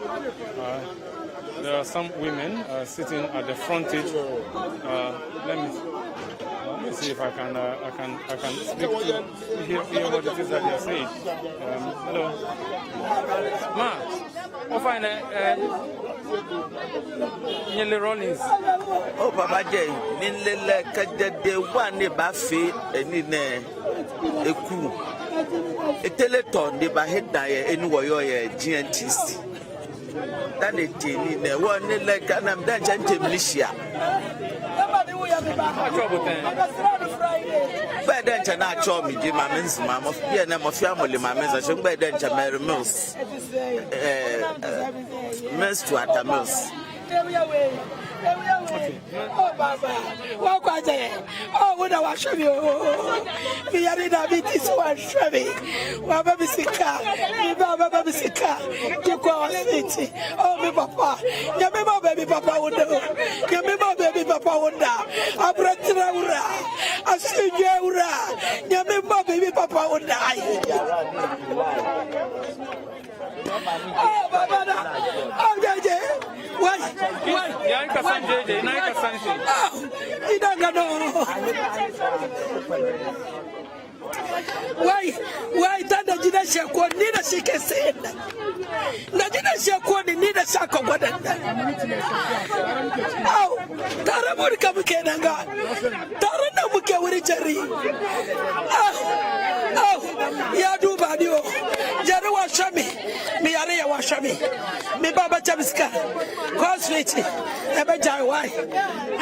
Speaker 6: There are some women sitting at the frontage. Let me see if I can speak to hear what it is that they are saying. Hello, ma. What find Nyele Rawlings?
Speaker 9: Oh, Papa Jay, Ninle Kajade one Bafi and in a crew. A teleton, the Baheda, and Warrior GNTC. That is in the one like an Amdan militia. By then, I saw me, Jim Mammas, Mamma, and I'm a family, Mammas, I should by then, Mary Mills. Mills to at Mills.
Speaker 3: Oh, Baba, what was it? Oh, what I was showing you. We are in a bit is one shabby. Baba Bissika, Baba Bissika, you call Citi. Oh, me papa, Yamima baby papa would do. Yamima baby papa would do. Abratraura, Asujaura, Yamima baby papa would die. Oh, Baba, oh, Jaja. Why? Why tanda jina shakwa nina shike senda na jina shakwa ni nina shako wadanda au taramuri kamukena nga tarana muke wuri jari au ya duba dio jari wa shami mi yare ya wa shami mi baba chabiska kwa switi ebe jai wai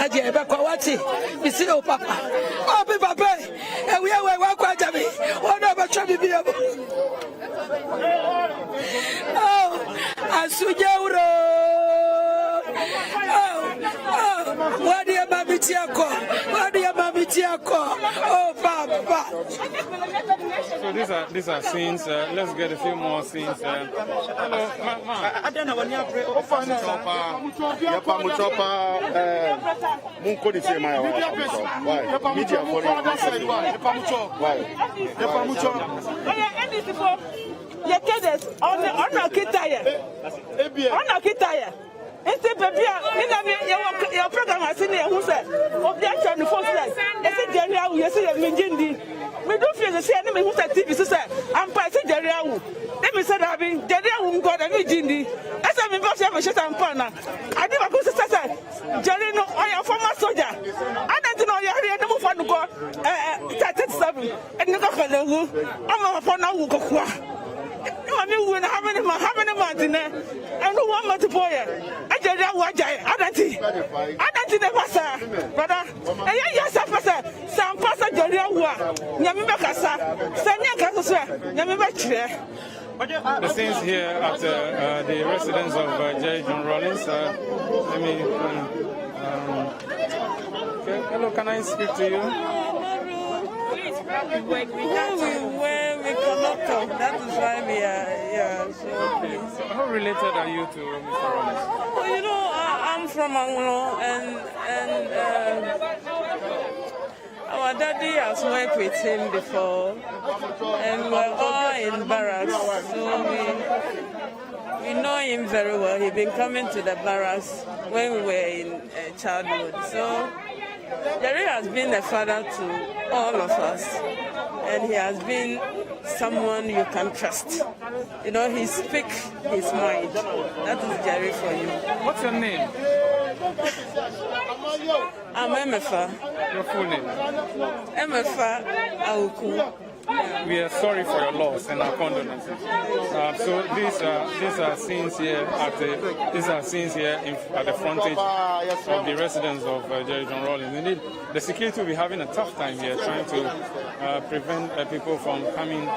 Speaker 3: aje ebe kwa wati mi si o papa o bi papa ewe wa kwa jami ona ba chami bi abo oh asujauro wadi ya mamiti yako oh papa.
Speaker 6: So these are scenes. Let's get a few more scenes. Hello,
Speaker 3: Ese baby, your program has seen who said, "Object on the first line." Ese Jerry Awu, yes, Minjindi. We don't feel the same who said TV sister. I'm passing Jerry Awu. Let me say that I've been Jerry Awu got a Minjindi. As I'm in Boston, I'm a shit and partner. I did a good sister. Jerry, no, I am former soldier. I don't know you're here. No fun to go. 37 and you got a I'm a fun now. I mean, how many months in there? And no 1 month boy. I tell you what, I don't see the passer, brother. And yes, I pass some passer, Jolia, Yamibakasa, Sanya, Yamibak.
Speaker 6: The scenes here at the residence of Jerry John Rawlings. Let me. Okay. Hello, can I speak to you?
Speaker 8: We cannot talk. That is why we are here.
Speaker 6: So how related are you to Mr. Rawlings?
Speaker 8: Well, you know, I'm from Anglo, and our daddy has worked with him before, and we're all in barracks, so we know him very well. He's been coming to the barracks when we were in childhood. So Jerry has been a father to all of us, and he has been someone you can trust. You know, he speaks his mind. That is Jerry for you.
Speaker 6: What's your name?
Speaker 8: I'm Emefa.
Speaker 6: Your full name?
Speaker 8: Emefa Auku.
Speaker 6: We are sorry for your loss and our condolences. So these are scenes here at the frontage of the residence of Jerry John Rawlings. Indeed, the security will be having a tough time here, trying to prevent people from coming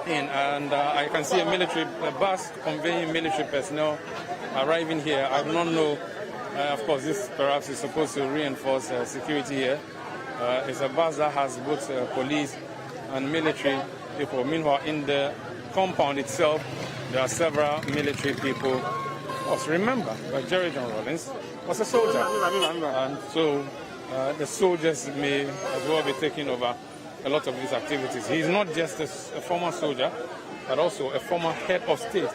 Speaker 6: in. And I can see a bus conveying military personnel arriving here. I do not know. Of course, this perhaps is supposed to reinforce security here. It's a bus that has both police and military people. Meanwhile, in the compound itself, there are several military people. Of course, remember that Jerry John Rawlings was a soldier. And so the soldiers may as well be taking over a lot of these activities. He's not just a former soldier, but also a former head of state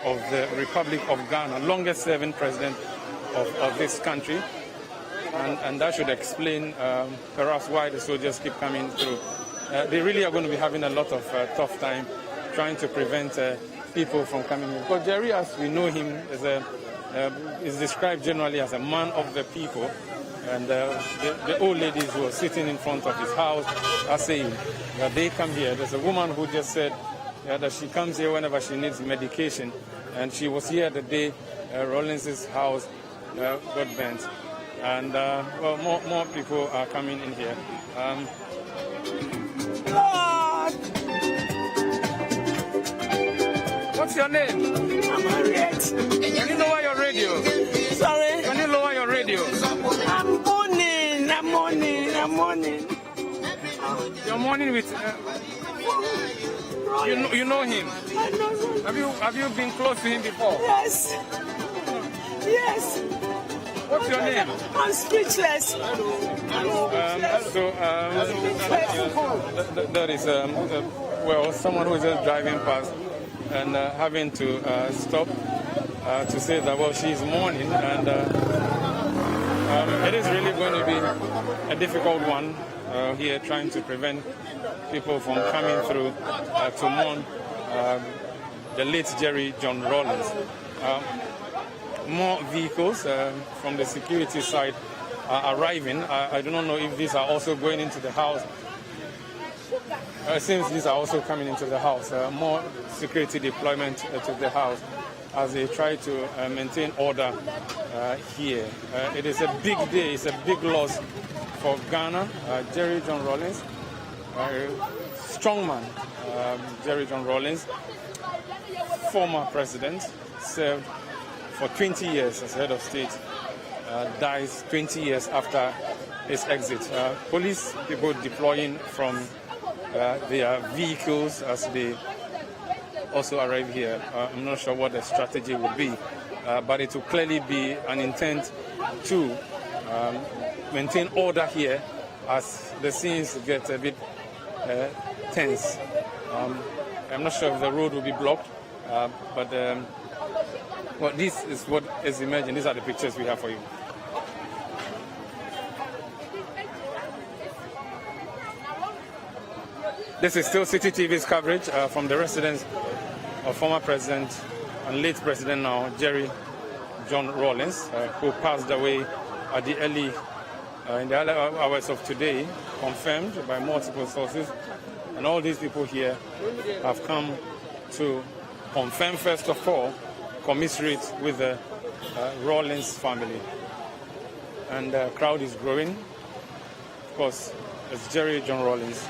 Speaker 6: of the Republic of Ghana, longest serving president of this country. And that should explain perhaps why the soldiers keep coming through. They really are going to be having a lot of tough time trying to prevent people from coming in. But Jerry, as we know him, is described generally as a man of the people. And the old ladies who are sitting in front of his house are saying that they come here. There's a woman who just said that she comes here whenever she needs medication. And she was here the day Rawlings' house got burnt. And well, more people are coming in here. What's your name?
Speaker 3: I'm Harriet.
Speaker 6: Can you lower your radio?
Speaker 3: Sorry?
Speaker 6: Can you lower your radio?
Speaker 3: I'm mourning.
Speaker 6: You're mourning with... you know him?
Speaker 3: I know him.
Speaker 6: Have you been close to him before?
Speaker 3: Yes.
Speaker 6: What's your name?
Speaker 3: I'm speechless.
Speaker 6: That is, well, someone who is just driving past and having to stop to say that, well, she's mourning, and it is really going to be a difficult one here, trying to prevent people from coming through to mourn the late Jerry John Rawlings. More vehicles from the security side are arriving. I do not know if these are also going into the house. It seems these are also coming into the house. More security deployment to the house as they try to maintain order here. It is a big day. It's a big loss for Ghana. Jerry John Rawlings, strong man. Jerry John Rawlings, former president, served for 20 years as head of state, dies 20 years after his exit. Police people deploying from their vehicles as they also arrive here. I'm not sure what the strategy would be, but it will clearly be an intent to maintain order here as the scenes get a bit tense. I'm not sure if the road will be blocked, but well, this is what is emerging. These are the pictures we have for you. This is still Citi TV's coverage from the residence of former President and late President now, Jerry John Rawlings, who passed away at the early in the early hours of today, confirmed by multiple sources. And all these people here have come to confirm, first of all, commiserate with the Rawlings family. And the crowd is growing. Of course, it's Jerry John Rawlings.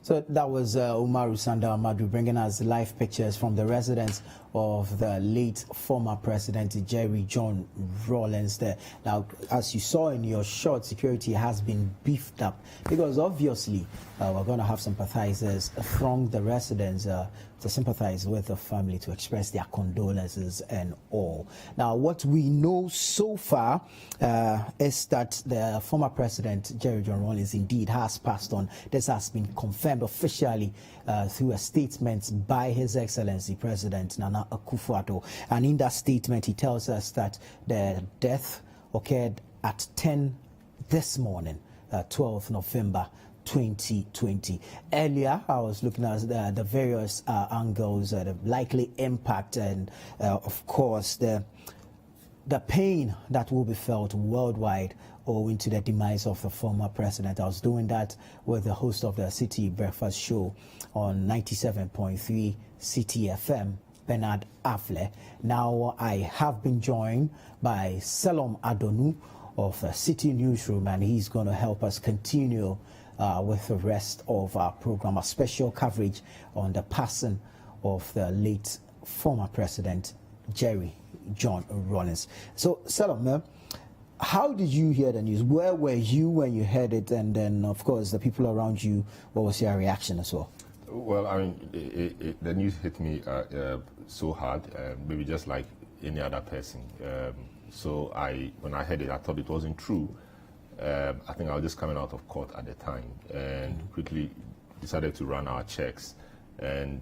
Speaker 1: So that was Umaru Sanda Amadu bringing us live pictures from the residence of the late former President Jerry John Rawlings there. Now, as you saw in your shot, security has been beefed up because obviously we're going to have sympathizers from the residence to sympathize with the family, to express their condolences and all. Now, what we know so far is that the former President Jerry John Rawlings indeed has passed on. This has been confirmed officially through a statement by His Excellency President Nana Akufo-Addo. And in that statement, he tells us that the death occurred at 10 this morning, 12th November 2020. Earlier, I was looking at the various angles, the likely impact, and of course the pain that will be felt worldwide owing to the demise of the former president. I was doing that with the host of the Citi Breakfast Show on 97.3 Citi FM, Bernard Afle. Now I have been joined by Selom Adonu of Citi Newsroom, and he's going to help us continue with the rest of our program, a special coverage on the passing of the late former president Jerry John Rawlings. So, Selom, how did you hear the news? Where were you when you heard it? And then, of course, the people around you, what was your reaction as well?
Speaker 11: Well, I mean, the news hit me so hard, maybe just like any other person. So when I heard it, I thought it wasn't true. I think I was just coming out of court at the time and quickly decided to run our checks. And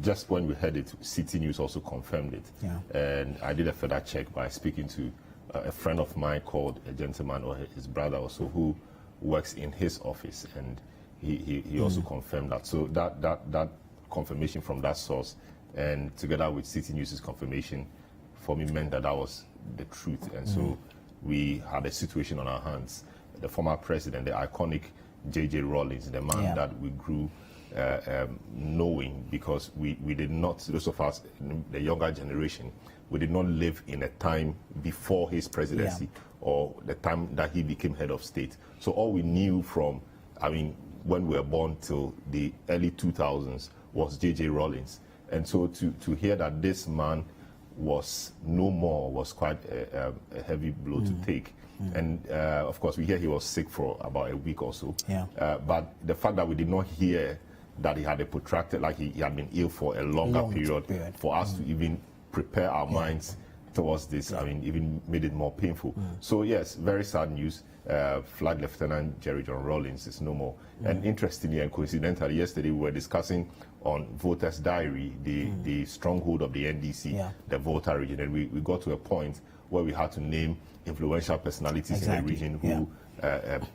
Speaker 11: just when we heard it, Citi News also confirmed it. Yeah. And I did a further check by speaking to a friend of mine called a gentleman, or his brother also, who works in his office, and he also confirmed that. So that confirmation from that source, and together with Citi News' confirmation, for me meant that was the truth. And so we had a situation on our hands. The former president, the iconic J.J. Rawlings, the man that we grew knowing, because we did not, those of us, the younger generation, we did not live in a time before his presidency or the time that he became head of state. So all we knew from, I mean, when we were born till the early 2000s was J.J. Rawlings. And so to hear that this man was no more was quite a heavy blow to take. And of course, we hear he was sick for about a week or so. But the fact that we did not hear that he had a protracted, like he had been ill for a longer period, for us to even prepare our minds towards this, I mean, even made it more painful. So yes, very sad news. Flag Lieutenant Jerry John Rawlings is no more. And interestingly and coincidentally, yesterday we were discussing on Voters' Diary, the stronghold of the NDC, the Volta region, and we got to a point where we had to name influential personalities in the region who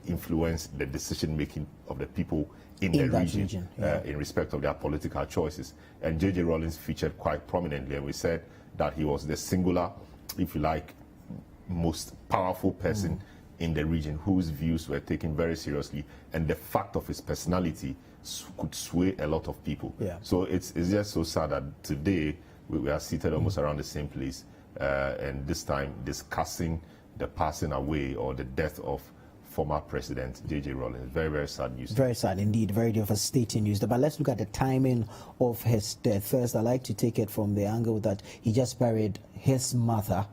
Speaker 11: influence the decision-making of the people in the region, in respect of their political choices. And J.J. Rawlings featured quite prominently, and we said that he was the singular, if you like, most powerful person in the region whose views were taken very seriously, and the fact of his personality could sway a lot of people. So it's just so sad that today we are seated almost around the same place, and this time discussing the passing away or the death of former President J.J. Rawlings. Very, very sad news.
Speaker 1: Very sad indeed, very devastating news. But let's look at the timing of his death. First, I like to take it from the angle that he just buried his mother,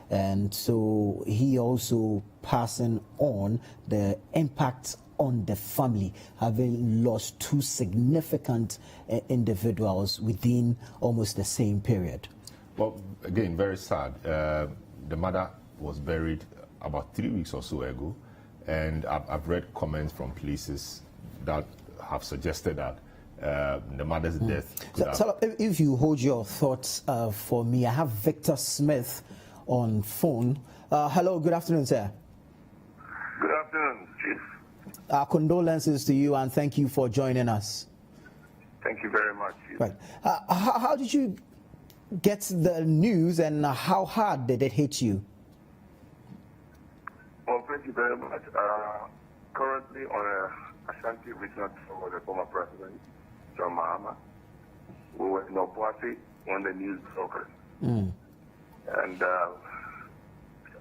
Speaker 1: and so he also passing on, the impact on the family, having lost two significant individuals within almost the same period.
Speaker 11: Well, again, very sad. The mother was buried about 3 weeks or so ago, and I've read comments from places that have suggested that the mother's death could
Speaker 1: So if you hold your thoughts for me, I have Victor Smith on phone. Hello, good afternoon, sir.
Speaker 17: Good afternoon, Chief.
Speaker 1: Our condolences to you, and thank you for joining us.
Speaker 17: Thank you very much, Chief.
Speaker 1: Right. How did you get the news, and how hard did it hit you?
Speaker 17: Well, thank you very much. Currently on a Ashanti regional tour with the former president, John Mahama. We were in Obuasi when the news broke. And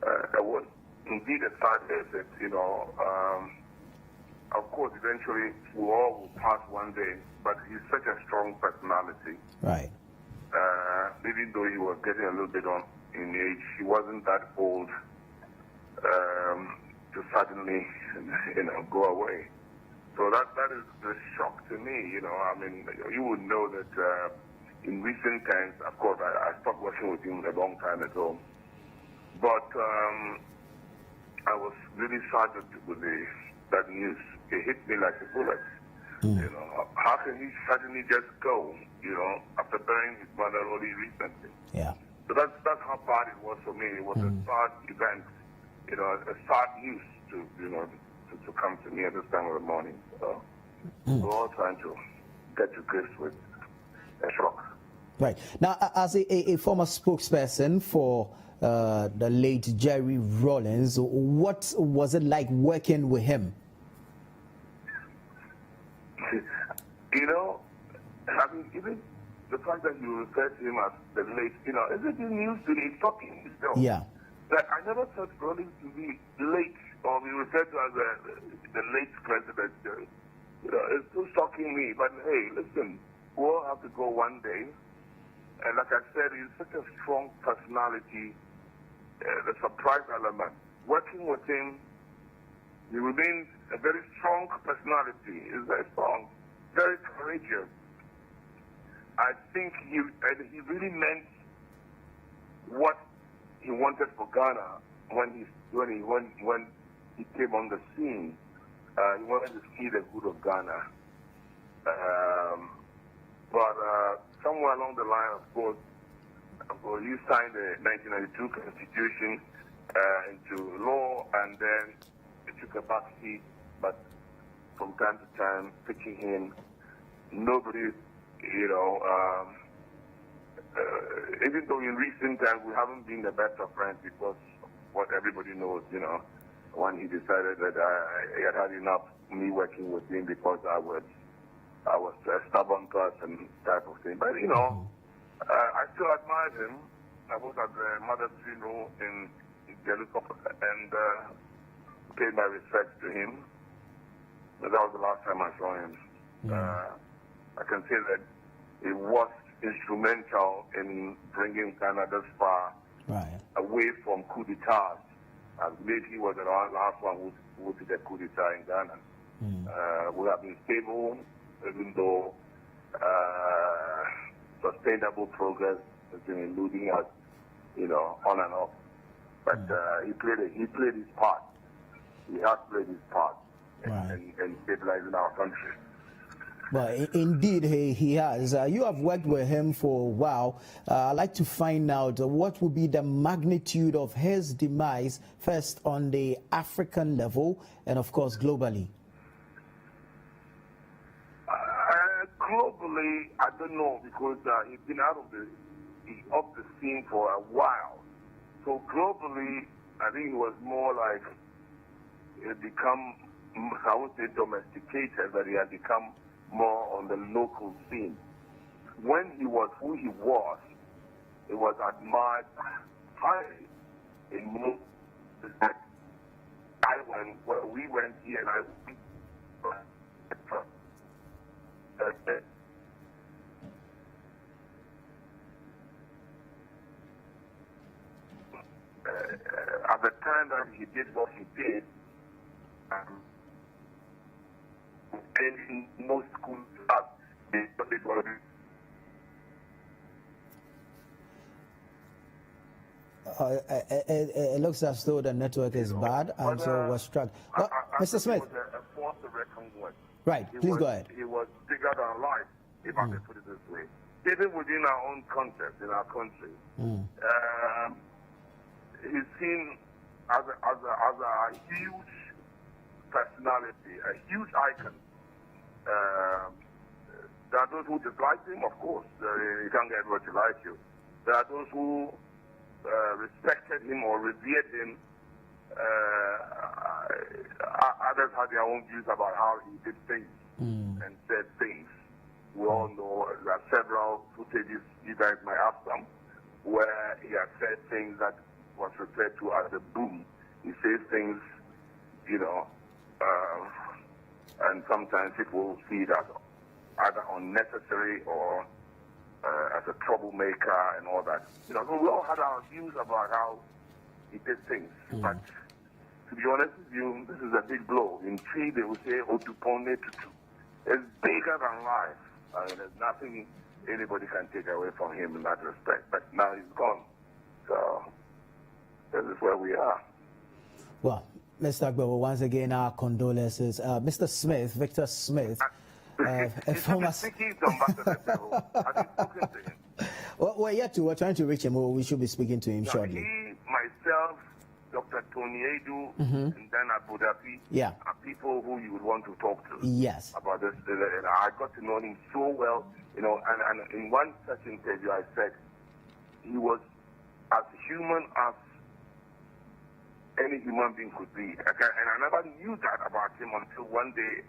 Speaker 17: it was indeed a sad day that, of course, eventually we all will pass one day, but he's such a strong personality.
Speaker 1: Right.
Speaker 17: Even though he was getting a little bit on in age, he wasn't that old to suddenly, go away. So that is the shock to me. I mean, you would know that in recent times, of course, I stopped working with him a long time ago, but I was really saddened with that news. It hit me like a bullet. How can he suddenly just go? After burying his mother only recently.
Speaker 1: Yeah.
Speaker 17: So that's how bad it was for me. It was a sad event. A sad news to come to me at this time of the morning. So we're all trying to get to grips with a shock.
Speaker 1: Right. Now, as a former spokesperson for the late Jerry Rawlings, what was it like working with him?
Speaker 17: I mean, even the fact that you refer to him as the late, is it the news to the talking still?
Speaker 1: Yeah.
Speaker 17: That I never thought Rawlings to be late or be referred to as the late president. It's still shocking me. But hey, listen, we'll have to go one day. And like I said, he's such a strong personality, the surprise element. Working with him, he remains a very strong personality. He's very strong, very courageous. I think he really meant what he wanted for Ghana when he came on the scene. He wanted to see the good of Ghana. But somewhere along the line, of course, you signed the 1992 Constitution into law, and then it took a back seat. But from time to time, picking him, nobody, even though in recent times we haven't been the best of friends because of what everybody knows, when he decided that he had enough me working with him because I was a stubborn person type of thing. But, I still admire him. I was at the mother's funeral in Jerusalem and paid my respects to him. But that was the last time I saw him. I can say that he was instrumental in bringing Ghana this far away from coup d'etats. I believe he was the last one who did a coup d'etat in Ghana. We have been stable, even though sustainable progress has been eluding us, on and off. But he played his part. He has played his part in stabilizing our country.
Speaker 1: Well, indeed, he has. You have worked with him for a while. I'd like to find out what will be the magnitude of his demise, first on the African level and, of course, globally.
Speaker 17: Globally, I don't know, because he's been out of the scene for a while. So globally, I think it was more like he had become, I would say domesticated, but he had become more on the local scene. When he was who he was, it was admired highly in most we went here and at the time that he did what he did, in most schools,
Speaker 1: it looks as though the network is bad, and so we're struck. Mr. Smith.
Speaker 17: It was a force to reckon with.
Speaker 1: Right, please go ahead.
Speaker 17: He was bigger than life, if I can put it this way. Even within our own context, in our country. He's seen as a huge personality, a huge icon. There are those who dislike him, of course. You can't get everyone to like you. There are those who respected him or revered him. Others had their own views about how he did things and said things. We all know there are several footages, you guys might have some, where he has said things that was referred to as a boom. He says things, and sometimes people see it as either unnecessary or as a troublemaker and all that. So we all had our views about how he did things. But to be honest with you, this is a big blow. In Tree, they will say, Otupone Tutu. It's bigger than life. There's nothing anybody can take away from him in that respect. But now he's gone. So this is where we are.
Speaker 1: Well, Mr. Agbewo, once again, our condolences. Mr. Smith, Victor Smith, a former... We're yet to. We're trying to reach him. We should be speaking to him shortly.
Speaker 17: He, myself, Dr. Tony Edu, and then Abu Dhabi are people who you would want to talk to.
Speaker 1: Yes.
Speaker 17: About this. I got to know him so well, and in one such interview I said he was as human as any human being could be. And I never knew that about him until one day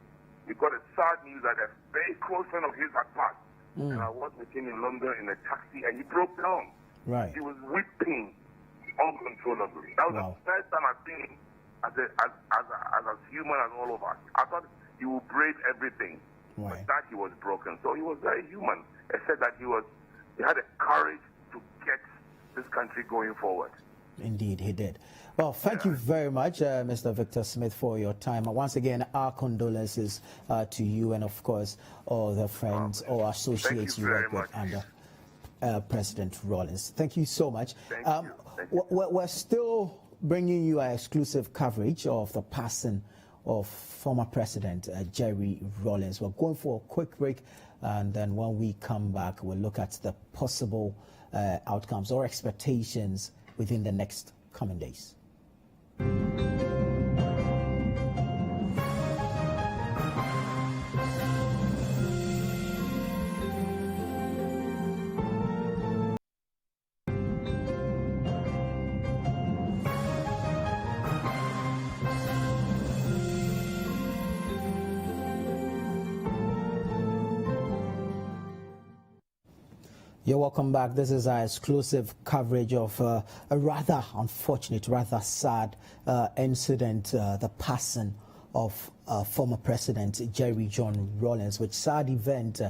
Speaker 17: we got a sad news that a very close friend of his had passed. And I was with him in London in a taxi, and he broke down.
Speaker 1: Right.
Speaker 17: He was weeping uncontrollably. That was the first time I've seen him as human as all of us. I thought he would break everything, but that he was broken. So he was very human, except that he had the courage to get this country going forward.
Speaker 1: Indeed, he did. Well, thank you very much, Mr. Victor Smith, for your time. Once again, our condolences to you and, of course, all the friends or associates you work with under President Rawlings. Thank you so much. We're still bringing you our exclusive coverage of the passing of former President Jerry Rawlings. We're going for a quick break, and then when we come back, we'll look at the possible outcomes or expectations within the next coming days. You're welcome back. This is our exclusive coverage of a rather unfortunate, rather sad incident, the passing of former President Jerry John Rawlings, which sad event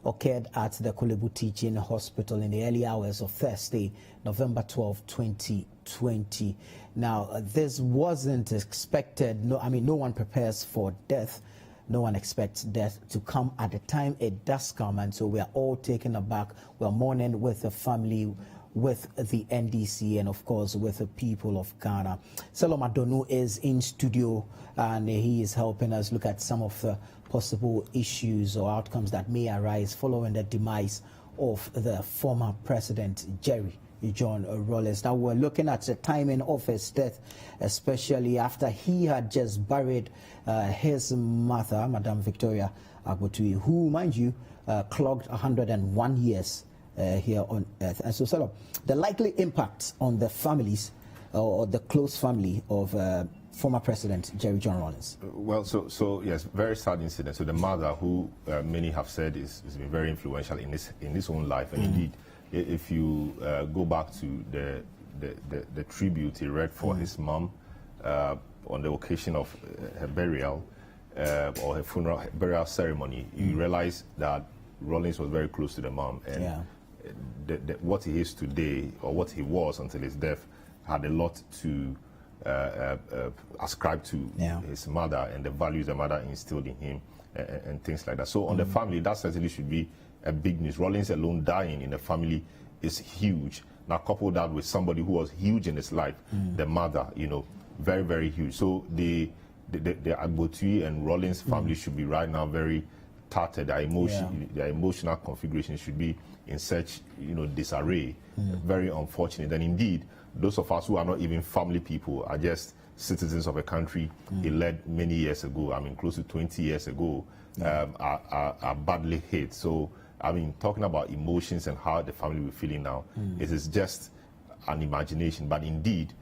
Speaker 1: occurred at the Korle Bu Teaching Hospital in the early hours of Thursday, November 12, 2020. Now, this wasn't expected. No one prepares for death. No one expects death to come at the time it does come, and so we are all taken aback. We're mourning with the family. with the NDC and of course with the people of Ghana. Salom Adonu is in studio and he is helping us look at some of the possible issues or outcomes that may arise following the demise of the former president Jerry John Rawlings. Now we're looking at the timing of his death, especially after he had just buried his mother, Madam Victoria Agbotui, who, mind you, clocked 101 years here on earth. And so, sort of, the likely impact on the families or the close family of former President Jerry John Rawlings.
Speaker 11: Well, so yes, very sad incident. So the mother, who many have said has been very influential in his own life, and indeed, if you go back to the tribute he read for his mom on the occasion of her burial or her burial ceremony, you realize that Rawlings was very close to the mom, and what he is today, or what he was until his death, had a lot to ascribe to his mother and the values the mother instilled in him and things like that. So on the family, that certainly should be a big news. Rawlings alone dying in the family is huge. Now couple that with somebody who was huge in his life, the mother, very, very huge. So the Agbotui and Rawlings family should be right now very tattered. Their emotional configuration should be in such disarray. Very unfortunate. And indeed, those of us who are not even family people are just citizens of a country he led many years ago, close to 20 years ago, are badly hit. So talking about emotions and how the family will be feeling now, it is just an imagination, but indeed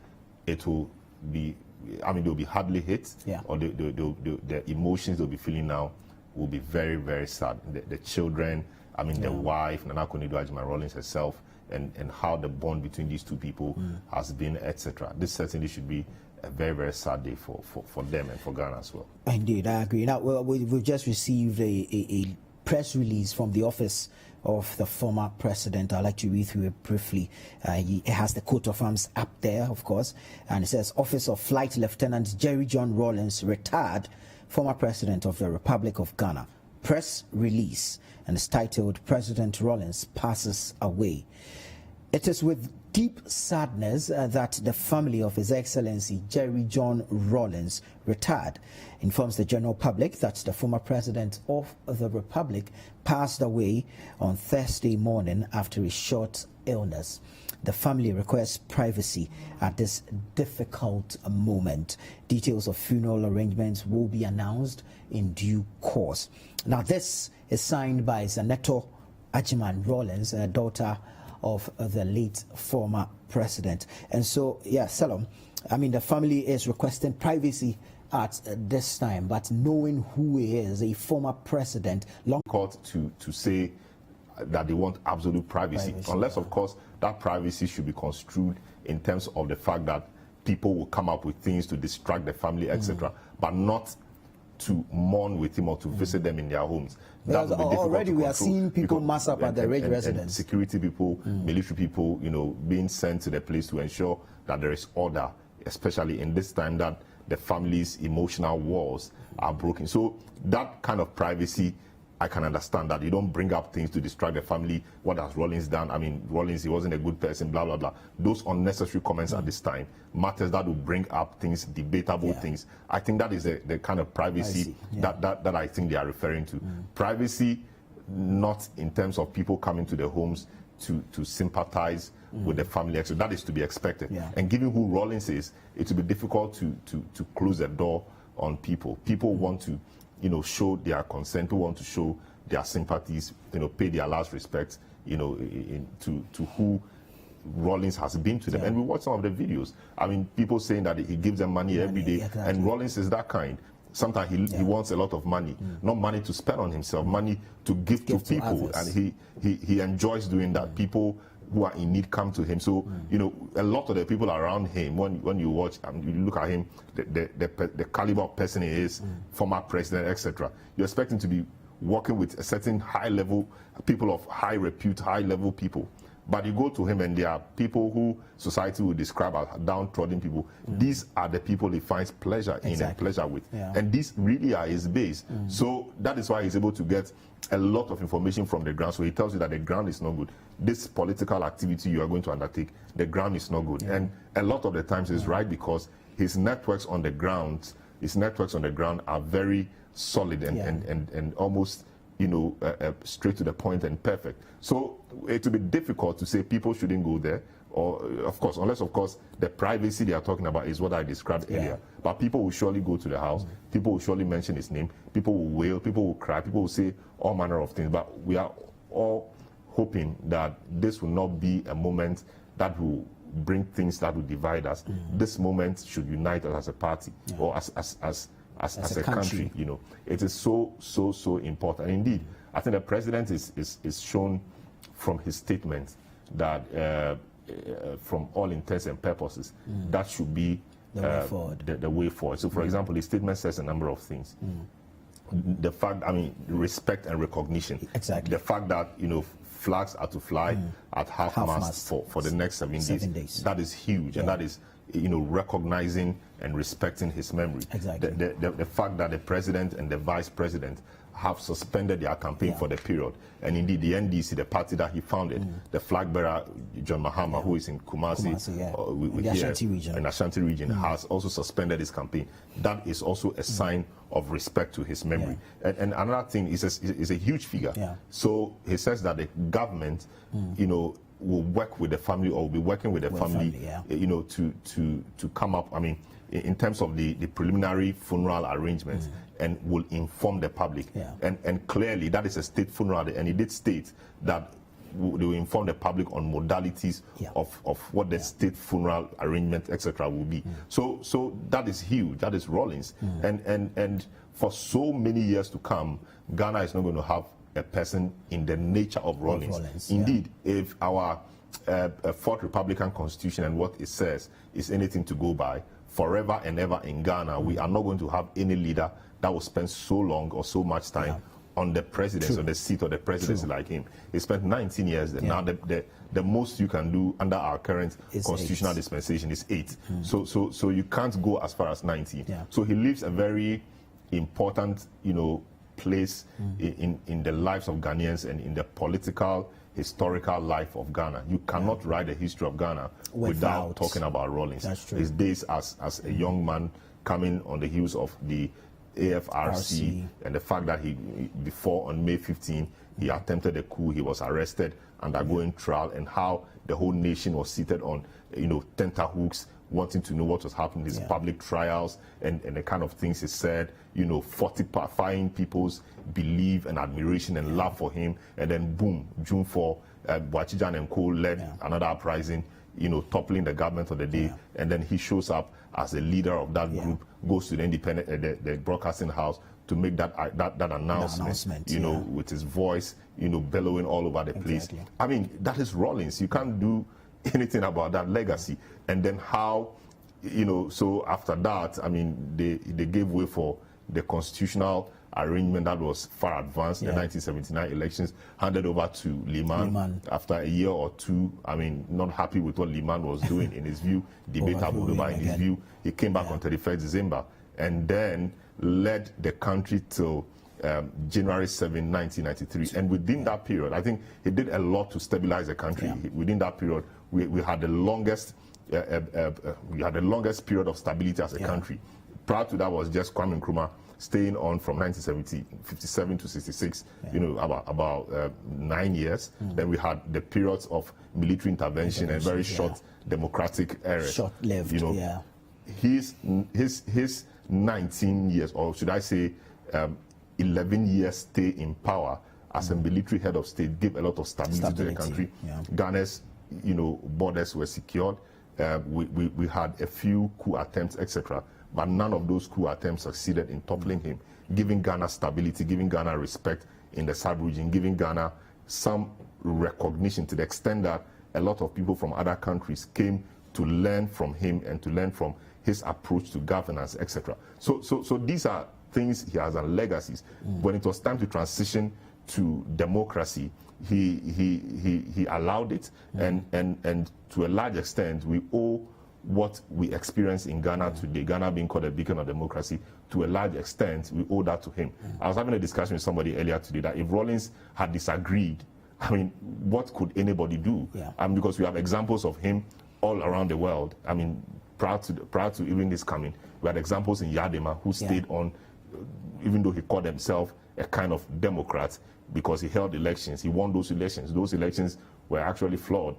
Speaker 11: it will be, they'll be hardly hit, or the emotions they'll be feeling now will be very, very sad. The children, the wife, Nana Konadu-Agyeman Rawlings herself, and how the bond between these two people has been, etc. This certainly should be a very, very sad day for them and for Ghana as well. Indeed, I agree. Now, we've just received a press release from the office of the former president. I'd like to read through it briefly. He has the coat of arms up there, of course, and it says, Office of Flight Lieutenant Jerry John Rawlings, retired, former president of the Republic of Ghana. Press release, and it's titled, President Rawlings Passes Away. It is with deep sadness that the family of His Excellency Jerry John Rawlings, retired, informs the general public that the former president of the Republic passed away on Thursday morning after a short illness. The family requests privacy at this difficult moment. Details of funeral arrangements will be announced in due course. Now, this is signed by Zaneto Agyeman Rawlings, daughter of the late former president. And so, Salom, the family is requesting privacy at this time, but knowing who he is, a former president, long court to say that they want absolute privacy, unless, of course, that privacy should be construed in terms of the fact that people will come up with things to distract the family, etc., but not to mourn with him or to visit them in their homes. That already we are seeing people mass up at the residence. Security people, military people, being sent to the place to ensure that there is order, especially in this time that the family's emotional walls are broken. So that kind of privacy, I can understand that. You don't bring up things to distract the family. What has Rawlings done? Rawlings, he wasn't a good person, blah, blah, blah. Those unnecessary comments at this time, matters that will bring up things, debatable things. I think that is the kind of privacy that I think they are referring to. Privacy, not in terms of people coming to their homes to sympathize with the family. So that is to be expected. And given who Rawlings is, it will be difficult to close the door on people. People want to show their consent, who want to show their sympathies, pay their last respects, to who Rawlings has been to them. And we watch some of the videos. People saying that he gives them money every day, and Rawlings is that kind. Sometimes he wants a lot of money, not money to spend on himself, money to give to people, and he enjoys doing that. People who are in need come to him. So, a lot of the people around him, when you watch and you look at him, the caliber of person he is, former president, etc., you expect him to be working with a certain high level, people of high repute, high level people. But you go to him and there are people who society would describe as downtrodden people. These are the people he finds pleasure in and pleasure with. And these really are his base. So that is why he's able to get a lot of information from the ground. So he tells you that the ground is not good. This political activity you are going to undertake, the ground is not good. And a lot of the times he's right, because his networks on the ground are very solid and almost, you know, straight to the point and perfect. So it will be difficult to say people shouldn't go there, or of course, unless of course the privacy they are talking about is what I described earlier. But people will surely go to the house, people will surely mention his name, people will wail, people will cry, people will say all manner of things. But we are all hoping that this will not be a moment that will bring things that will divide us. This moment should unite us as a party, or as a country. You know, it is so important. And indeed, I think the president is shown from his statement that from all intents and purposes, that should be the way forward. So, for example, his statement says a number of things. The fact, I mean, respect and recognition. Exactly. The fact that, you know, flags are to fly at half-mast for the next 7 days. That is huge, and that is, you know, recognizing and respecting his memory. Exactly. The fact that the president and the vice president have suspended their campaign for the period, and indeed the NDC, the party that he founded, the flag bearer John Mahama, who is in Kumasi,
Speaker 1: in the
Speaker 11: Ashanti region, has also suspended his campaign. That is also a sign of respect to his memory. And another thing is a huge figure. So he says that the government, you know, will work with the family, or will be working with the family, you know, to come up, I mean, in terms of the preliminary funeral arrangements, and will inform the public. And clearly that is a state funeral, and he did state that they will inform the public on modalities of what the state funeral arrangement, etc. will be. So that is huge. That is Rawlings. And for so many years to come, Ghana is not going to have a person in the nature of Rawlings. Indeed, if our Fourth Republican Constitution and what it says is anything to go by, forever and ever in Ghana, we are not going to have any leader that will spend so long or so much time on the presidency, or the seat of the presidency like him. He spent 19 years there. Now the most you can do under our current constitutional dispensation is 8. So you can't go as far as 19. So he leaves a very important, you know, place in the lives of Ghanaians and in the political, historical life of Ghana. You cannot write the history of Ghana without talking about Rawlings. His days as a young man coming on the heels of the AFRC and the fact that before on May 15, he attempted a coup, he was arrested, undergoing trial, and how the whole nation was seated on, you know, tenterhooks, wanting to know what was happening, his public trials, and the kind of things he said, you know, fortifying people's belief and admiration and love for him. And then boom, June 4, Boachijan and Co led another uprising, you know, toppling the government of the day. And then he shows up as a leader of that group, goes to the independent, the broadcasting house to make that announcement, you know, with his voice, you know, bellowing all over the place. I mean, that is Rawlings. You can't do anything about that legacy. And then how, you know, so after that, I mean, they gave way for the constitutional arrangement that was far advanced. The 1979 elections handed over to Liman after a year or two. I mean, not happy with what Liman was doing in his view, debatable, but in his view, he came back on 31st December and then led the country till January 7, 1993. And within that period, I think he did a lot to stabilize the country. Within that period, we had the longest period of stability as a country. Prior to that was just Kwame Nkrumah staying on from 1957 to 66, you know, about 9 years. Then we had the periods of military intervention and very short democratic era.
Speaker 1: Short-lived,
Speaker 11: you know, his 19 years, or should I say 11 years stay in power as a military head of state gave a lot of stability to the country. Ghana's, you know, borders were secured. We had a few coup attempts, etc. But none of those coup attempts succeeded in toppling him, giving Ghana stability, giving Ghana respect in the sub-region, giving Ghana some recognition to the extent that a lot of people from other countries came to learn from him and to learn from his approach to governance, etc. So these are things he has and legacies. When it was time to transition to democracy, he allowed it, and to a large extent, we owe what we experience in Ghana today, Ghana being called a beacon of democracy, to a large extent, we owe that to him. I was having a discussion with somebody earlier today that if Rawlings had disagreed, I mean, what could anybody do? Because we have examples of him all around the world. I mean, prior to even this coming, we had examples in Yadema who stayed on, even though he called himself a kind of Democrat, because he held elections. He won those elections. Those elections were actually flawed.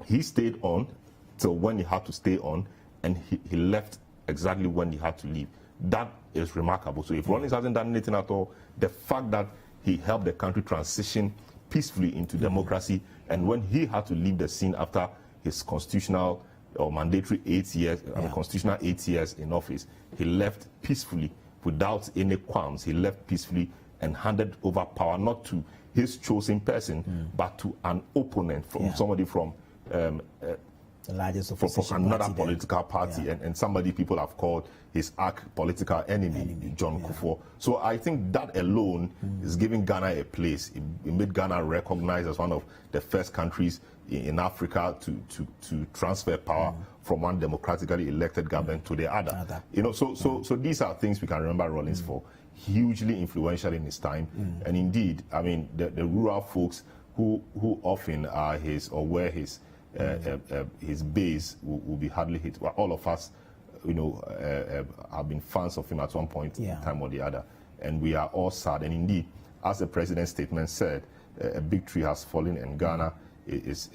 Speaker 11: He stayed on till when he had to stay on, and he left exactly when he had to leave. That is remarkable. So if Rawlings hasn't done anything at all, the fact that he helped the country transition peacefully into democracy, and when he had to leave the scene after his constitutional or mandatory 8 years, constitutional 8 years in office, he left peacefully without any qualms. He left peacefully and handed over power not to his chosen person, but to an opponent, from somebody from
Speaker 1: the largest
Speaker 11: from another political party, and somebody people have called his political enemy, John Kufuor. So I think that alone is giving Ghana a place. It made Ghana recognized as one of the first countries in Africa to transfer power from one democratically elected government to the other. You know, so these are things we can remember Rawlings for. Hugely influential in his time, and indeed, I mean, the rural folks who often are his or were his base will be hardly hit. Well, all of us, you know, have been fans of him at one point in time or the other, and we are all sad. And indeed, as the president's statement said, a big tree has fallen, and Ghana is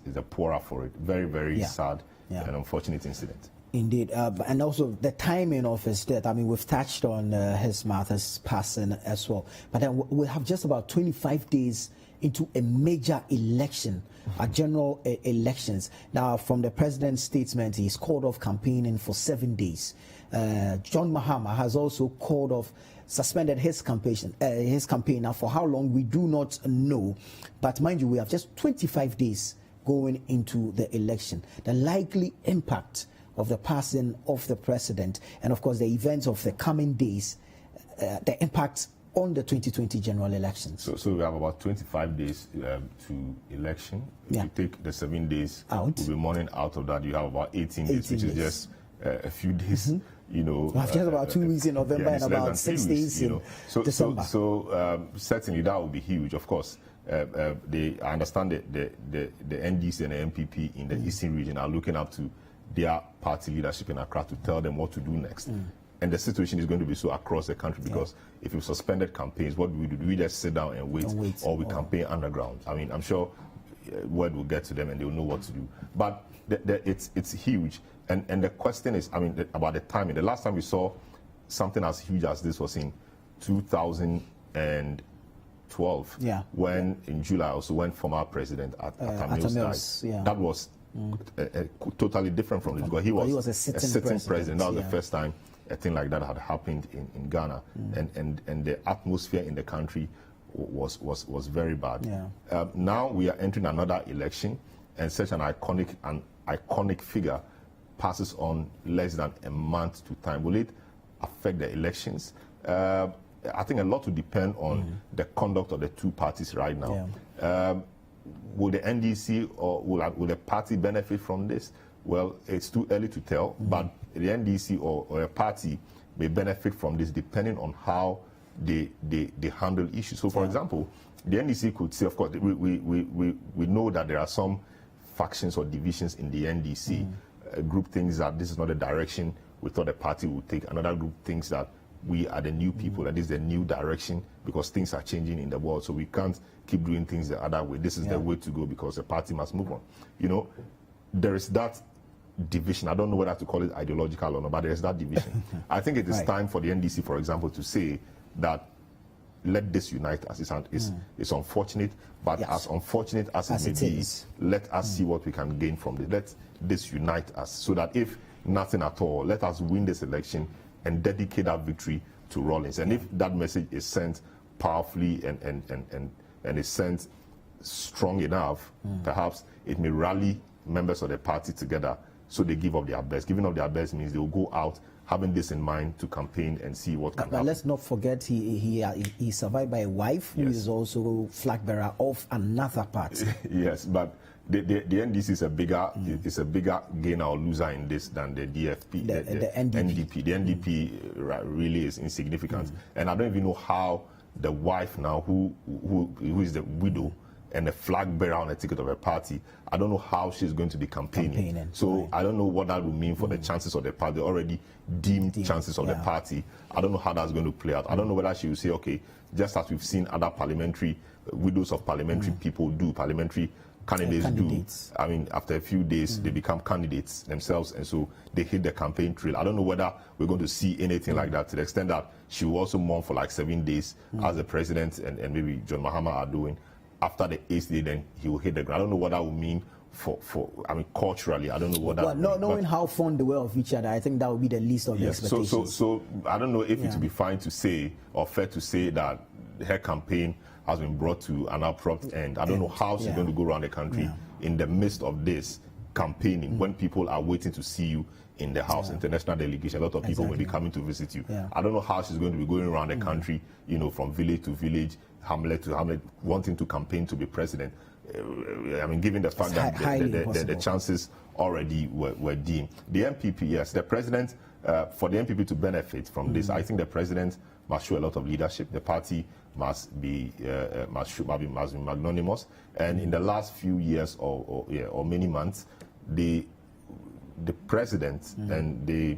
Speaker 11: the poorer for it. Very, very sad and unfortunate incident.
Speaker 1: Indeed, and also the timing of his death. I mean, we've touched on his mother's passing as well, but then we have just about 25 days into a major election, general elections. Now, from the president's statement, he's called off campaigning for 7 days. John Mahama has also suspended his campaign. Now, for how long, we do not know. But mind you, we have just 25 days going into the election. The likely impact of the passing of the president, and of course the events of the coming days, the impact on the 2020 general elections.
Speaker 11: So we have about 25 days to election. If you take the 7 days out, we'll be mourning out of that. You have about 18 days, which is just a few days. You know,
Speaker 1: we have just about 2 weeks in November and about 6 days in December.
Speaker 11: So certainly that will be huge. Of course, I understand that the NDC and the MPP in the Eastern region are looking up to their party leadership in Accra to tell them what to do next. And the situation is going to be so across the country, because if we suspended campaigns, what do we do? Do we just sit down and wait or we campaign underground? I mean, I'm sure word will get to them and they'll know what to do. But it's huge. And the question is, I mean, about the timing. The last time we saw something as huge as this was in 2012, when in July also when former President Atta Mills died. That was totally different from this, because he was a sitting president. That was the first time a thing like that had happened in Ghana, and the atmosphere in the country was very bad. Now we are entering another election, and such an iconic figure passes on less than a month to time. Will it affect the elections? I think a lot will depend on the conduct of the two parties right now. Will the NDC or will the party benefit from this? Well, it's too early to tell, but the NDC or a party may benefit from this depending on how they handle issues. So, for example, the NDC could say, of course, we know that there are some factions or divisions in the NDC. A group thinks that this is not the direction we thought the party would take. Another group thinks that we are the new people, that this is the new direction, because things are changing in the world. So we can't keep doing things the other way. This is the way to go, because the party must move on. You know, there is that division. I don't know whether to call it ideological or not, but there is that division. I think it is time for the NDC, for example, to say that let this unite us. It's unfortunate, but as unfortunate as it may be, let us see what we can gain from this. Let this unite us, so that if nothing at all, let us win this election and dedicate that victory to Rawlings. And if that message is sent powerfully and is sent strong enough, perhaps it may rally members of the party together so they give up their best. Giving up their best means they will go out having this in mind to campaign and see what can happen.
Speaker 1: But let's not forget he survived by a wife who is also flag bearer of another party.
Speaker 11: Yes, but the NDC is a bigger gainer or loser in this than the DFP, the NDP. The NDP really is insignificant, and I don't even know how the wife now, who is the widow and the flag bearer on the ticket of a party, I don't know how she's going to be campaigning. So I don't know what that will mean for the chances of the party, already deemed chances of the party. I don't know how that's going to play out. I don't know whether she will say, okay, just as we've seen other parliamentary, widows of parliamentary people do, parliamentary candidates do. I mean, after a few days, they become candidates themselves, and so they hit the campaign trail. I don't know whether we're going to see anything like that, to the extent that she will also mourn for like 7 days, as the president and maybe John Mahama are doing. After the 8th day, then he will hit the ground. I don't know what that will mean for I mean, culturally. I don't know what that will mean.
Speaker 1: Knowing how fond they were of each other, I think that would be the least of the expectations.
Speaker 11: So I don't know if it would be fine to say, or fair to say, that her campaign has been brought to an abrupt end. I don't know how she's going to go around the country in the midst of this campaigning, when people are waiting to see you in the house, international delegation. A lot of people will be coming to visit you. I don't know how she's going to be going around the country, you know, from village to village, hamlet to hamlet, wanting to campaign to be president. I mean, given the fact that the chances already were deemed. The MPP, yes, the president, for the MPP to benefit from this, I think the president must show a lot of leadership. The party must be magnanimous. And in the last few years or many months, the president and the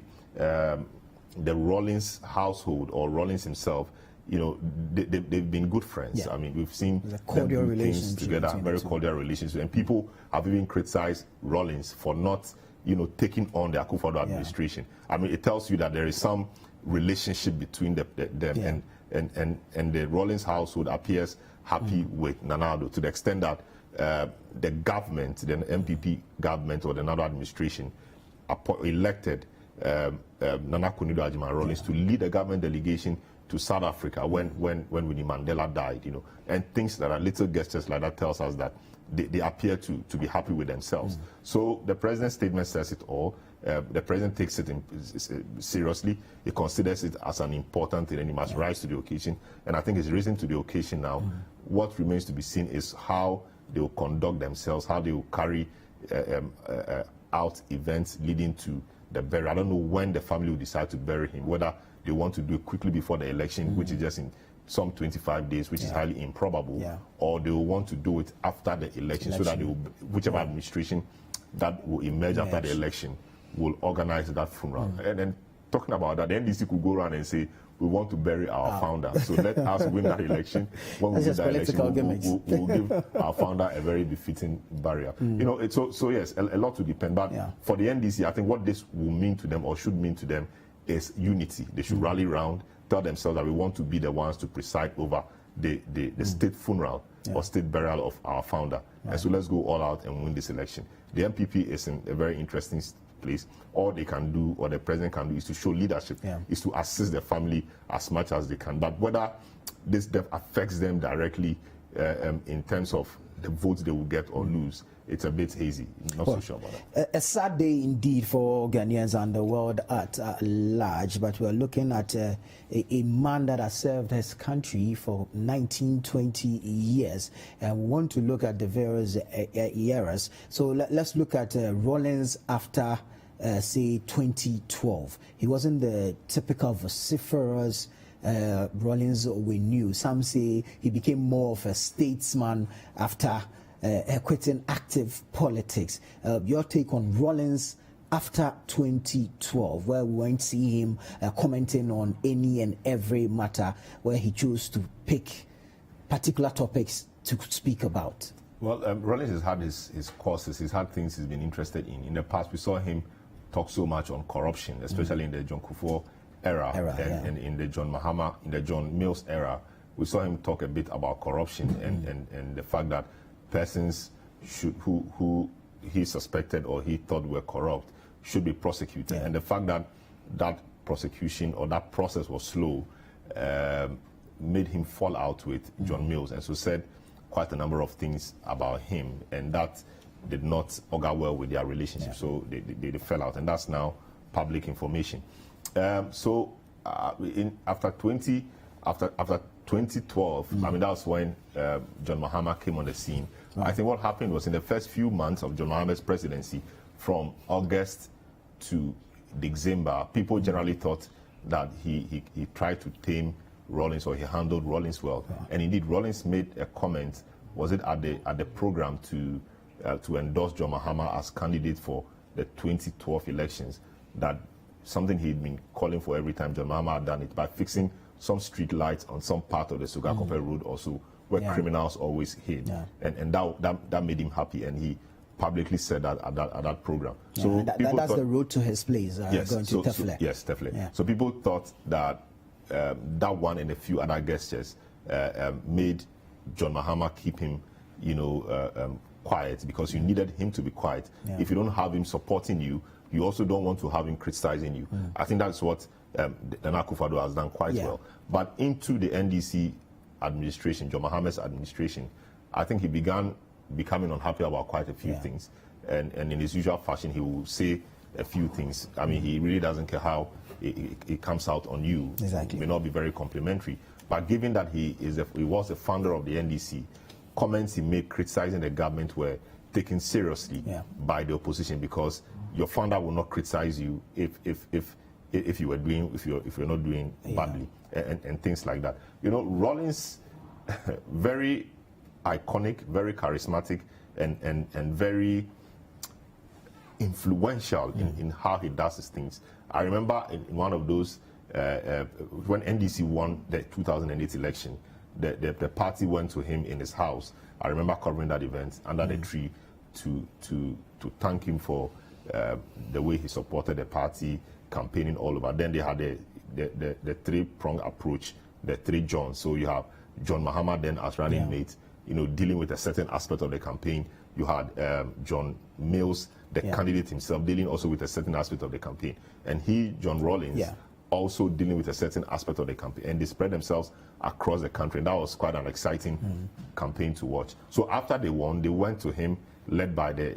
Speaker 11: Rawlings household, or Rawlings himself, you know, they've been good friends. I mean, we've seen them do things together, very cordial relations. And people have even criticized Rawlings for not, you know, taking on the Akufo-Addo administration. I mean, it tells you that there is some relationship between them, and the Rawlings household appears happy with Nana Addo, to the extent that the government, the MPP government or the Nana administration, elected Nana Akufo-Addo Rawlings to lead the government delegation to South Africa when Winnie Mandela died, you know, and things that are little gestures like that tells us that they appear to be happy with themselves. So the president's statement says it all. The president takes it seriously. He considers it as an important thing, and he must rise to the occasion. And I think he's risen to the occasion now. What remains to be seen is how they will conduct themselves, how they will carry out events leading to the burial. I don't know when the family will decide to bury him, whether they want to do it quickly before the election, which is just in some 25 days, which is highly improbable, or they will want to do it after the election, so that they will, whichever administration that will emerge after the election will organize that funeral. And then talking about that, the NDC could go around and say, we want to bury our founder, so let us win that election. When we win that election, we'll give our founder a very befitting burial. You know, so yes, a lot to depend. But for the NDC, I think what this will mean to them, or should mean to them, is unity. They should rally round, tell themselves that we want to be the ones to preside over the state funeral or state burial of our founder. And so let's go all out and win this election. The MPP is in a very interesting place. All they can do, or the president can do, is to show leadership, is to assist the family as much as they can. But whether this death affects them directly in terms of the votes they will get or lose, it's a bit hazy. Not so sure about that.
Speaker 1: A sad day indeed for Ghanaians and the world at large, but we're looking at a man that has served his country for 19-20 years, and we want to look at the various eras. So let's look at Rawlings after say 2012. He wasn't the typical vociferous Rawlings we knew. Some say he became more of a statesman after quitting active politics. Your take on Rawlings after 2012, where we won't see him commenting on any and every matter, where he chose to pick particular topics to speak about?
Speaker 11: Well, Rawlings has had his courses, he's had things he's been interested in. In the past, we saw him talk so much on corruption, especially in the John Kufuor era and in the John Mahama, in the John Mills era. We saw him talk a bit about corruption and the fact that persons who he suspected or he thought were corrupt should be prosecuted. And the fact that that prosecution or that process was slow made him fall out with John Mills, and so said quite a number of things about him, and that did not augur well with their relationship. So they fell out, and that's now public information. After 2012, I mean, that was when John Mahama came on the scene. Right. I think what happened was in the first few months of John Mahama's presidency, from August to December, people generally thought that he tried to tame Rawlings, or he handled Rawlings well. Yeah. And indeed, Rawlings made a comment, was it at the program to endorse John Mahama as candidate for the 2012 elections, that something he'd been calling for every time John Mahama had done it, by fixing some street lights on some part of the Sugakope Road also, where criminals always hid. Yeah. And that made him happy, and he publicly said that at that program.
Speaker 1: Yeah,
Speaker 11: so
Speaker 1: that's the road to his place,
Speaker 11: yes,
Speaker 1: going to Tefle.
Speaker 11: Yes, definitely. Yeah. So people thought that that one and a few other gestures made John Mahama keep him, quiet, because you needed him to be quiet. Yeah. If you don't have him supporting you, you also don't want to have him criticizing you. I think that's what Nana Akufo-Addo has done quite well. But into the NDC administration, John Mahama's administration, I think he began becoming unhappy about quite a few things. And in his usual fashion, he will say a few things. I mean, he really doesn't care how it comes out on you. Exactly. It may not be very complimentary. But given that he was the founder of the NDC, comments he made criticizing the government were taken seriously by the opposition, because your founder will not criticize you if you're not doing badly, and things like that. Rawlings, very iconic, very charismatic, and very influential in how he does his things. I remember in one of those when NDC won the 2008 election, the party went to him in his house. I remember covering that event under the tree to thank him for the way he supported the party, campaigning all over. Then they had the three-pronged approach, the three Johns. So you have John Mahama then as running mate, dealing with a certain aspect of the campaign. You had John Mills, the candidate himself, dealing also with a certain aspect of the campaign. And he, John Rawlings, also dealing with a certain aspect of the campaign. And they spread themselves across the country. And that was quite an exciting campaign to watch. So after they won, they went to him, led by the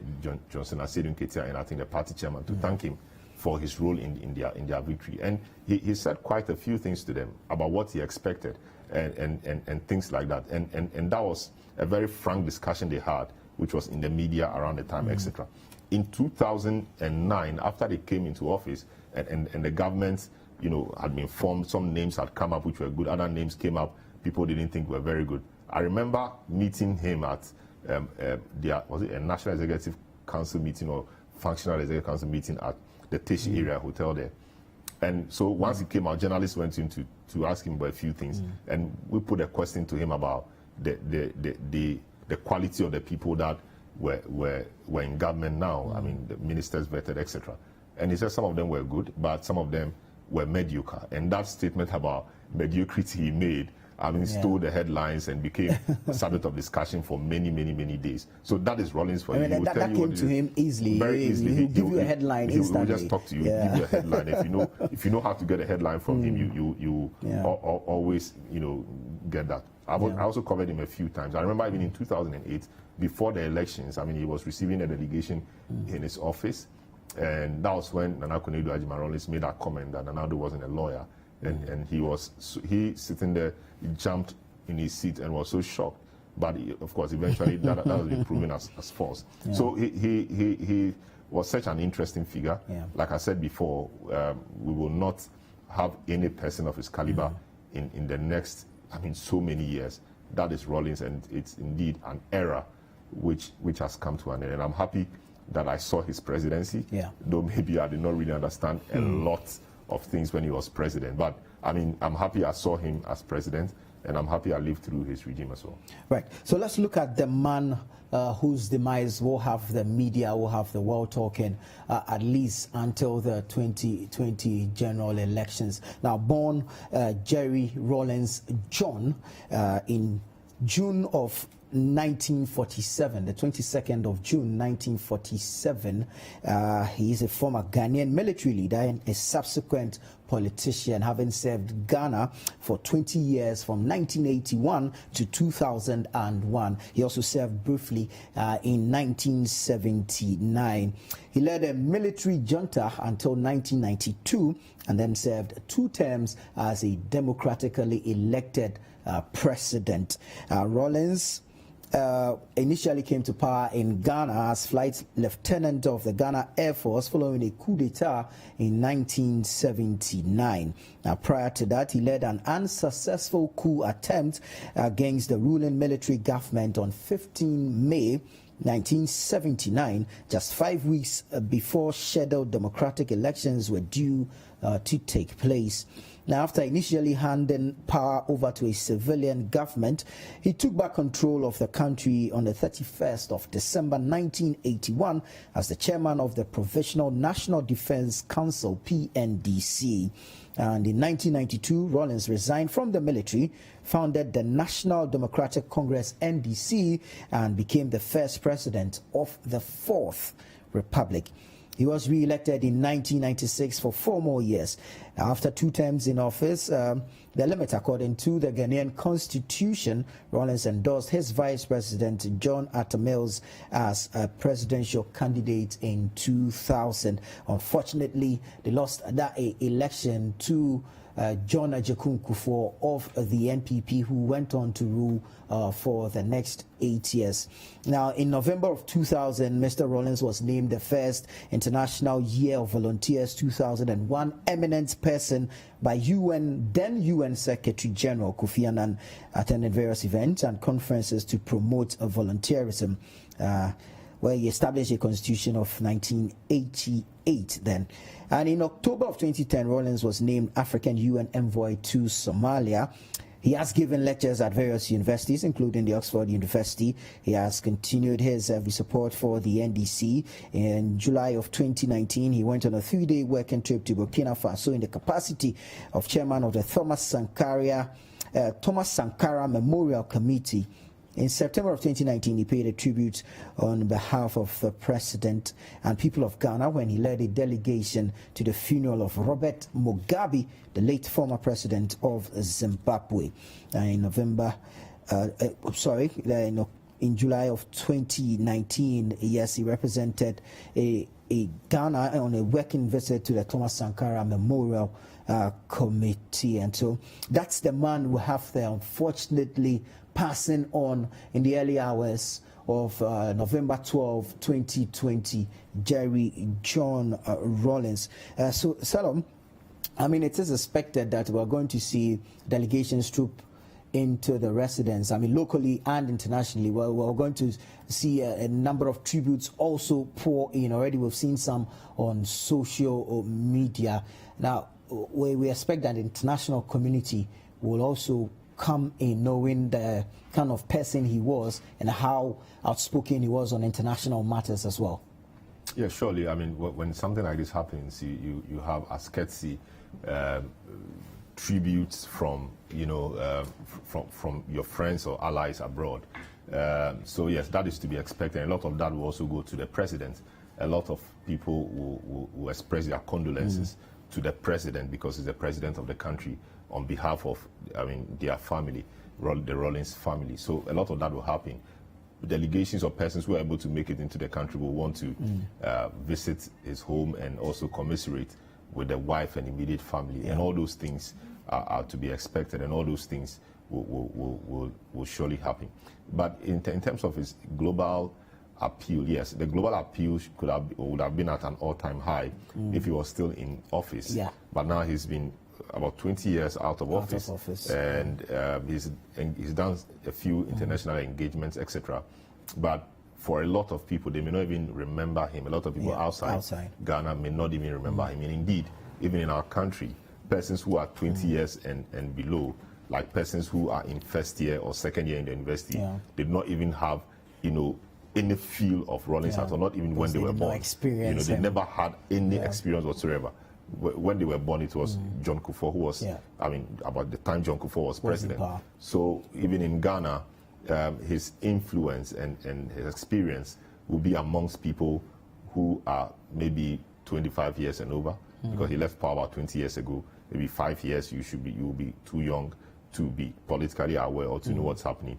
Speaker 11: Johnson Asiedu Nketia, and I think the party chairman, to thank him for his role in their victory. And he said quite a few things to them about what he expected and things like that. And that was a very frank discussion they had, which was in the media around the time, etc. In 2009, after they came into office and the government, had been formed, some names had come up which were good, other names came up people didn't think were very good. I remember meeting him at was it a National Executive Council meeting or Functional Executive Council meeting at the Teshi area hotel there. And so once he came out, journalists went in to ask him about a few things, and we put a question to him about the quality of the people that were in government now. I mean, the ministers vetted, etc. And he said some of them were good, but some of them were mediocre. And that statement about mediocrity he made, stole the headlines and became a subject of discussion for many, many, many days. So that is Rawlings for you.
Speaker 1: That came to him easily.
Speaker 11: Very easily.
Speaker 1: He'll give you a headline instantly.
Speaker 11: He will just talk to you, give you a headline. If you know how to get a headline from him, you always get that. I also covered him a few times. I remember even in 2008, before the elections, he was receiving a delegation in his office, and that was when Nana Akufo-Addo Ajima Rawlings made that comment that Nana Akufo-Addo wasn't a lawyer, and he sitting there, he jumped in his seat and was so shocked. But of course, eventually that has been proven as false. Yeah. So he was such an interesting figure. Yeah. Like I said before, we will not have any person of his caliber in the next, so many years. That is Rawlings, and it's indeed an era which has come to an end. And I'm happy that I saw his presidency, though maybe I did not really understand a lot of things when he was president. But I'm happy I saw him as president, and I'm happy I lived through his regime as well.
Speaker 1: Right. So let's look at the man whose demise will have the media, will have the world talking at least until the 2020 general elections. Now, born Jerry Rawlings John in June of 1947, the 22nd of June 1947. He is a former Ghanaian military leader and a subsequent politician, having served Ghana for 20 years from 1981 to 2001. He also served briefly in 1979. He led a military junta until 1992 and then served 2 terms as a democratically elected president. Rawlings initially came to power in Ghana as flight lieutenant of the Ghana Air Force following a coup d'etat in 1979. Now, prior to that, he led an unsuccessful coup attempt against the ruling military government on 15 May 1979, just 5 weeks before scheduled democratic elections were due to take place. Now, after initially handing power over to a civilian government, he took back control of the country on the 31st of December 1981 as the chairman of the Provisional National Defense Council, PNDC. And in 1992, Rawlings resigned from the military, founded the National Democratic Congress, NDC, and became the first president of the Fourth Republic. He was re-elected in 1996 for 4 more years. After 2 terms in office, the limit according to the Ghanaian constitution, Rawlings endorsed his vice president, John Atta Mills, as a presidential candidate in 2000. Unfortunately, they lost that election to John Ajekun Kufuor of the NPP, who went on to rule for the next 8 years. Now, in November of 2000, Mr. Rawlings was named the first International Year of Volunteers 2001 eminent person by then UN Secretary General Kofi Annan, attended various events and conferences to promote volunteerism, where he established a constitution of 1988 then. And in October of 2010, Rawlings was named African UN Envoy to Somalia. He has given lectures at various universities, including the Oxford University. He has continued his support for the NDC. In July of 2019, he went on a 3-day working trip to Burkina Faso in the capacity of chairman of the Thomas Sankara Memorial Committee. In September of 2019, he paid a tribute on behalf of the president and people of Ghana when he led a delegation to the funeral of Robert Mugabe, the late former president of Zimbabwe. In July of 2019, yes, he represented a Ghana on a working visit to the Thomas Sankara Memorial Committee. And so that's the man who have there, unfortunately, passing on in the early hours of November 12, 2020, Jerry John Rawlings. So, Salom, I mean, it is expected that we're going to see delegations troop into the residence. I mean, locally and internationally, we're going to see a number of tributes also pour in. Already we've seen some on social media. Now, we expect that the international community will also come in knowing the kind of person he was and how outspoken he was on international matters as well.
Speaker 11: Yeah, surely. I mean, when something like this happens, you have asketti tributes from from your friends or allies abroad. So yes, that is to be expected. A lot of that will also go to the president. A lot of people will express their condolences to the president because he's the president of the country on behalf of, their family, the Rawlings family. So a lot of that will happen. Delegations or persons who are able to make it into the country will want to visit his home and also commiserate with the wife and immediate family. And all those things are to be expected, and all those things will surely happen. But in terms of his global appeal, yes, the global appeal would have been at an all-time high if he was still in office. Yeah. But now he's been about 20 years out of office. And he's done a few international engagements, etc. But for a lot of people, they may not even remember him. A lot of people outside Ghana may not even remember him. And indeed, even in our country, persons who are 20 years and below, like persons who are in first year or second year in the university, did not even have, any feel of Rawlings at all, not even when they were born. They never had any experience whatsoever. When they were born, it was John Kufuor who was, about the time John Kufuor was president. So even in Ghana, his influence and his experience will be amongst people who are maybe 25 years and over, because he left power about 20 years ago. maybe 5 years, you will be too young to be politically aware or to know what's happening.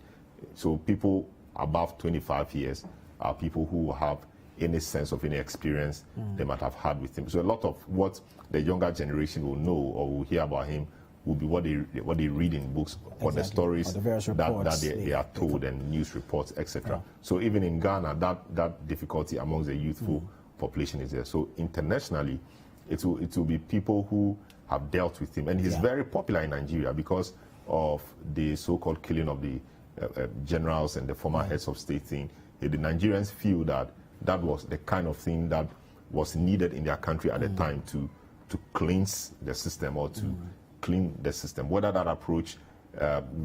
Speaker 11: So people above 25 years are people who have any sense of any experience they might have had with him. So a lot of what the younger generation will know or will hear about him will be what they read in books or the stories that they are told and news reports, etc. So even in Ghana, that difficulty amongst the youthful population is there. So internationally, it will be people who have dealt with him, and he's very popular in Nigeria because of the so-called killing of the generals and the former heads of state thing. The Nigerians feel that was the kind of thing that was needed in their country at the time to cleanse the system or to clean the system. Whether that approach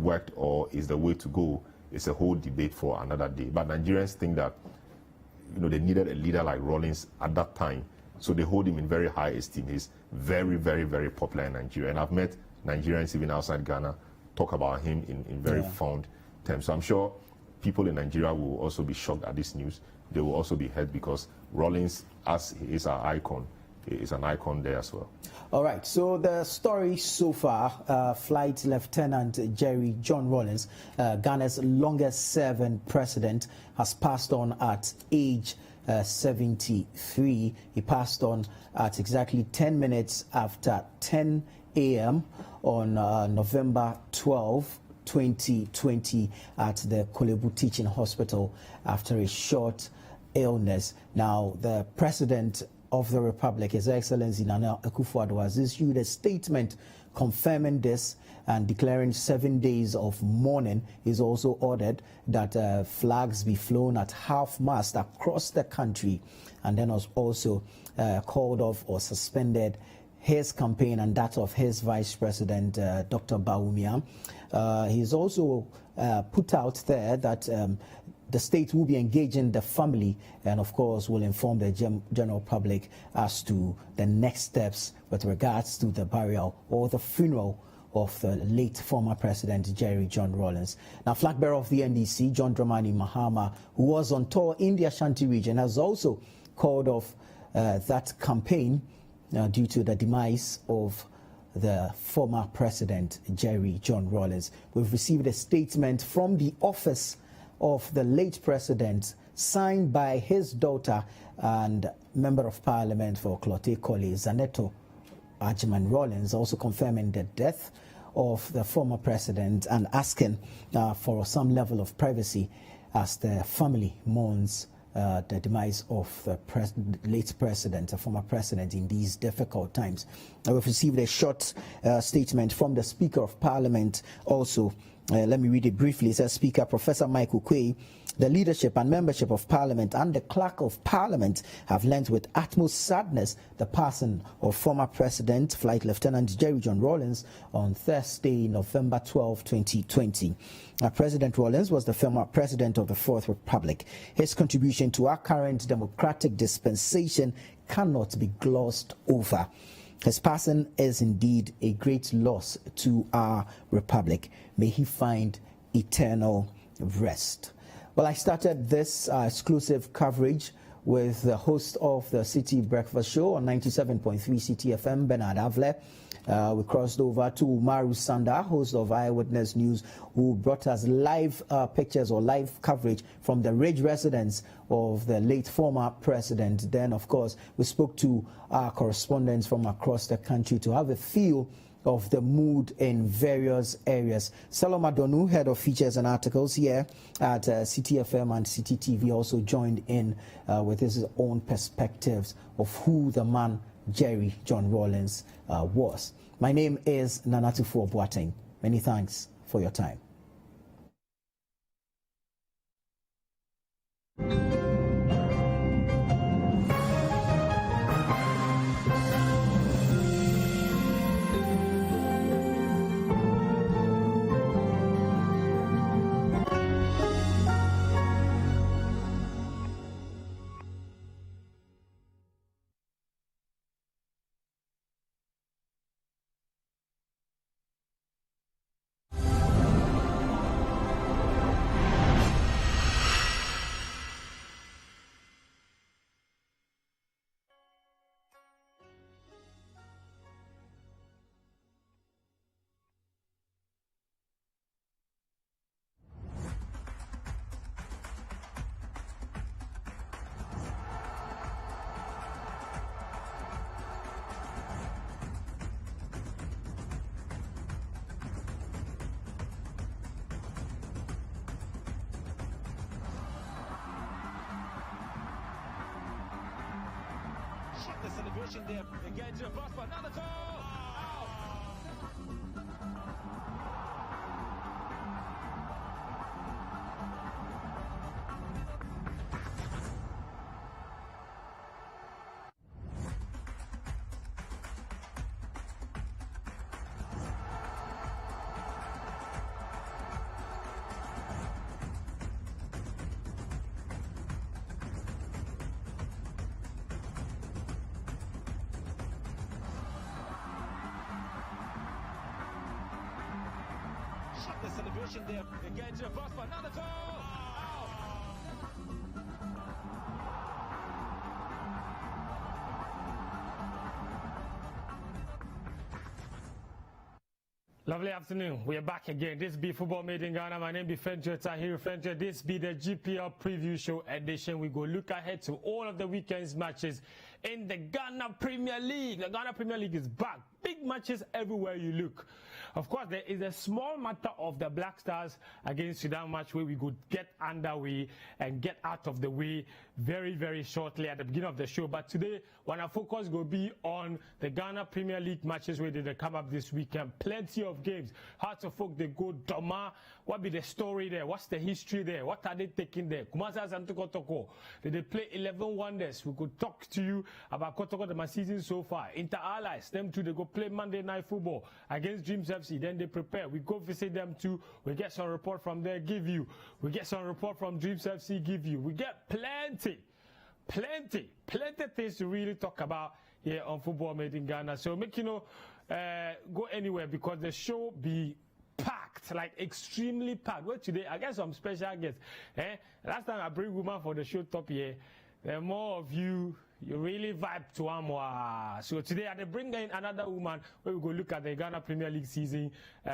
Speaker 11: worked or is the way to go is a whole debate for another day. But Nigerians think that they needed a leader like Rawlings at that time, so they hold him in very high esteem. He's very, very, very popular in Nigeria, and I've met Nigerians even outside Ghana talk about him in very fond terms. So I'm sure people in Nigeria will also be shocked at this news. They will also be hurt because Rawlings, as he is our icon, is an icon there as well.
Speaker 1: All right, so the story so far, Flight Lieutenant Jerry John Rawlings, Ghana's longest serving president, has passed on at age 73. He passed on at exactly 10 minutes after 10 a.m. on November 12, 2020 at the Korle Bu Teaching Hospital after a short illness. Now, the President of the Republic, His Excellency Nana Akufo-Addo, has issued a statement confirming this and declaring 7 days of mourning. He's also ordered that flags be flown at half-mast across the country, and then was also called off or suspended his campaign and that of his Vice President, Dr. Bawumia. He's also put out there that the state will be engaging the family and, of course, will inform the general public as to the next steps with regards to the burial or the funeral of the late former President Jerry John Rawlings. Now, flag bearer of the NDC, John Dramani Mahama, who was on tour in the Ashanti region, has also called off that campaign due to the demise of the former President Jerry John Rawlings. We've received a statement from the office of the late president, signed by his daughter and Member of Parliament for Klote Korle, Zaneto Agyemang Rawlings, also confirming the death of the former president and asking for some level of privacy as the family mourns the demise of the late president, the former president, in these difficult times. We've received a short statement from the Speaker of Parliament also. Let me read it briefly. It says, Speaker Professor Michael Quay, the leadership and membership of Parliament and the Clerk of Parliament have learnt with utmost sadness the passing of former President, Flight Lieutenant Jerry John Rawlings on Thursday, November 12, 2020. President Rawlings was the former President of the Fourth Republic. His contribution to our current democratic dispensation cannot be glossed over. His passing is indeed a great loss to our republic. May he find eternal rest. Well, I started this exclusive coverage with the host of the Citi Breakfast Show on 97.3 Citi FM, Bernard Avle. We crossed over to Umaru Sanda, host of Eyewitness News, who brought us live pictures or live coverage from the Ridge residence of the late former president. Then, of course, we spoke to our correspondents from across the country to have a feel of the mood in various areas. Salom Adonu, head of features and articles here at Citi FM and Citi TV, also joined in with his own perspectives of who the man Jerry John Rawlings was. My name is Nanatufo Boateng. Many thanks for your time.
Speaker 12: the celebration there. Again, to pass for another goal. The celebration there. Again, to pass for another goal. Lovely afternoon. We are back again. This be Football Made in Ghana. My name is Fenjo Tahir Fenjo. This be the GPL preview show edition. We go look ahead to all of the weekend's matches in the Ghana Premier League. The Ghana Premier League is back. Big matches everywhere you look. Of course, there is a small matter of the Black Stars against Sudan match where we could get underway and get out of the way very, very shortly at the beginning of the show. But today, when our focus will be on the Ghana Premier League matches where they come up this weekend. Plenty of games. Hearts of Folk, they go Doma. What be the story there? What's the history there? What are they taking there? Kumasa Santo Kotoko. They play 11 wonders. We could talk to you about Kotoko the season so far. Inter Allies, them too, they go play Monday Night Football against Dreams FC. Then they prepare. We go visit them too. We get some report from there, give you. We get some report from Dreams FC, give you. We get plenty things to really talk about here on Football Made in Ghana. So make you know, go anywhere because the show be packed, like extremely packed. Well, today I got some special guests. Last time I bring woman for the show top here, the more of you really vibe to Amwa. So today I bring in another woman where we go look at the Ghana Premier League season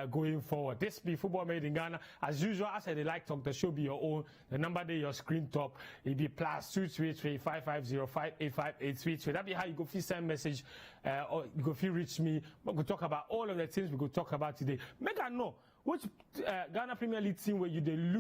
Speaker 12: going forward. This be Football Made in Ghana. As usual, I said they like talk, the show be your own. The number there, your screen top, it be +233 550 585 That be how you go feel send message or you go feel reach me. We go talk about all of the things we go talk about today. Make I know which Ghana Premier League team where you they look